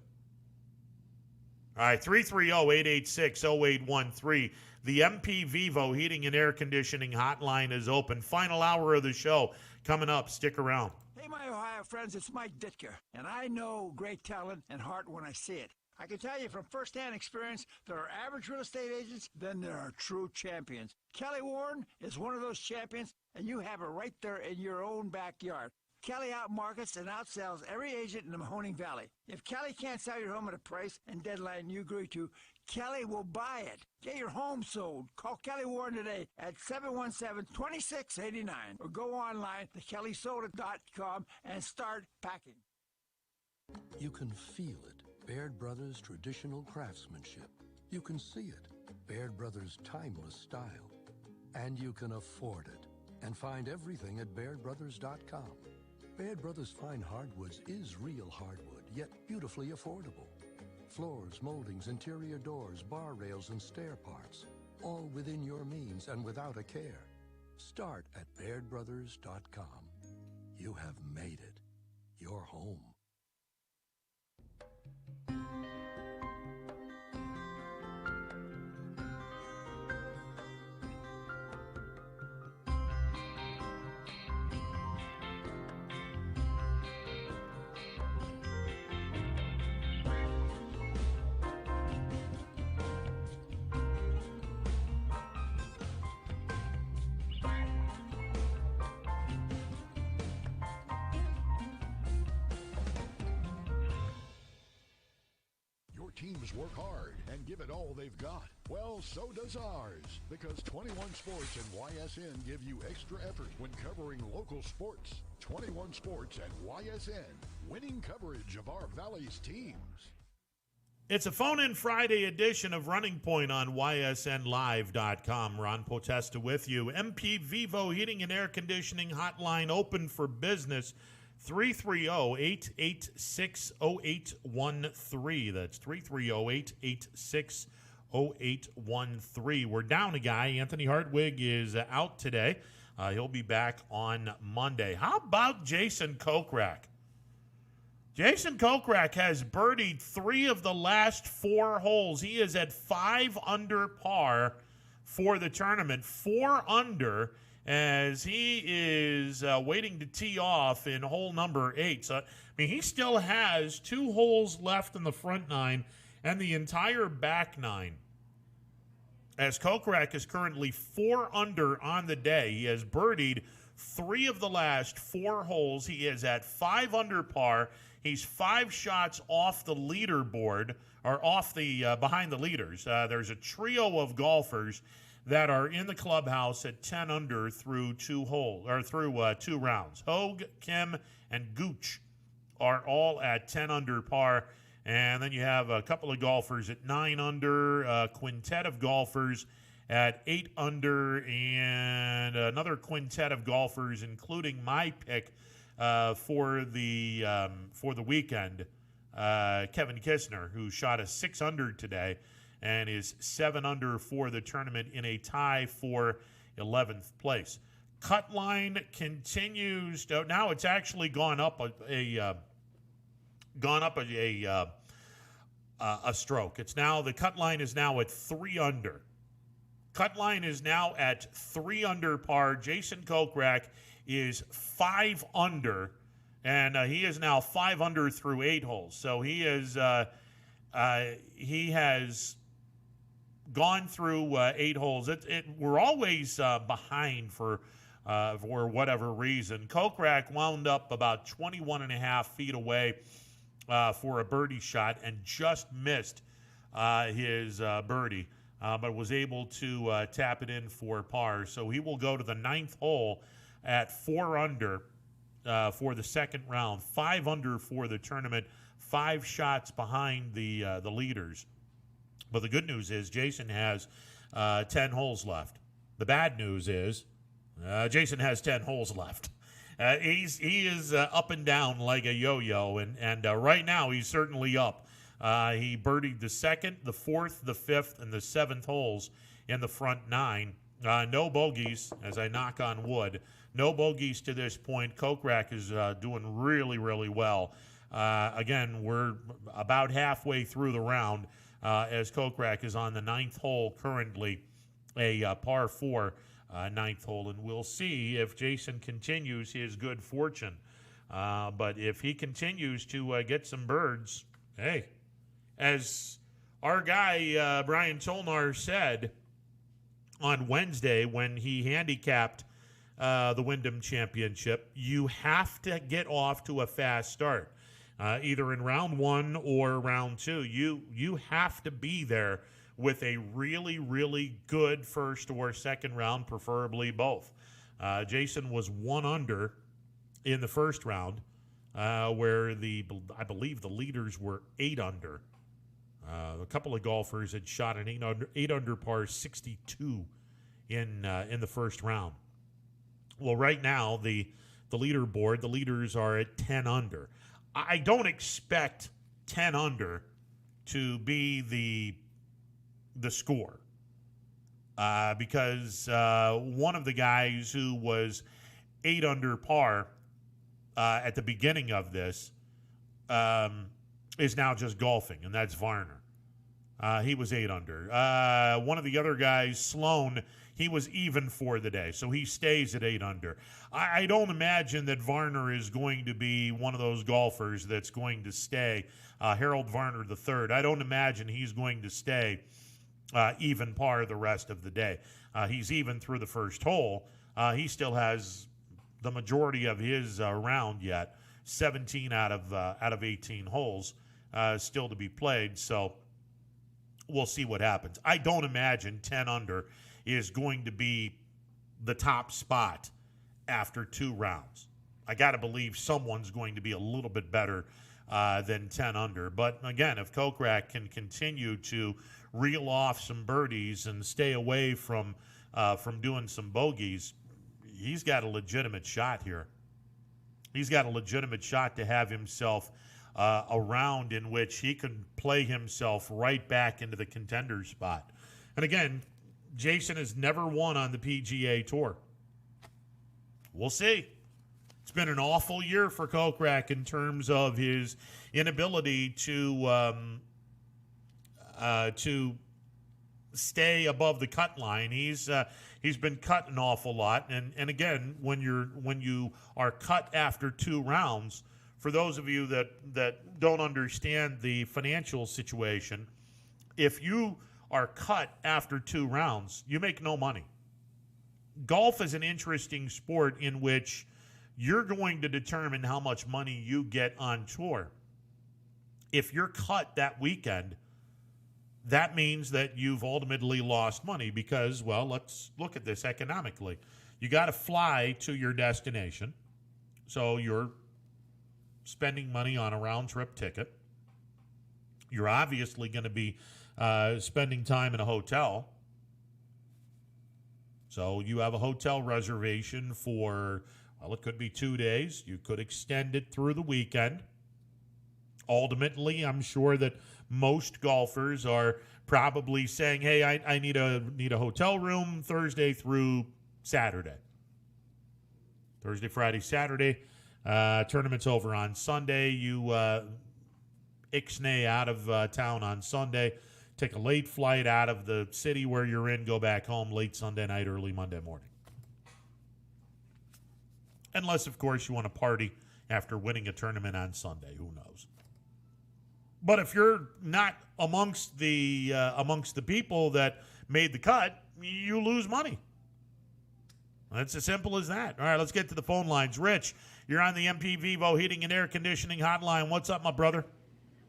right, 330-886-0813. The MP Vivo Heating and Air Conditioning Hotline is open. Final hour of the show coming up. Stick around. Hey, my Ohio friends, it's Mike Ditka, and I know great talent and heart when I see it. I can tell you from firsthand experience, there are average real estate agents, then there are true champions. Kelly Warren is one of those champions, and you have it right there in your own backyard. Kelly outmarkets and outsells every agent in the Mahoning Valley. If Kelly can't sell your home at a price and deadline you agree to, Kelly will buy it. Get your home sold. Call Kelly Warren today at 717-2689 or go online to kellysoda.com and start packing. You can feel it. Baird Brothers' traditional craftsmanship. You can see it. Baird Brothers' timeless style. And you can afford it. And find everything at BairdBrothers.com. Baird Brothers Fine Hardwoods is real hardwood, yet beautifully affordable. Floors, moldings, interior doors, bar rails, and stair parts. All within your means and without a care. Start at BairdBrothers.com. You have made it. Your home. Teams work hard and give it all they've got. Well, so does ours, because 21 Sports and YSN give you extra effort when covering local sports. 21 Sports and YSN, winning coverage of our Valley's teams. It's a phone-in Friday edition of Running Point on YSNLive.com. Ron Potesta with you. MP Vivo Heating and Air Conditioning Hotline open for business. 330-886-0813. That's 330-886-0813. 0813. We're down a guy. Anthony Hartwig is out today. He'll be back on Monday. How about Jason Kokrak? Jason Kokrak has birdied 3 of the last 4 holes. He is at 5 under par for the tournament. 4 under as he is waiting to tee off in hole number 8. So, I mean, he still has 2 holes left in the front 9 and the entire back 9. As Kokrak is currently 4 under on the day. He has birdied 3 of the last 4 holes. He is at 5 under par. He's 5 shots off the leaderboard, or off the behind the leaders. There's a trio of golfers that are in the clubhouse at 10 under through 2 rounds. Hogue, Kim, and Gooch are all at 10 under par. And then you have a couple of golfers at 9 under, a quintet of golfers at 8 under, and another quintet of golfers, including my pick for the weekend, Kevin Kistner, who shot a 6 under today and is 7 under for the tournament in a tie for 11th place. Cut line continues. Now it's actually gone up a stroke. It's now, the cut line is now at 3 under. Cut line is now at 3 under par. Jason Kokrak is 5 under, and he is now 5 under through 8 holes. So he has gone through 8 holes. We're always behind for whatever reason. Kokrak wound up about 21 and a half feet away for a birdie shot and just missed his birdie, but was able to tap it in for par. So he will go to the 9th hole at 4 under for the second round, 5 under for the tournament, 5 shots behind the leaders. But the good news is Jason has 10 holes left. The bad news is Jason has 10 holes left. He is up and down like a yo-yo, and right now he's certainly up. He birdied the 2nd, the 4th, the 5th, and the 7th holes in the front 9. No bogeys, as I knock on wood. No bogeys to this point. Kokrak is doing really, really well. Again, we're about halfway through the round as Kokrak is on the 9th hole currently, a par 4 9th hole, and we'll see if Jason continues his good fortune. But if he continues to get some birds, hey, as our guy Brian Tolnar said on Wednesday when he handicapped the Wyndham Championship, you have to get off to a fast start, either in round 1 or round 2. You have to be there with a really, really good first or second round, preferably both. Jason was 1 under in the first round, where I believe the leaders were 8 under. A couple of golfers had shot an 8 under par 62 in the first round. Well, right now, the leaderboard, the leaders are at 10 under. I don't expect 10 under to be the score, because one of the guys who was 8 under par at the beginning of this is now just golfing, and that's Varner. He was 8 under. One of the other guys, Sloan, he was even for the day, so he stays at 8 under. I don't imagine that Varner is going to be one of those golfers that's going to stay. Harold Varner III, I don't imagine he's going to stay even par the rest of the day. He's even through the first hole. He still has the majority of his round yet, 17 out of 18 holes still to be played. So we'll see what happens. I don't imagine 10 under is going to be the top spot after 2 rounds. I got to believe someone's going to be a little bit better than 10 under. But again, if Kokrak can continue to reel off some birdies and stay away from doing some bogeys, he's got a legitimate shot here. He's got a legitimate shot to have himself a round in which he could play himself right back into the contender spot. And again, Jason has never won on the PGA Tour. We'll see. It's been an awful year for Kokrak in terms of his inability to stay above the cut line. He's been cut an awful lot, and again, when you are cut after 2 rounds, for those of you that don't understand the financial situation, if you are cut after 2 rounds, you make no money. Golf is an interesting sport in which you're going to determine how much money you get on tour. If you're cut that weekend, that means that you've ultimately lost money because, well, let's look at this economically. You got to fly to your destination, so you're spending money on a round-trip ticket. You're obviously going to be spending time in a hotel. So you have a hotel reservation for, well, it could be 2 days. You could extend it through the weekend. Ultimately, I'm sure that most golfers are probably saying, hey, I need a hotel room Thursday through Saturday. Thursday, Friday, Saturday. Tournament's over on Sunday. You ixnay out of town on Sunday. Take a late flight out of the city where you're in. Go back home late Sunday night, early Monday morning. Unless, of course, you want to party after winning a tournament on Sunday. Who knows? But if you're not amongst the people that made the cut, you lose money. That's as simple as that. All right, let's get to the phone lines. Rich, you're on the MP Vivo Heating and Air Conditioning Hotline. What's up, my brother?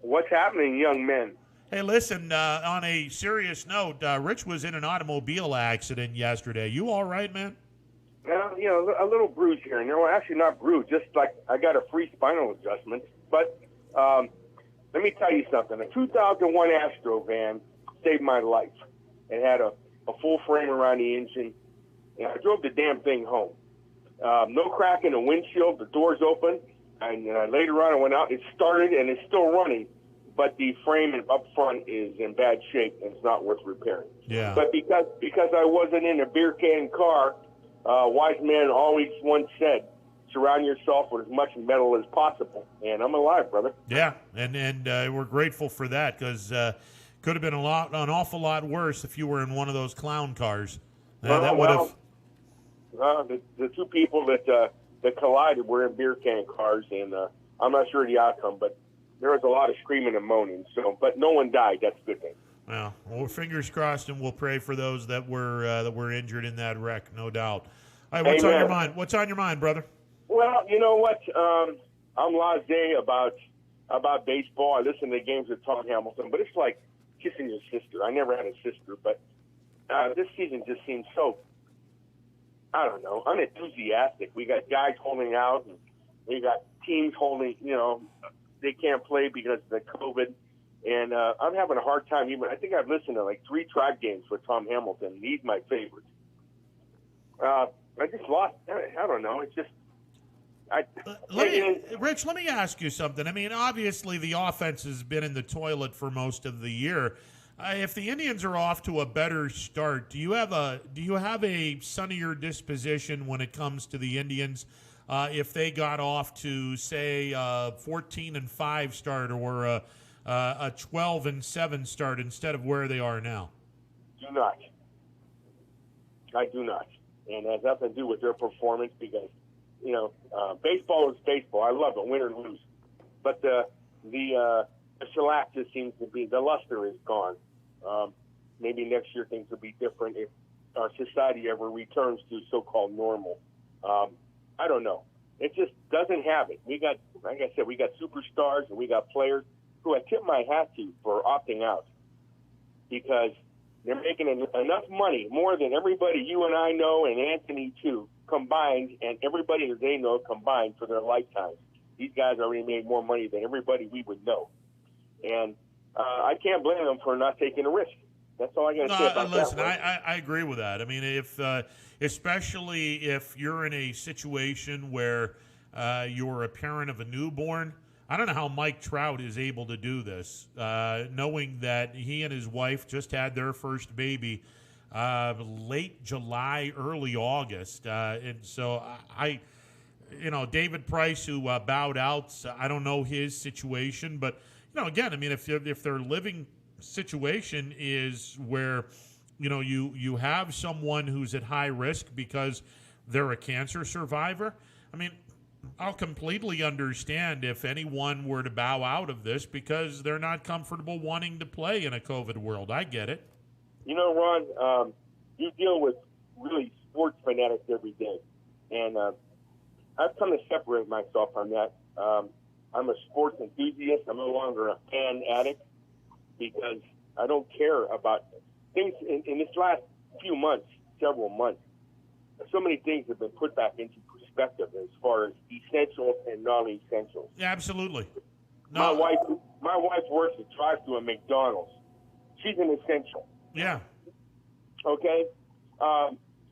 What's happening, young men? Hey, listen, on a serious note, Rich was in an automobile accident yesterday. You all right, man? Well, a little bruise here. No, actually not bruise, just like I got a free spinal adjustment. But let me tell you something. A 2001 Astro van saved my life. It had a full frame around the engine, and I drove the damn thing home. No crack in the windshield, the doors open, and later on I went out, it started, and it's still running, but the frame up front is in bad shape, and it's not worth repairing. Yeah. But because I wasn't in a beer can car, wise man always once said, surround yourself with as much metal as possible. And I'm alive, brother. Yeah, and we're grateful for that because could have been an awful lot worse if you were in one of those clown cars. That would have. The two people that collided were in beer can cars, and I'm not sure the outcome, but there was a lot of screaming and moaning. So, but no one died. That's a good thing. Well, fingers crossed, and we'll pray for those that were injured in that wreck, no doubt. All right, what's on your mind? What's on your mind, brother? Well, you know what? I'm blasé about baseball. I listen to the games with Tom Hamilton, but it's like kissing your sister. I never had a sister, but this season just seems so, I don't know, unenthusiastic. We got guys holding out, and we got teams holding, they can't play because of the COVID. And I'm having a hard time. I think I've listened to like 3 Tribe games with Tom Hamilton. He's my favorite. I just lost. I don't know. It's just. Rich, let me ask you something. I mean, obviously the offense has been in the toilet for most of the year. If the Indians are off to a better start, do you have a sunnier disposition when it comes to the Indians? If they got off to say 14-5 start or a 12-7 start instead of where they are now? Do not. I do not, and it has nothing to do with their performance because. Baseball is baseball. I love it, win or lose. But the shellac just seems to be, the luster is gone. Maybe next year things will be different if our society ever returns to so-called normal. I don't know. It just doesn't have it. We got, like I said, we got superstars and we got players who I tip my hat to for opting out because they're making enough money, more than everybody you and I know and Anthony too, combined, and everybody that they know combined for their lifetimes. These guys already made more money than everybody we would know. And I can't blame them for not taking a risk. That's all I got to say about listen, that. I agree with that. I mean, especially if you're in a situation where you're a parent of a newborn, I don't know how Mike Trout is able to do this, knowing that he and his wife just had their first baby late July, early August. And so David Price, who bowed out, I don't know his situation. But, again, I mean, if their living situation is where, you have someone who's at high risk because they're a cancer survivor, I mean, I'll completely understand if anyone were to bow out of this because they're not comfortable wanting to play in a COVID world. I get it. Ron, you deal with really sports fanatics every day. And I've come to separate myself from that. I'm a sports enthusiast. I'm no longer a fan addict because I don't care about things. In this last few months, several months, so many things have been put back into perspective as far as essentials and non-essentials. Yeah, absolutely. No. My wife works at drive-thru at McDonald's. She's an essential. Yeah. Okay?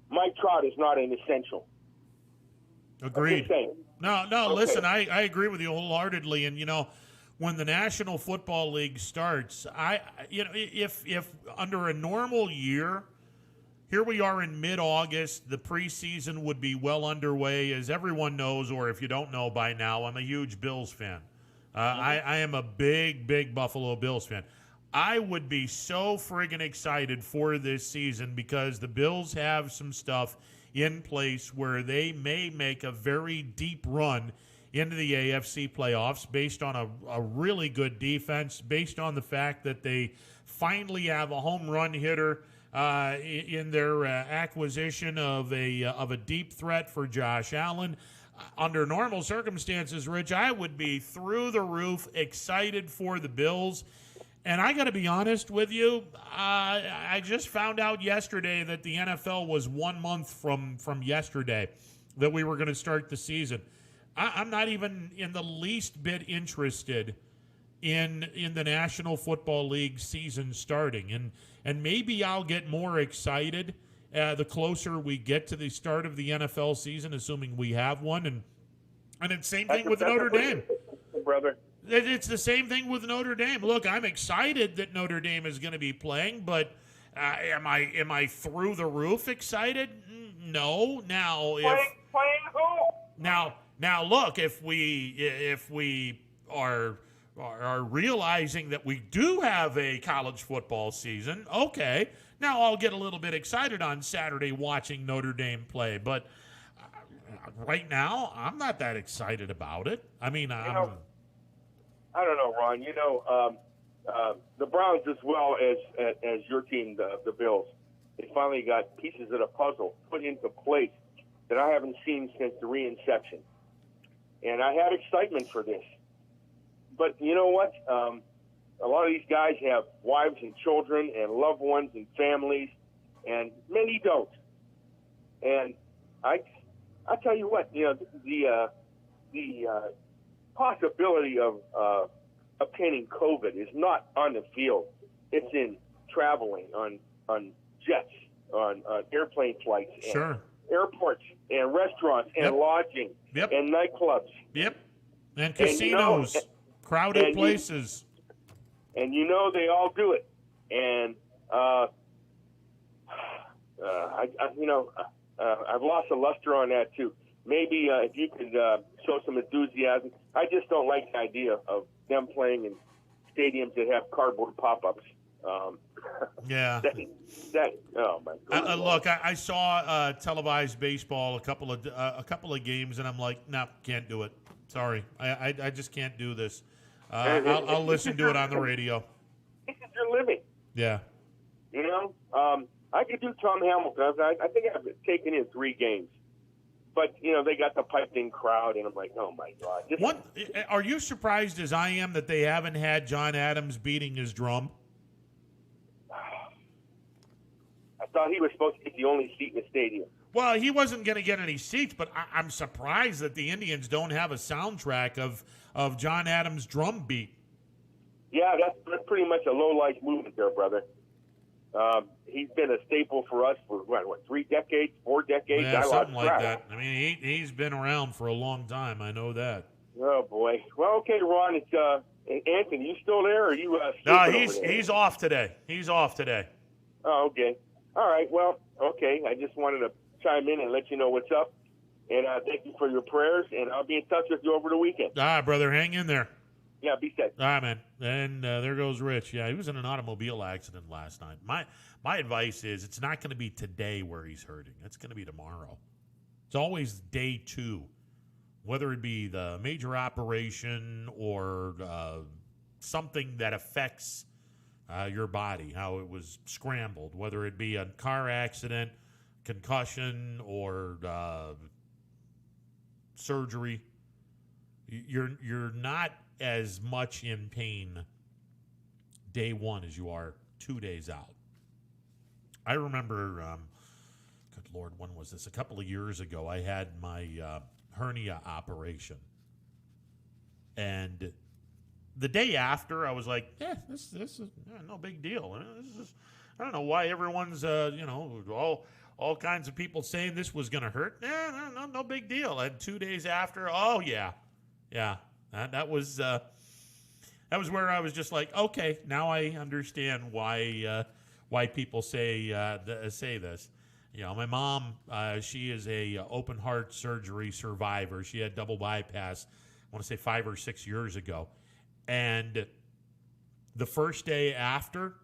Mike Trout is not an essential. Agreed. No, okay. Listen, I agree with you wholeheartedly. And, when the National Football League starts, if under a normal year, here we are in mid-August, the preseason would be well underway. As everyone knows, or if you don't know by now, I'm a huge Bills fan. I am a big Buffalo Bills fan. I would be so friggin' excited for this season because the Bills have some stuff in place where they may make a very deep run into the AFC playoffs based on a really good defense, based on the fact that they finally have a home run hitter in their acquisition of a deep threat for Josh Allen. Under normal circumstances, Rich, I would be through the roof excited for the Bills. And I got to be honest with you, I just found out yesterday that the NFL was 1 month from yesterday that we were going to start the season. I'm not even in the least bit interested in the National Football League season starting. And maybe I'll get more excited the closer we get to the start of the NFL season, assuming we have one. And it's the same thing with Notre Dame. Brother. It's the same thing with Notre Dame. Look, I'm excited that Notre Dame is going to be playing, but am I through the roof excited? No. Now, playing who? Now, look, if we are realizing that we do have a college football season, okay. Now I'll get a little bit excited on Saturday watching Notre Dame play, but right now I'm not that excited about it. I mean, I don't know, Ron. The Browns, as well as your team, the Bills, they finally got pieces of the puzzle put into place that I haven't seen since the reinception. And I had excitement for this. But you know what? A lot of these guys have wives and children and loved ones and families, and many don't. And I tell you what, the possibility of obtaining COVID is not on the field. It's in traveling on jets, on airplane flights, sure, and airports, and restaurants, and lodging, and nightclubs. Yep. And casinos, crowded places. And they all do it. And I've lost a luster on that too. Maybe if you could show some enthusiasm. I just don't like the idea of them playing in stadiums that have cardboard pop-ups. Yeah. Oh my God. Look, I saw televised baseball a couple of games, and I'm like, no, can't do it. Sorry, I just can't do this. I'll listen to it on the radio. This is your living. Yeah. I could do Tom Hamilton. I think I've taken in 3 games. But, they got the piped-in crowd, and I'm like, oh, my God. Are you surprised, as I am, that they haven't had John Adams beating his drum? I thought he was supposed to get the only seat in the stadium. Well, he wasn't going to get any seats, but I'm surprised that the Indians don't have a soundtrack of John Adams' drum beat. Yeah, that's pretty much a low-life movement there, brother. He's been a staple for us for, 3 decades, 4 decades? Yeah, something like that. I mean, he's been around for a long time. I know that. Oh boy. Well, okay, Ron. It's Anthony. You still there? Or are you? No, sleeping over there? he's off today. He's off today. Oh, okay. All right. Well, okay. I just wanted to chime in and let you know what's up. And thank you for your prayers. And I'll be in touch with you over the weekend. All right, brother. Hang in there. Yeah, be safe. All right, man. And there goes Rich. Yeah, he was in an automobile accident last night. My advice is it's not going to be today where he's hurting. It's going to be tomorrow. It's always day 2, whether it be the major operation or something that affects your body, how it was scrambled, whether it be a car accident, concussion, or surgery. You're not as much in pain day 1 as you are 2 days out. I remember, good Lord, when was this? A couple of years ago, I had my hernia operation. And the day after, I was like, this is no big deal. I don't know why everyone's, all kinds of people saying this was going to hurt. No big deal. And 2 days after, oh, yeah. That was where I was just like, okay, now I understand why people say this. You know, my mom, she is a open heart surgery survivor. She had double bypass, I want to say 5 or 6 years ago. And the first day after,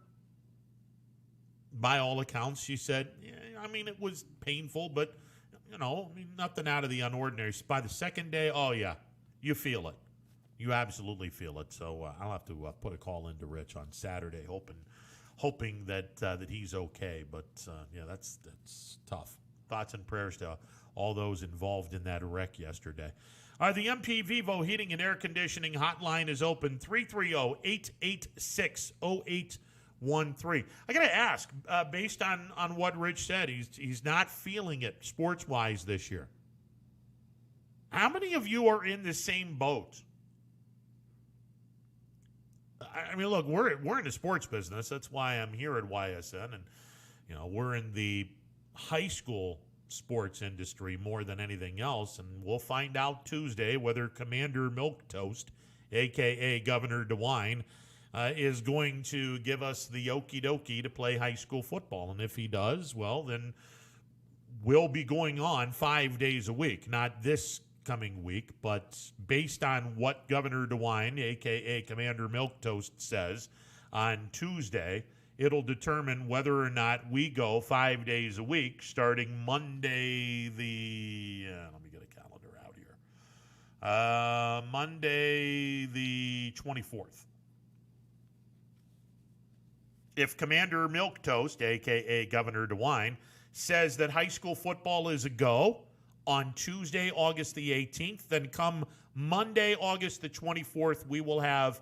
by all accounts, she said, it was painful, but, nothing out of the unordinary. By the second day, oh, yeah, you feel it. You absolutely feel it. So I'll have to put a call into Rich on Saturday, hoping that he's okay. But, that's tough. Thoughts and prayers to all those involved in that wreck yesterday. The MP Vivo Heating and Air Conditioning hotline is open, 330-886-0813. I got to ask, based on what Rich said, he's not feeling it sports-wise this year. How many of you are in the same boat? I mean, look, we're in the sports business. That's why I'm here at YSN, and we're in the high school sports industry more than anything else, and we'll find out Tuesday whether Commander Milquetoast, a.k.a. Governor DeWine, is going to give us the okie dokie to play high school football. And if he does, well, then we'll be going on 5 days a week, not this coming week, but based on what Governor DeWine, a.k.a. Commander Milquetoast, says on Tuesday, it'll determine whether or not we go 5 days a week starting Monday let me get a calendar out here. Monday the 24th. If Commander Milquetoast, a.k.a. Governor DeWine, says that high school football is a go on Tuesday, August the 18th, then come Monday, August the 24th, we will have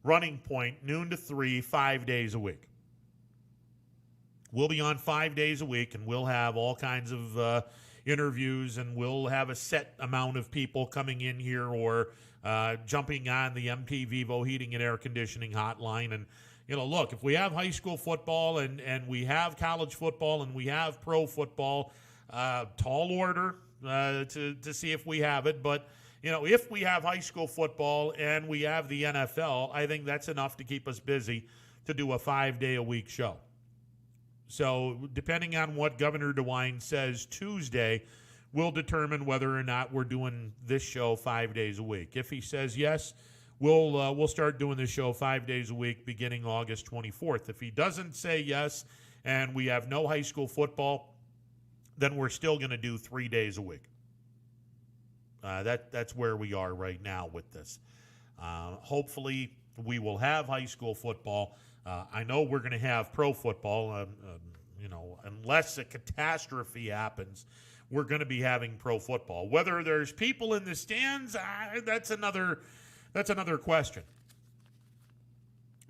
Running Point, noon to 3, 5 days a week. We'll be on 5 days a week, and we'll have all kinds of interviews, and we'll have a set amount of people coming in here or jumping on the MP Vivo Heating and Air Conditioning hotline. And, look, if we have high school football and we have college football and we have pro football, tall order to see if we have it. But, if we have high school football and we have the NFL, I think that's enough to keep us busy to do a 5 day a week show. So depending on what Governor DeWine says Tuesday, we'll determine whether or not we're doing this show 5 days a week. If he says yes, we'll start doing this show 5 days a week beginning August 24th. If he doesn't say yes and we have no high school football, then we're still going to do 3 days a week. That's where we are right now with this. Hopefully, we will have high school football. I know we're going to have pro football. Unless a catastrophe happens, we're going to be having pro football. Whether there's people in the stands, that's another question.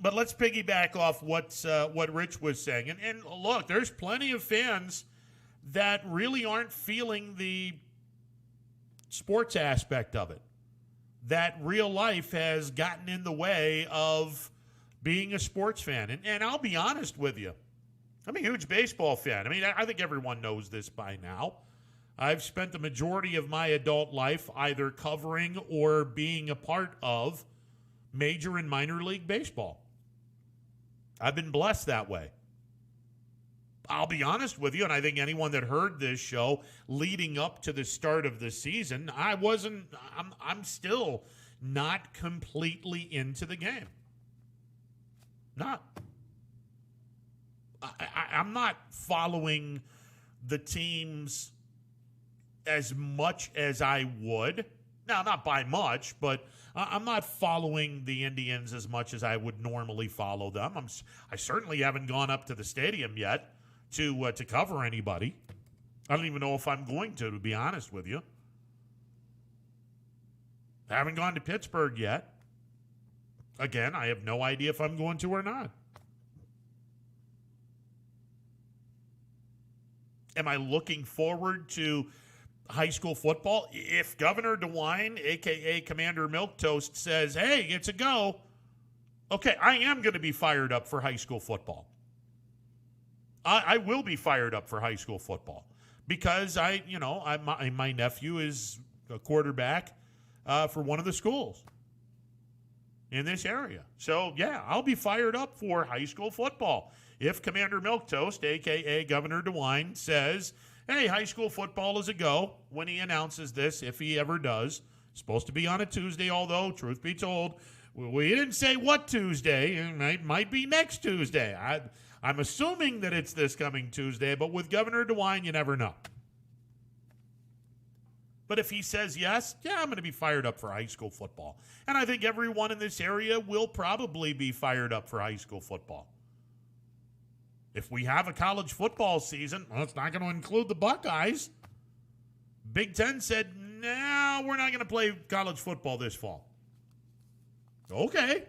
But let's piggyback off what Rich was saying. And look, there's plenty of fans that really aren't feeling the sports aspect of it. That real life has gotten in the way of being a sports fan. And I'll be honest with you. I'm a huge baseball fan. I mean, I think everyone knows this by now. I've spent the majority of my adult life either covering or being a part of major and minor league baseball. I've been blessed that way. I'll be honest with you, and I think anyone that heard this show leading up to the start of the season, I'm still not completely into the game. Not. I'm not following the teams as much as I would. Now, not by much, but I'm not following the Indians as much as I would normally follow them. I certainly haven't gone up to the stadium yet to cover anybody. I don't even know if I'm going to be honest with you. I haven't gone to Pittsburgh yet. Again, I have no idea if I'm going to or not. Am I looking forward to high school football? If Governor DeWine, a.k.a. Commander Milquetoast, says, hey, it's a go, okay, I am going to be fired up for high school football. I will be fired up for high school football because my nephew is a quarterback for one of the schools in this area. So, yeah, I'll be fired up for high school football. If Commander Milquetoast, a.k.a. Governor DeWine, says, hey, high school football is a go, when he announces this, if he ever does, it's supposed to be on a Tuesday, although, truth be told, we didn't say what Tuesday. It might be next Tuesday. I'm assuming that it's this coming Tuesday, but with Governor DeWine, you never know. But if he says yes, yeah, I'm going to be fired up for high school football. And I think everyone in this area will probably be fired up for high school football. If we have a college football season, well, it's not going to include the Buckeyes. Big Ten said, no, we're not going to play college football this fall. Okay.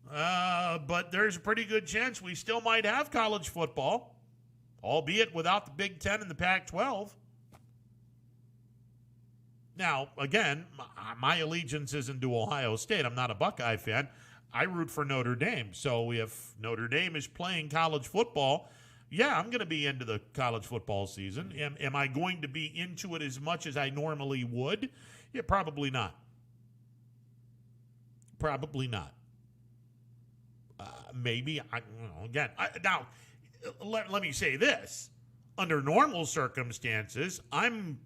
But there's a pretty good chance we still might have college football, albeit without the Big Ten and the Pac-12. Now, again, my allegiance isn't to Ohio State. I'm not a Buckeye fan. I root for Notre Dame. So if Notre Dame is playing college football, yeah, I'm going to be into the college football season. Am I going to be into it as much as I normally would? Yeah, probably not. Probably not. Maybe, now, let me say this. Under normal circumstances, I'm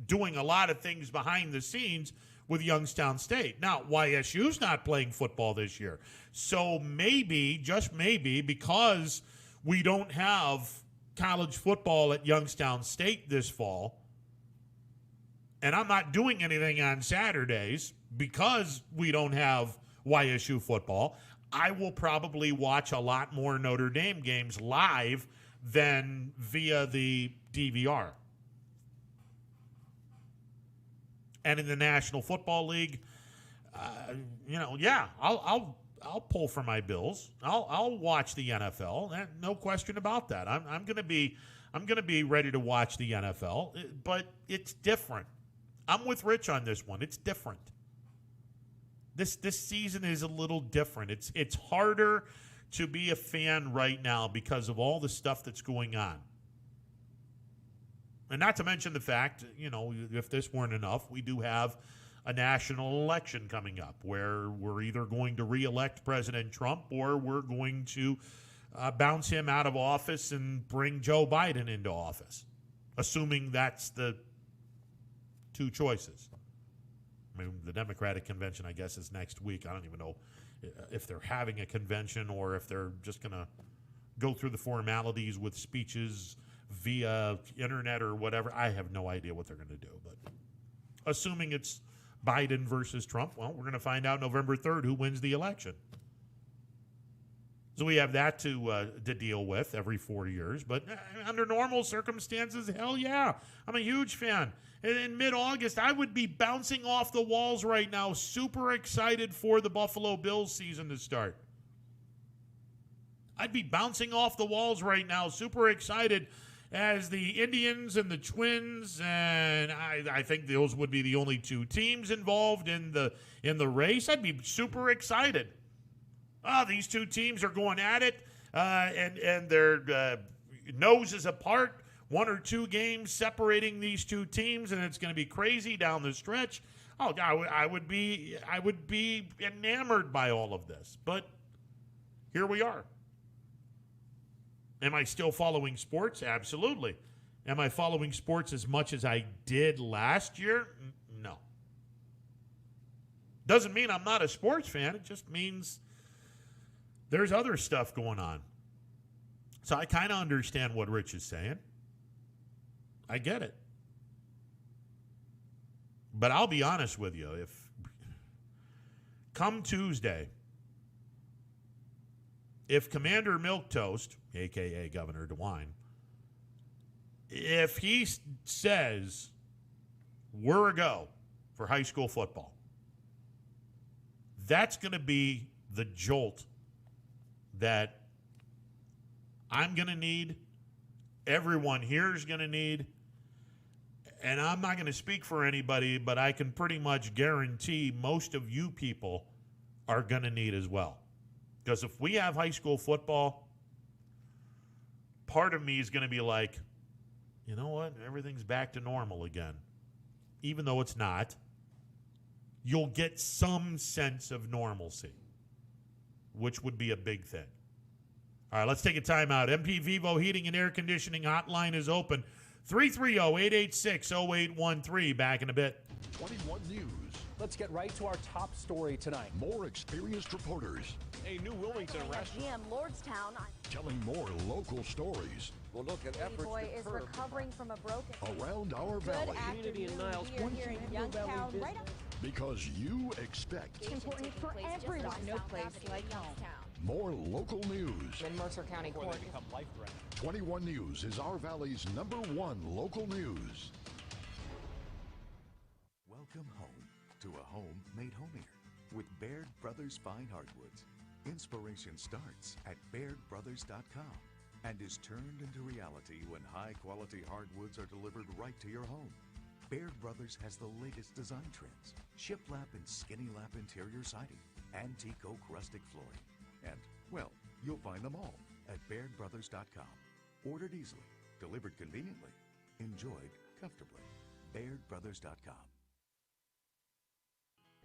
doing a lot of things behind the scenes with Youngstown State. Now, YSU's not playing football this year. So maybe, just maybe, because we don't have college football at Youngstown State this fall, and I'm not doing anything on Saturdays because we don't have YSU football, I will probably watch a lot more Notre Dame games live than via the DVR. And in the National Football League, I'll pull for my Bills. I'll watch the NFL. No question about that. I'm going to be ready to watch the NFL, but it's different. I'm with Rich on this one. It's different. This season is a little different. It's harder to be a fan right now because of all the stuff that's going on. And not to mention the fact, if this weren't enough, we do have a national election coming up where we're either going to reelect President Trump or we're going to bounce him out of office and bring Joe Biden into office, assuming that's the two choices. I mean, the Democratic convention, I guess, is next week. I don't even know if they're having a convention or if they're just going to go through the formalities with speeches via internet or whatever. I have no idea what they're going to do. But assuming it's Biden versus Trump, well, we're going to find out November 3rd who wins the election. So we have that to deal with every 4 years. But under normal circumstances, hell yeah, I'm a huge fan. And in mid-August, I would be bouncing off the walls right now, super excited for the Buffalo Bills season to start. I'd be bouncing off the walls right now, super excited as the Indians and the Twins, and I think those would be the only two teams involved in the race. I'd be super excited. These two teams are going at it, and their noses apart. 1 or 2 games separating these two teams, and it's going to be crazy down the stretch. Oh, I would be enamored by all of this. But here we are. Am I still following sports? Absolutely. Am I following sports as much as I did last year? No. Doesn't mean I'm not a sports fan. It just means there's other stuff going on. So I kind of understand what Rich is saying. I get it. But I'll be honest with you. If come Tuesday, if Commander Milquetoast, a.k.a. Governor DeWine, if he says we're a go for high school football, that's going to be the jolt that I'm going to need, everyone here is going to need, and I'm not going to speak for anybody, but I can pretty much guarantee most of you people are going to need as well. Because if we have high school football, part of me is going to be like, you know what? Everything's back to normal again. Even though it's not, you'll get some sense of normalcy, which would be a big thing. All right, let's take a timeout. MP Vivo Heating and Air Conditioning hotline is open. 330-886-0813. Back in a bit. 21 News. Let's get right to our top story tonight. More experienced reporters. A new Wilmington restaurant. Lordstown. Telling more local stories. We'll look at efforts Boy is recovering from a broken around our valley. Community in Niles. We are here in Youngstown, right up. Because you expect Important for everyone. No place like home. more local news. In Mercer County Court. 21 News is our valley's #1 local news. Welcome home to a home made homier with Baird Brothers Fine Hardwoods. Inspiration starts at BairdBrothers.com and is turned into reality when high-quality hardwoods are delivered right to your home. Baird Brothers has the latest design trends, shiplap and skinny lap interior siding, antique oak rustic flooring, and, well, you'll find them all at BairdBrothers.com. Ordered easily, delivered conveniently, enjoyed comfortably. BairdBrothers.com.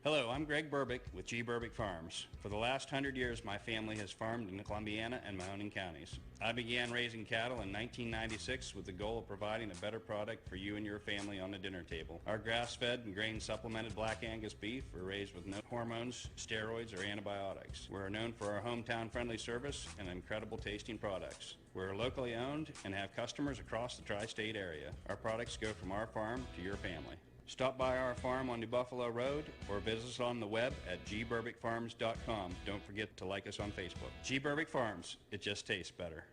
Hello, I'm Greg Burbick with G. Burbick Farms. For the last 100 years, my family has farmed in the Columbiana and Mahoning counties. I began raising cattle in 1996 with the goal of providing a better product for you and your family on the dinner table. Our grass-fed and grain-supplemented Black Angus beef are raised with no hormones, steroids, or antibiotics. We're known for our hometown-friendly service and incredible tasting products. We're locally owned and have customers across the tri-state area. Our products go from our farm to your family. Stop by our farm on New Buffalo Road or visit us on the web at gburbickfarms.com. Don't forget to like us on Facebook. G. Burbick Farms, it just tastes better.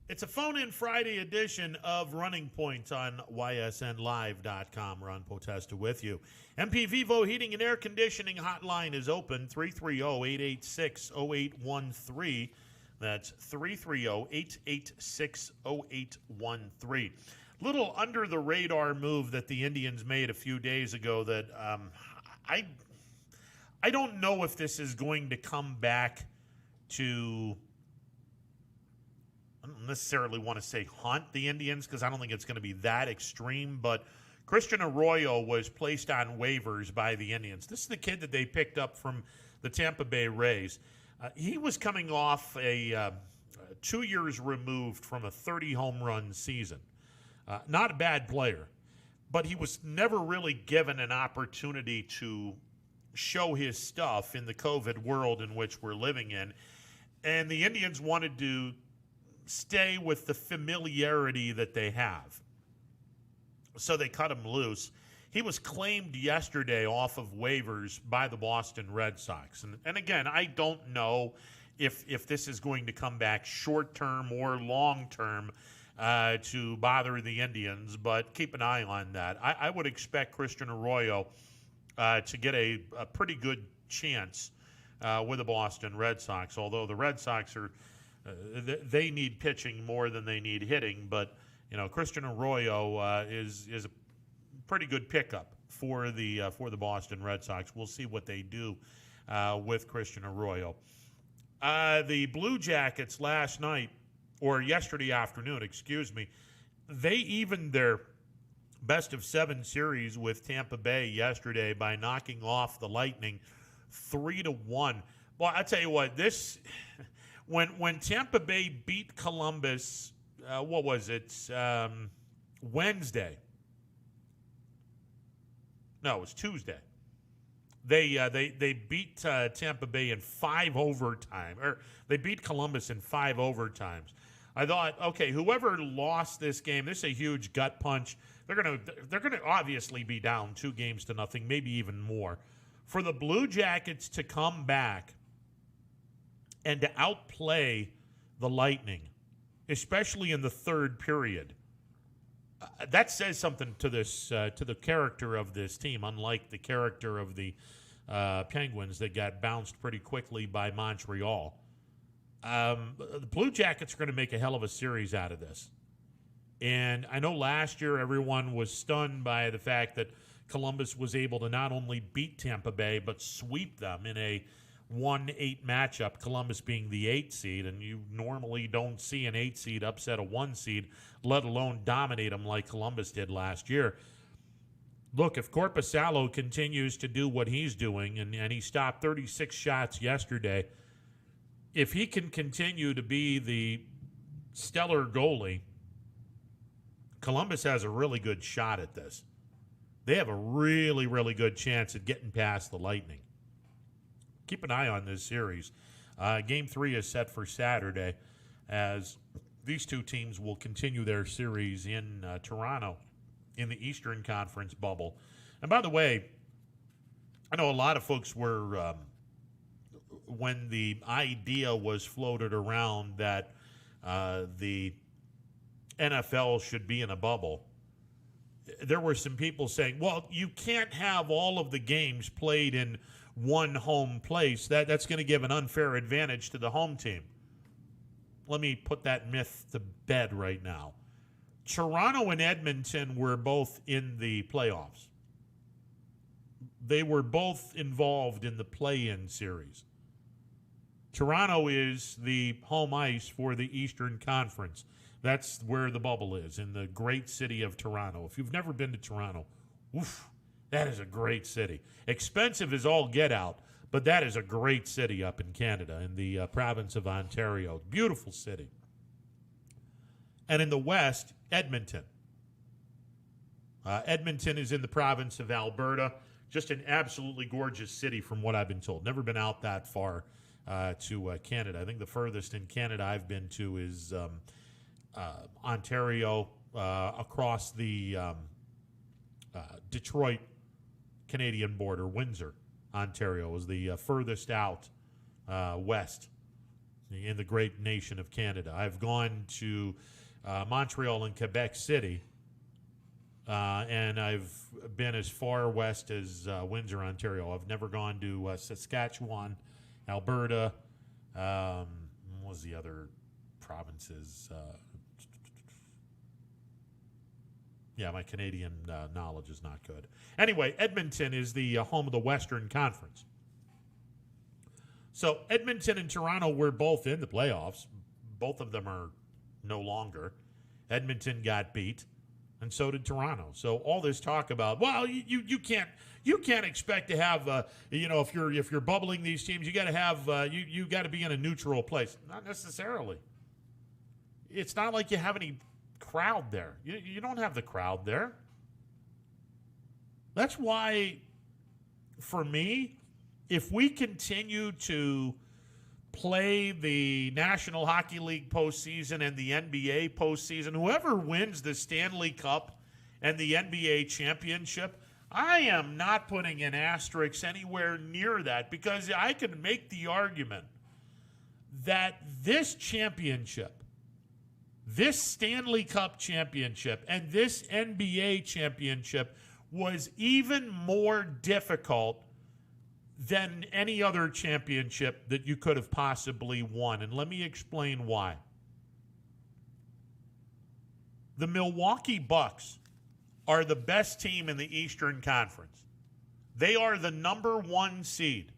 It's a phone-in Friday edition of Running Point on YSNLive.com. Ron Potesta with you. MP Vivo Heating and Air Conditioning hotline is open, 330-886-0813. That's 330-886-0813. Little under-the-radar move that the Indians made a few days ago that I don't know if this is going to come back to... I don't necessarily want to say haunt the Indians because I don't think it's going to be that extreme, but Christian Arroyo was placed on waivers by the Indians. This is the kid that they picked up from the Tampa Bay Rays. He was coming off a 2 years removed from a 30-home run season. Not a bad player, but he was never really given an opportunity to show his stuff in the COVID world in which we're living in. And the Indians wanted to stay with the familiarity that they have. So they cut him loose. He was claimed yesterday off of waivers by the Boston Red Sox. And again, I don't know if this is going to come back short-term or long-term. to bother the Indians, but keep an eye on that. I would expect Christian Arroyo to get a pretty good chance with the Boston Red Sox, although the Red Sox are they need pitching more than they need hitting, but Christian Arroyo is a pretty good pickup for the Boston Red Sox. We'll see what they do with Christian Arroyo. The Blue Jackets last night, or yesterday afternoon, excuse me, they evened their best of 7 series with Tampa Bay yesterday by knocking off the Lightning 3-1. Well, I tell you what, this when Tampa Bay beat Columbus, what was it? Wednesday. No, it was Tuesday. They beat Tampa Bay in 5 overtime, or they beat Columbus in 5 overtimes. I thought, okay, whoever lost this game, this is a huge gut punch. They're gonna obviously be down 2-0, maybe even more. For the Blue Jackets to come back and to outplay the Lightning, especially in the third period, that says something to this to the character of this team. Unlike the character of the Penguins that got bounced pretty quickly by Montreal. The Blue Jackets are going to make a hell of a series out of this. And I know last year everyone was stunned by the fact that Columbus was able to not only beat Tampa Bay, but sweep them in a 1-8 matchup, Columbus being the 8 seed, and you normally don't see an 8 seed upset a 1 seed, let alone dominate them like Columbus did last year. Look, if Korpisalo continues to do what he's doing, and he stopped 36 shots yesterday, if he can continue to be the stellar goalie, Columbus has a really good shot at this. They have a really, really good chance at getting past the Lightning. Keep an eye on this series. Game 3 is set for Saturday as these two teams will continue their series in Toronto in the Eastern Conference bubble. And by the way, I know a lot of folks were, when the idea was floated around that the NFL should be in a bubble, there were some people saying, well, you can't have all of the games played in one home place. That's going to give an unfair advantage to the home team. Let me put that myth to bed right now. Toronto and Edmonton were both in the playoffs. They were both involved in the play-in series. Toronto is the home ice for the Eastern Conference. That's where the bubble is, in the great city of Toronto. If you've never been to Toronto, oof, that is a great city. Expensive as all get out, but that is a great city up in Canada, in the province of Ontario. Beautiful city. And in the west, Edmonton. Edmonton is in the province of Alberta. Just an absolutely gorgeous city from what I've been told. Never been out that far to Canada. I think the furthest in Canada I've been to is Ontario, across the Detroit Canadian border. Windsor, Ontario is the furthest out west in the great nation of Canada. I've gone to Montreal and Quebec City, and I've been as far west as Windsor, Ontario. I've never gone to Saskatchewan, Alberta. What was the other provinces? Yeah, my Canadian knowledge is not good. Anyway, Edmonton is the home of the Western Conference. So Edmonton and Toronto were both in the playoffs. Both of them are no longer. Edmonton got beat, and so did Toronto. So all this talk about, well, you can't expect to have if you're bubbling these teams, you got to have you got to be in a neutral place. Not necessarily. It's not like you have any crowd there. You don't have the crowd there. That's why, for me, if we continue to play the National Hockey League postseason and the NBA postseason, whoever wins the Stanley Cup and the NBA championship, I am not putting an asterisk anywhere near that, because I can make the argument that this championship This Stanley Cup championship and this NBA championship was even more difficult than any other championship that you could have possibly won. And let me explain why. The Milwaukee Bucks are the best team in the Eastern Conference. They are the number 1 seed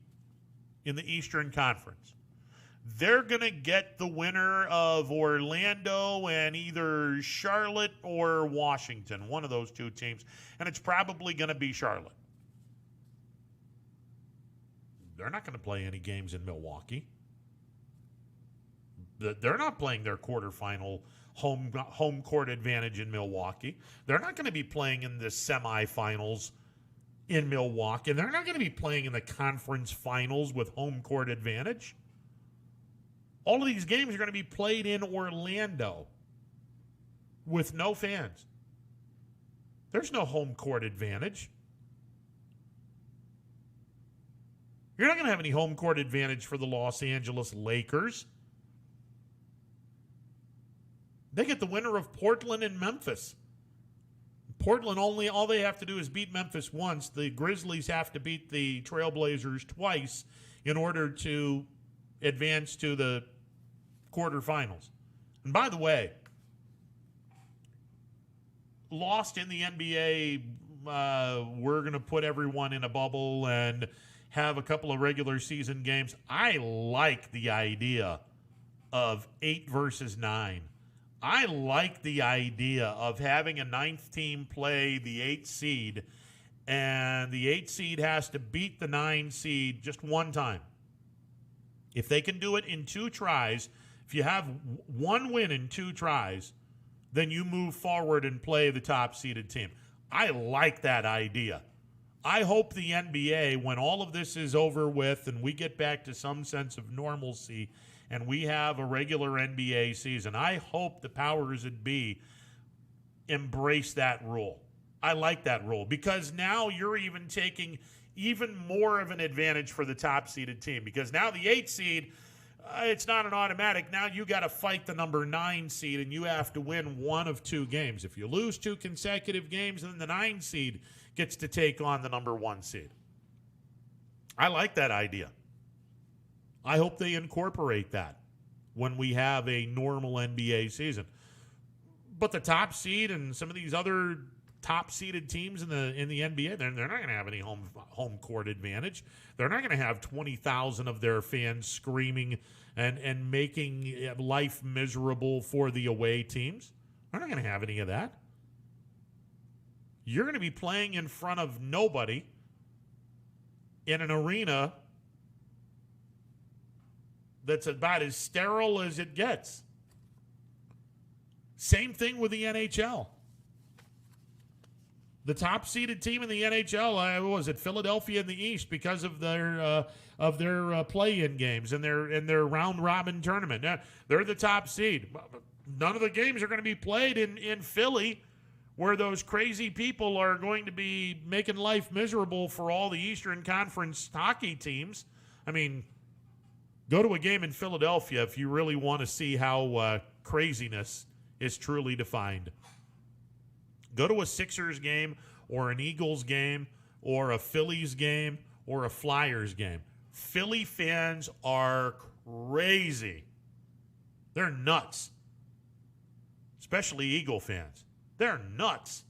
in the Eastern Conference. They're going to get the winner of Orlando and either Charlotte or Washington, one of those two teams, and it's probably going to be Charlotte. They're not going to play any games in Milwaukee. They're not playing their quarterfinal home court advantage in Milwaukee. They're not going to be playing in the semifinals in Milwaukee. And they're not going to be playing in the conference finals with home court advantage. All of these games are going to be played in Orlando with no fans. There's no home court advantage. You're not going to have any home court advantage for the Los Angeles Lakers. They get the winner of Portland and Memphis. Portland all they have to do is beat Memphis once. The Grizzlies have to beat the Trailblazers twice in order to advance to the quarterfinals. And by the way, lost in the NBA, we're going to put everyone in a bubble and have a couple of regular season games. I like the idea of 8 versus 9. I like the idea of having a 9th team play the 8th seed, and the 8th seed has to beat the 9 seed just one time. If they can do it in 2 tries, if you have 1 win in 2 tries, then you move forward and play the top-seeded team. I like that idea. I hope the NBA, when all of this is over with and we get back to some sense of normalcy and we have a regular NBA season, I hope the powers that be embrace that rule. I like that rule because now you're even taking even more of an advantage for the top-seeded team because now the 8th seed, it's not an automatic. Now you got to fight the number 9 seed, and you have to win 1 of 2 games. If you lose 2 consecutive games, then the 9 seed gets to take on the number 1 seed. I like that idea. I hope they incorporate that when we have a normal NBA season. But the top seed and some of these other top-seeded teams in the NBA, they're not going to have any home court advantage. They're not going to have 20,000 of their fans screaming and making life miserable for the away teams. They're not going to have any of that. You're going to be playing in front of nobody in an arena that's about as sterile as it gets. Same thing with the NHL. The top-seeded team in the NHL, what was it, Philadelphia in the East, because of their play-in games and their round-robin tournament. They're the top seed. None of the games are going to be played in Philly, where those crazy people are going to be making life miserable for all the Eastern Conference hockey teams. I mean, go to a game in Philadelphia if you really want to see how craziness is truly defined. Go to a Sixers game or an Eagles game or a Phillies game or a Flyers game. Philly fans are crazy. They're nuts. Especially Eagle fans. They're nuts.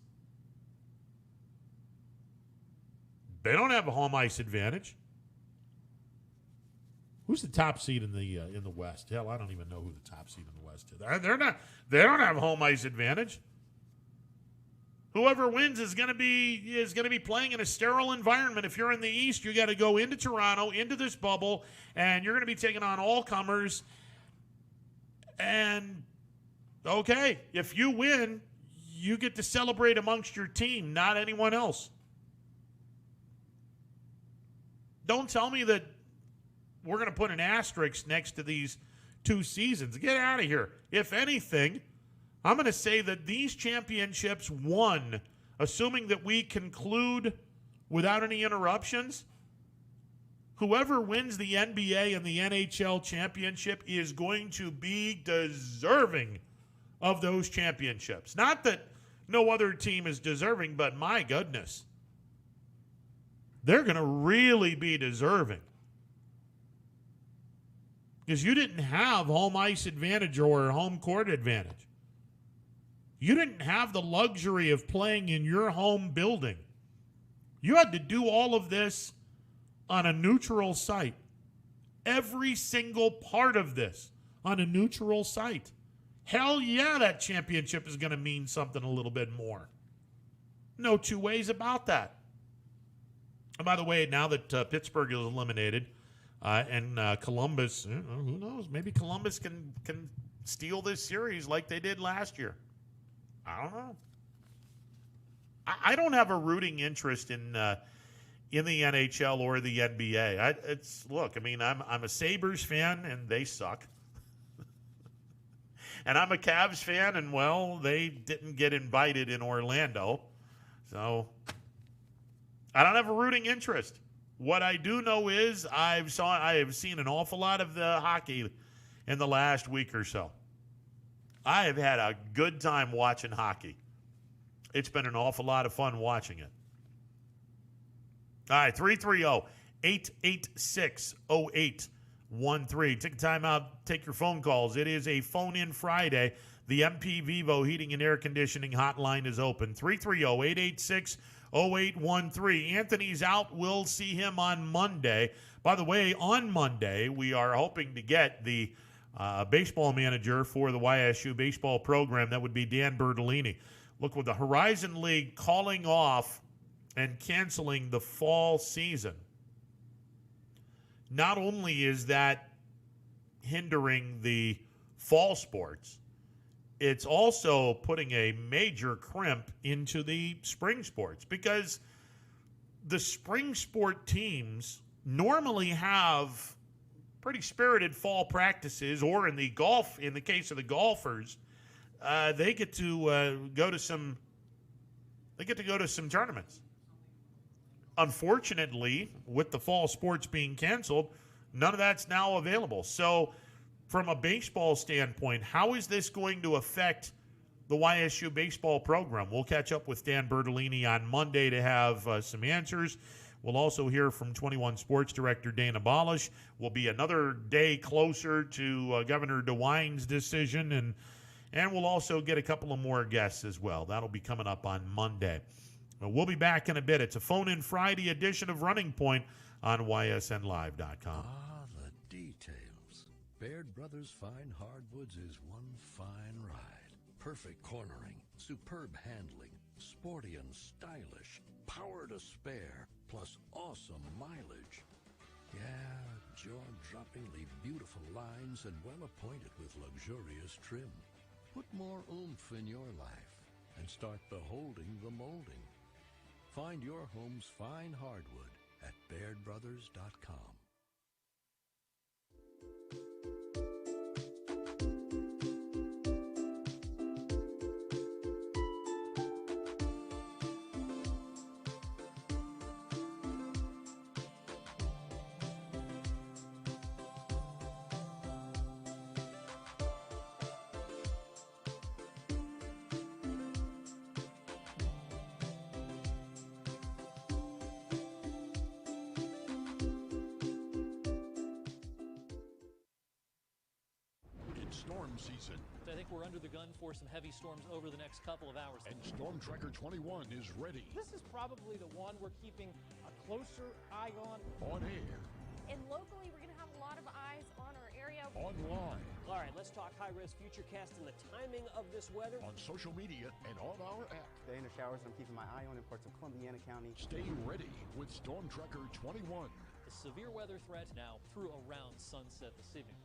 They don't have a home ice advantage. Who's the top seed in the West? Hell, I don't even know who the top seed in the West is. They don't have home ice advantage. Whoever wins is going to be playing in a sterile environment. If you're in the East, you got to go into Toronto, into this bubble, and you're going to be taking on all comers. And okay, if you win, you get to celebrate amongst your team, not anyone else. Don't tell me that we're going to put an asterisk next to these 2 seasons. Get out of here. If anything, I'm going to say that these championships won, assuming that we conclude without any interruptions. Whoever wins the NBA and the NHL championship is going to be deserving of those championships. Not that no other team is deserving, but my goodness, they're going to really be deserving. Because you didn't have home ice advantage or home court advantage. You didn't have the luxury of playing in your home building. You had to do all of this on a neutral site. Every single part of this on a neutral site. Hell yeah, that championship is going to mean something a little bit more. No two ways about that. And by the way, now that Pittsburgh is eliminated and Columbus, who knows, maybe Columbus can steal this series like they did last year. I don't know. I don't have a rooting interest in the NHL or the NBA. I'm a Sabres fan, and they suck. And I'm a Cavs fan, and, well, they didn't get invited in Orlando. So I don't have a rooting interest. What I do know is I have seen an awful lot of the hockey in the last week or so. I have had a good time watching hockey. It's been an awful lot of fun watching it. All right, 330-886-0813. Take a time out, take your phone calls. It is a phone-in Friday. The MP Vivo Heating and Air Conditioning hotline is open. 330-886-0813. Anthony's out. We'll see him on Monday. By the way, on Monday, we are hoping to get the baseball manager for the YSU baseball program. That would be Dan Bertolini. Look, with the Horizon League calling off and canceling the fall season, not only is that hindering the fall sports, it's also putting a major crimp into the spring sports, because the spring sport teams normally have pretty spirited fall practices, or in the case of the golfers, they get to go to some tournaments. Unfortunately, with the fall sports being canceled, none of that's now available. So from a baseball standpoint, how is this going to affect the YSU baseball program? We'll catch up with Dan Bertolini on Monday to have some answers. We'll also hear from 21 Sports Director Dana Balish. We'll be another day closer to Governor DeWine's decision, and we'll also get a couple of more guests as well. That'll be coming up on Monday. We'll be back in a bit. It's a phone-in Friday edition of Running Point on ysnlive.com. The details. Baird Brothers Fine Hardwoods is one fine ride. Perfect cornering, superb handling, sporty and stylish, power to spare, plus awesome mileage. Yeah, jaw-droppingly beautiful lines and well appointed with luxurious trim. Put more oomph in your life and start beholding the molding. Find your home's fine hardwood at BairdBrothers.com. Storm season. I think we're under the gun for some heavy storms over the next couple of hours. And Storm Tracker 21 is ready. This is probably the one we're keeping a closer eye on. On air. And locally, we're going to have a lot of eyes on our area. Online. All right, let's talk high-risk futurecast and the timing of this weather. On social media and on our app. Today in the showers, I'm keeping my eye on in parts of Columbiana County. Stay ready with Storm Tracker 21. The severe weather threat now through around sunset this evening.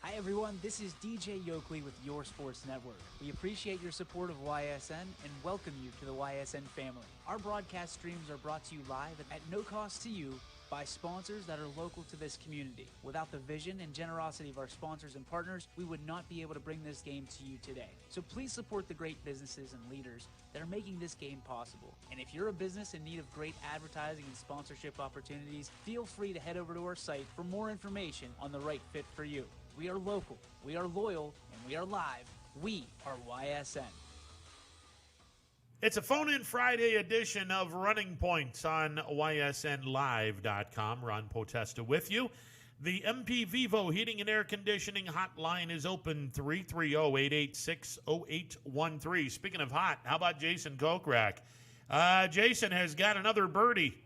Hi everyone, this is DJ Yoakley with Your Sports Network. We appreciate your support of YSN and welcome you to the YSN family. Our broadcast streams are brought to you live at no cost to you by sponsors that are local to this community. Without the vision and generosity of our sponsors and partners, we would not be able to bring this game to you today. So please support the great businesses and leaders that are making this game possible. And if you're a business in need of great advertising and sponsorship opportunities, feel free to head over to our site for more information on the right fit for you. We are local, we are loyal, and we are live. We are YSN. It's a phone-in Friday edition of Running Points on YSNLive.com. Ron Potesta with you. The MP Vivo Heating and Air Conditioning hotline is open, 330-886-0813. Speaking of hot, how about Jason Kokrak? Jason has got another birdie.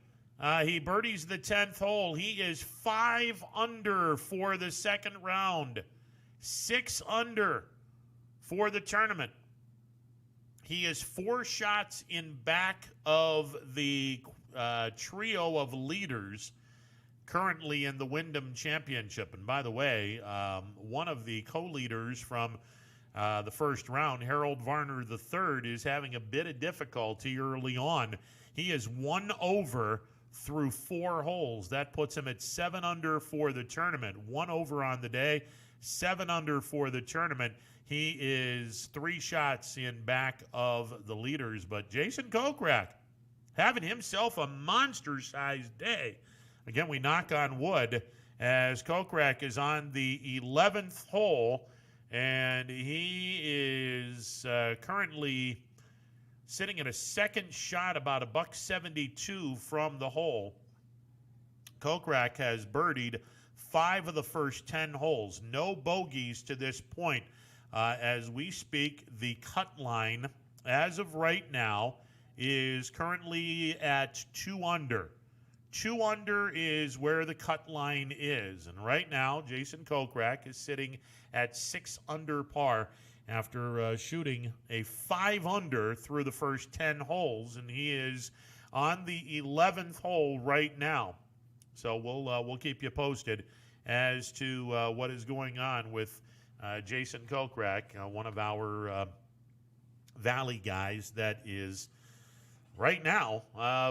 He birdies the 10th hole. He is 5 under for the second round, 6 under for the tournament. He is 4 shots in back of the trio of leaders currently in the Wyndham Championship. And by the way, one of the co-leaders from the first round, Harold Varner III, is having a bit of difficulty early on. He is 1 over through 4 holes. That puts him at 7 under for the tournament. 1 over on the day, 7 under for the tournament. He is 3 shots in back of the leaders. But Jason Kokrak having himself a monster-sized day. Again, we knock on wood as Kokrak is on the 11th hole, and he is currently sitting at a second shot, about $172 from the hole. Kokrak has birdied 5 of the first 10 holes. No bogeys to this point. As we speak, the cut line, as of right now, is currently at 2 under. 2 under is where the cut line is. And right now, Jason Kokrak is sitting at 6 under par after shooting a 5 under through the first 10 holes. And he is on the 11th hole right now. So we'll keep you posted as to what is going on with Jason Kokrak, one of our Valley guys that is right now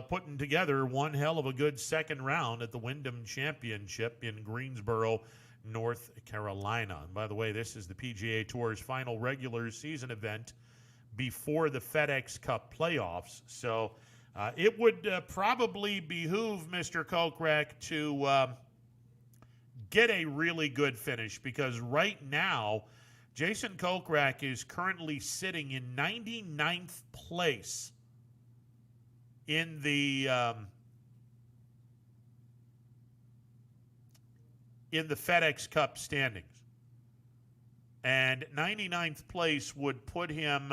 putting together one hell of a good second round at the Wyndham Championship in Greensboro, North Carolina. And by the way, this is the PGA Tour's final regular season event before the FedEx Cup playoffs. So it would probably behoove Mr. Kokrak to get a really good finish, because right now Jason Kokrak is currently sitting in 99th place in the FedEx Cup standings. And 99th place would put him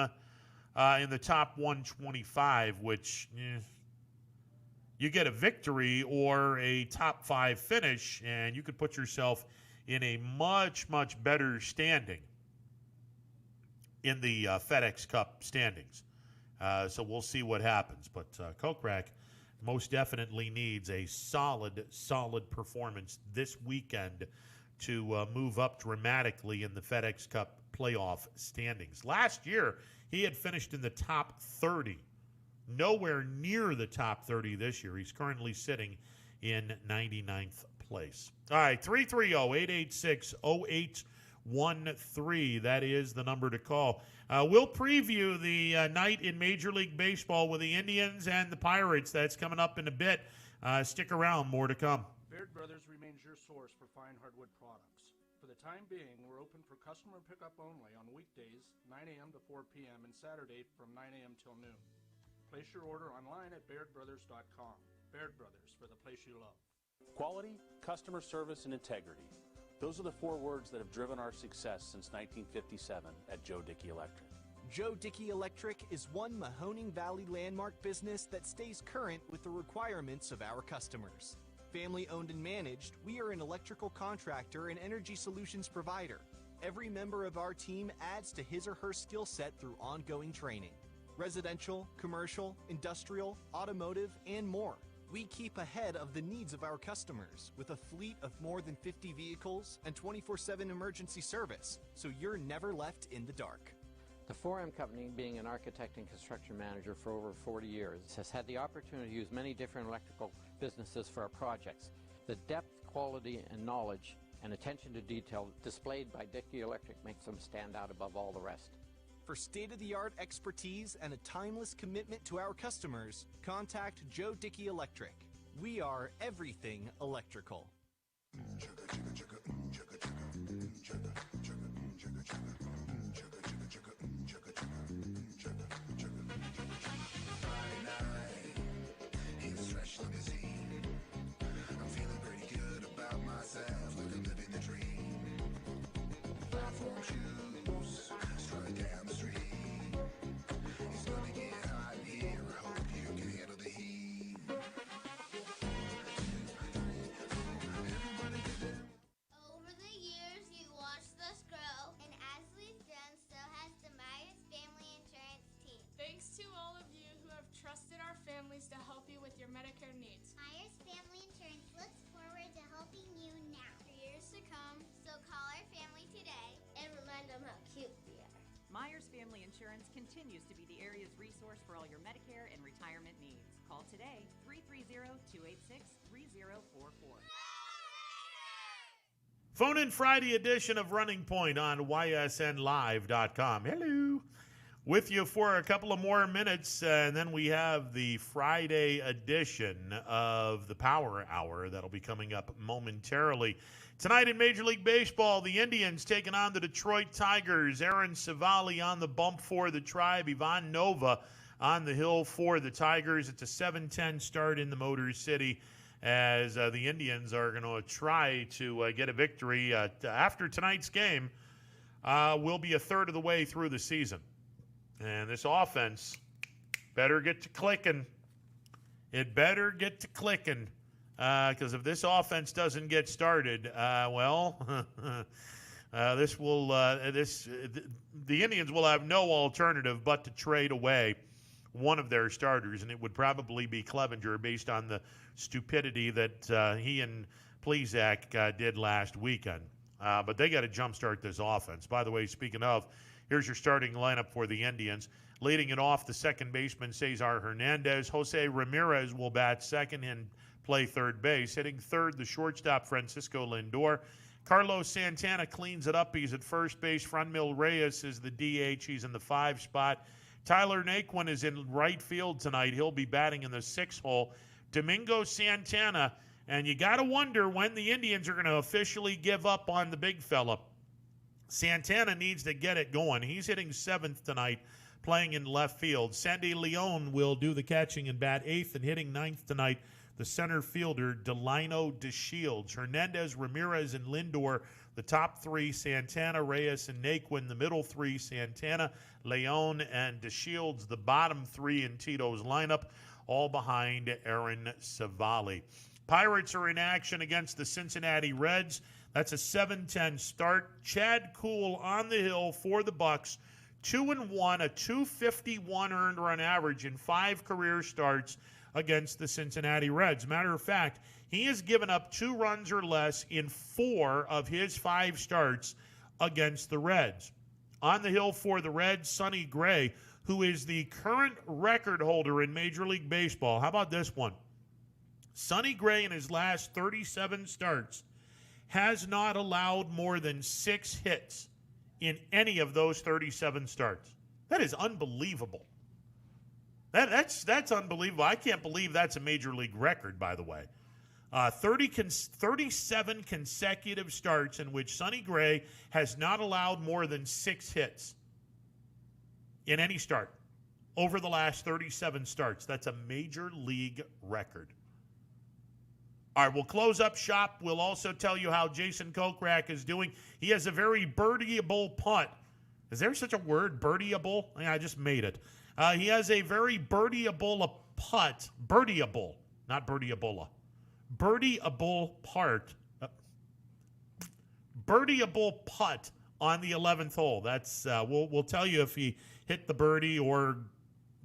in the top 125, which you get a victory or a top 5 finish, and you could put yourself in a much, much better standing in the FedEx Cup standings. So we'll see what happens. But Kokrak most definitely needs a solid performance this weekend to move up dramatically in the FedEx Cup playoff standings. Last year, he had finished in the top 30. Nowhere near the top 30 this year. He's currently sitting in 99th place. All right, 330-886-0813. That is the number to call. We'll preview the night in Major League Baseball with the Indians and the Pirates. That's coming up in a bit. Stick around, more to come. Baird Brothers remains your source for fine hardwood products. For the time being, we're open for customer pickup only on weekdays, 9 a.m. to 4 p.m., and Saturday from 9 a.m. till noon. Place your order online at BairdBrothers.com. Baird Brothers, for the place you love. Quality, customer service, and integrity. Those are the 4 words that have driven our success since 1957 at Joe Dickey Electric. Joe Dickey Electric is one Mahoning Valley landmark business that stays current with the requirements of our customers. Family owned and managed, we are an electrical contractor and energy solutions provider. Every member of our team adds to his or her skill set through ongoing training. Residential, commercial, industrial, automotive, and more. We keep ahead of the needs of our customers with a fleet of more than 50 vehicles and 24/7 emergency service, so you're never left in the dark. The 4M Company, being an architect and construction manager for over 40 years, has had the opportunity to use many different electrical businesses for our projects. The depth, quality, and knowledge and attention to detail displayed by Dickey Electric makes them stand out above all the rest. For state-of-the-art expertise and a timeless commitment to our customers, contact Joe Dickey Electric. We are everything electrical. families to help you with your Medicare needs. Myers Family Insurance looks forward to helping you now. For years to come, so call our family today and remind them how cute we are. Myers Family Insurance continues to be the area's resource for all your Medicare and retirement needs. Call today, 330-286-3044. Phone-in Friday edition of Running Point on ysnlive.com. Hello. With you for a couple of more minutes, and then we have the Friday edition of the Power Hour that'll be coming up momentarily. Tonight in Major League Baseball, the Indians taking on the Detroit Tigers. Aaron Savali on the bump for the Tribe. Ivan Nova on the hill for the Tigers. It's a 7:10 start in the Motor City, as the Indians are going to try to get a victory. After tonight's game, we'll be a third of the way through the season. And this offense better get to clicking. It better get to clicking, because if this offense doesn't get started, the Indians will have no alternative but to trade away one of their starters, and it would probably be Clevenger, based on the stupidity that he and Plesac did last weekend. But they got to jumpstart this offense. By the way, speaking of, here's your starting lineup for the Indians. Leading it off, the second baseman, Cesar Hernandez. Jose Ramirez will bat second and play third base. Hitting third, the shortstop, Francisco Lindor. Carlos Santana cleans it up. He's at first base. Franmil Reyes is the DH. He's in the 5 spot. Tyler Naquin is in right field tonight. He'll be batting in the 6th hole. Domingo Santana, and you got to wonder when the Indians are going to officially give up on the big fella. Santana needs to get it going. He's hitting 7th tonight, playing in left field. Sandy Leon will do the catching and bat 8th, and hitting 9th tonight, the center fielder, Delino DeShields. Hernandez, Ramirez, and Lindor, the top 3, Santana, Reyes, and Naquin. The middle 3, Santana, Leon, and DeShields. The bottom 3 in Tito's lineup, all behind Aaron Savali. Pirates are in action against the Cincinnati Reds. That's a 7:10 start. Chad Kuhl on the hill for the Bucks. 2-1, a .251 earned run average in 5 career starts against the Cincinnati Reds. Matter of fact, he has given up 2 runs or less in 4 of his 5 starts against the Reds. On the hill for the Reds, Sonny Gray, who is the current record holder in Major League Baseball. How about this one? Sonny Gray, in his last 37 starts, has not allowed more than 6 hits in any of those 37 starts. That is unbelievable. That's unbelievable. I can't believe that's a major league record, by the way. 37 consecutive starts in which Sonny Gray has not allowed more than 6 hits in any start over the last 37 starts. That's a major league record. All right, we'll close up shop. We'll also tell you how Jason Kokrak is doing. He has a very birdieable punt. Is there such a word, birdieable? Yeah, I just made it. He has a very birdieable putt. Birdieable, not birdieabola. Birdieable putt on the 11th hole. That's we'll tell you if he hit the birdie or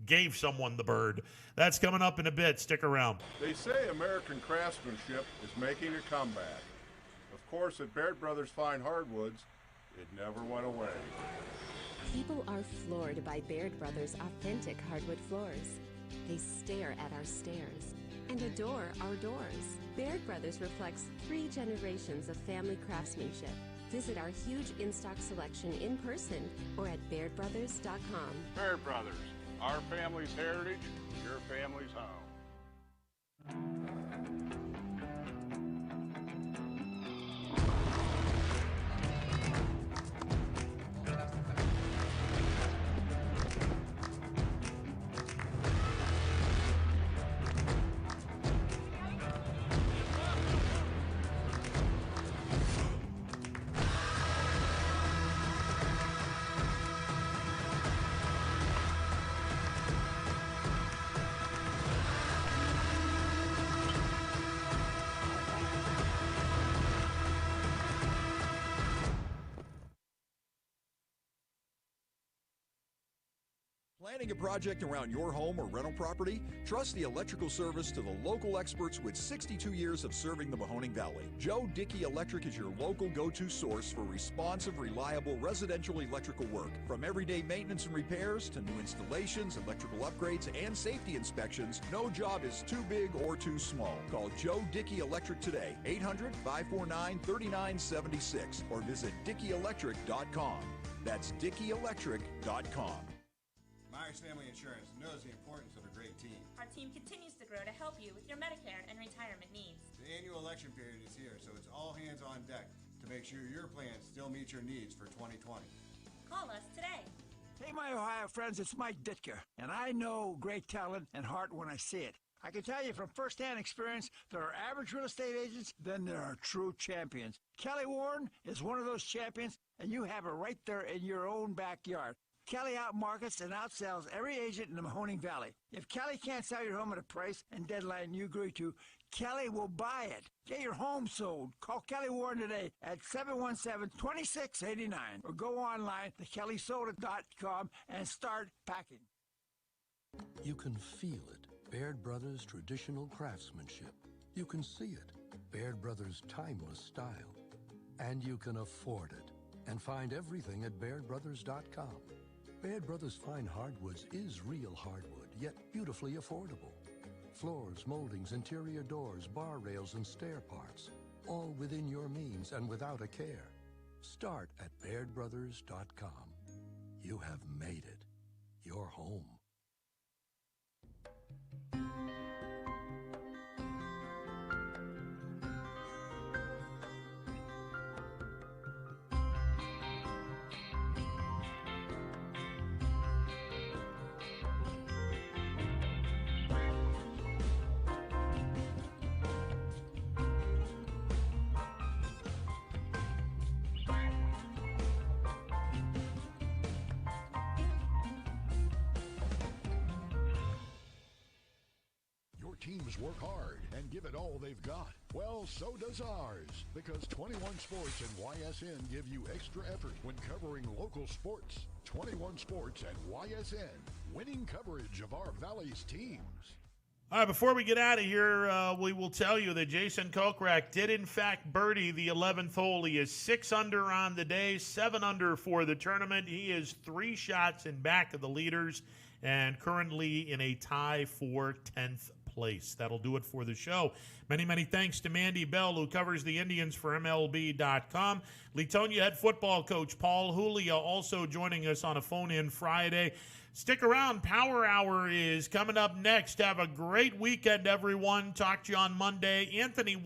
gave someone the bird. That's coming up in a bit. Stick around. They say American craftsmanship is making a comeback. Of course, at Baird Brothers Fine Hardwoods, it never went away. People are floored by Baird Brothers' authentic hardwood floors. They stare at our stairs and adore our doors. Baird Brothers reflects 3 generations of family craftsmanship. Visit our huge in-stock selection in person or at BairdBrothers.com. Baird Brothers, our family's heritage, your family's home. Planning a project around your home or rental property? Trust the electrical service to the local experts with 62 years of serving the Mahoning Valley. Joe Dickey Electric is your local go-to source for responsive, reliable residential electrical work. From everyday maintenance and repairs to new installations, electrical upgrades, and safety inspections, no job is too big or too small. Call Joe Dickey Electric today, 800-549-3976, or visit DickeyElectric.com. That's DickeyElectric.com. Myers Family Insurance knows the importance of a great team. Our team continues to grow to help you with your Medicare and retirement needs. The annual election period is here, so it's all hands on deck to make sure your plans still meet your needs for 2020. Call us today. Hey, my Ohio friends, it's Mike Ditka, and I know great talent and heart when I see it. I can tell you from firsthand experience, there are average real estate agents, then there are true champions. Kelly Warren is one of those champions, and you have her right there in your own backyard. Kelly outmarkets and outsells every agent in the Mahoning Valley. If Kelly can't sell your home at a price and deadline you agree to, Kelly will buy it. Get your home sold. Call Kelly Warren today at 717-2689 or go online to kellysold.com and start packing. You can feel it. Baird Brothers' traditional craftsmanship. You can see it. Baird Brothers' timeless style. And you can afford it. And find everything at BairdBrothers.com. Baird Brothers Fine Hardwoods is real hardwood, yet beautifully affordable. Floors, moldings, interior doors, bar rails, and stair parts. All within your means and without a care. Start at BairdBrothers.com. You have made it. Your home. Teams work hard and give it all they've got. Well, so does ours, because 21 Sports and YSN give you extra effort when covering local sports. 21 Sports and YSN, winning coverage of our Valley's teams. All right, before we get out of here, we will tell you that Jason Kokrak did, in fact, birdie the 11th hole. He is 6 under on the day, 7 under for the tournament. He is 3 shots in back of the leaders and currently in a tie for 10th place. That'll do it for the show. Many, many thanks to Mandy Bell, who covers the Indians for MLB.com. Leetonia head football coach Paul Julia also joining us on a phone-in Friday. Stick around. Power Hour is coming up next. Have a great weekend, everyone. Talk to you on Monday. Anthony will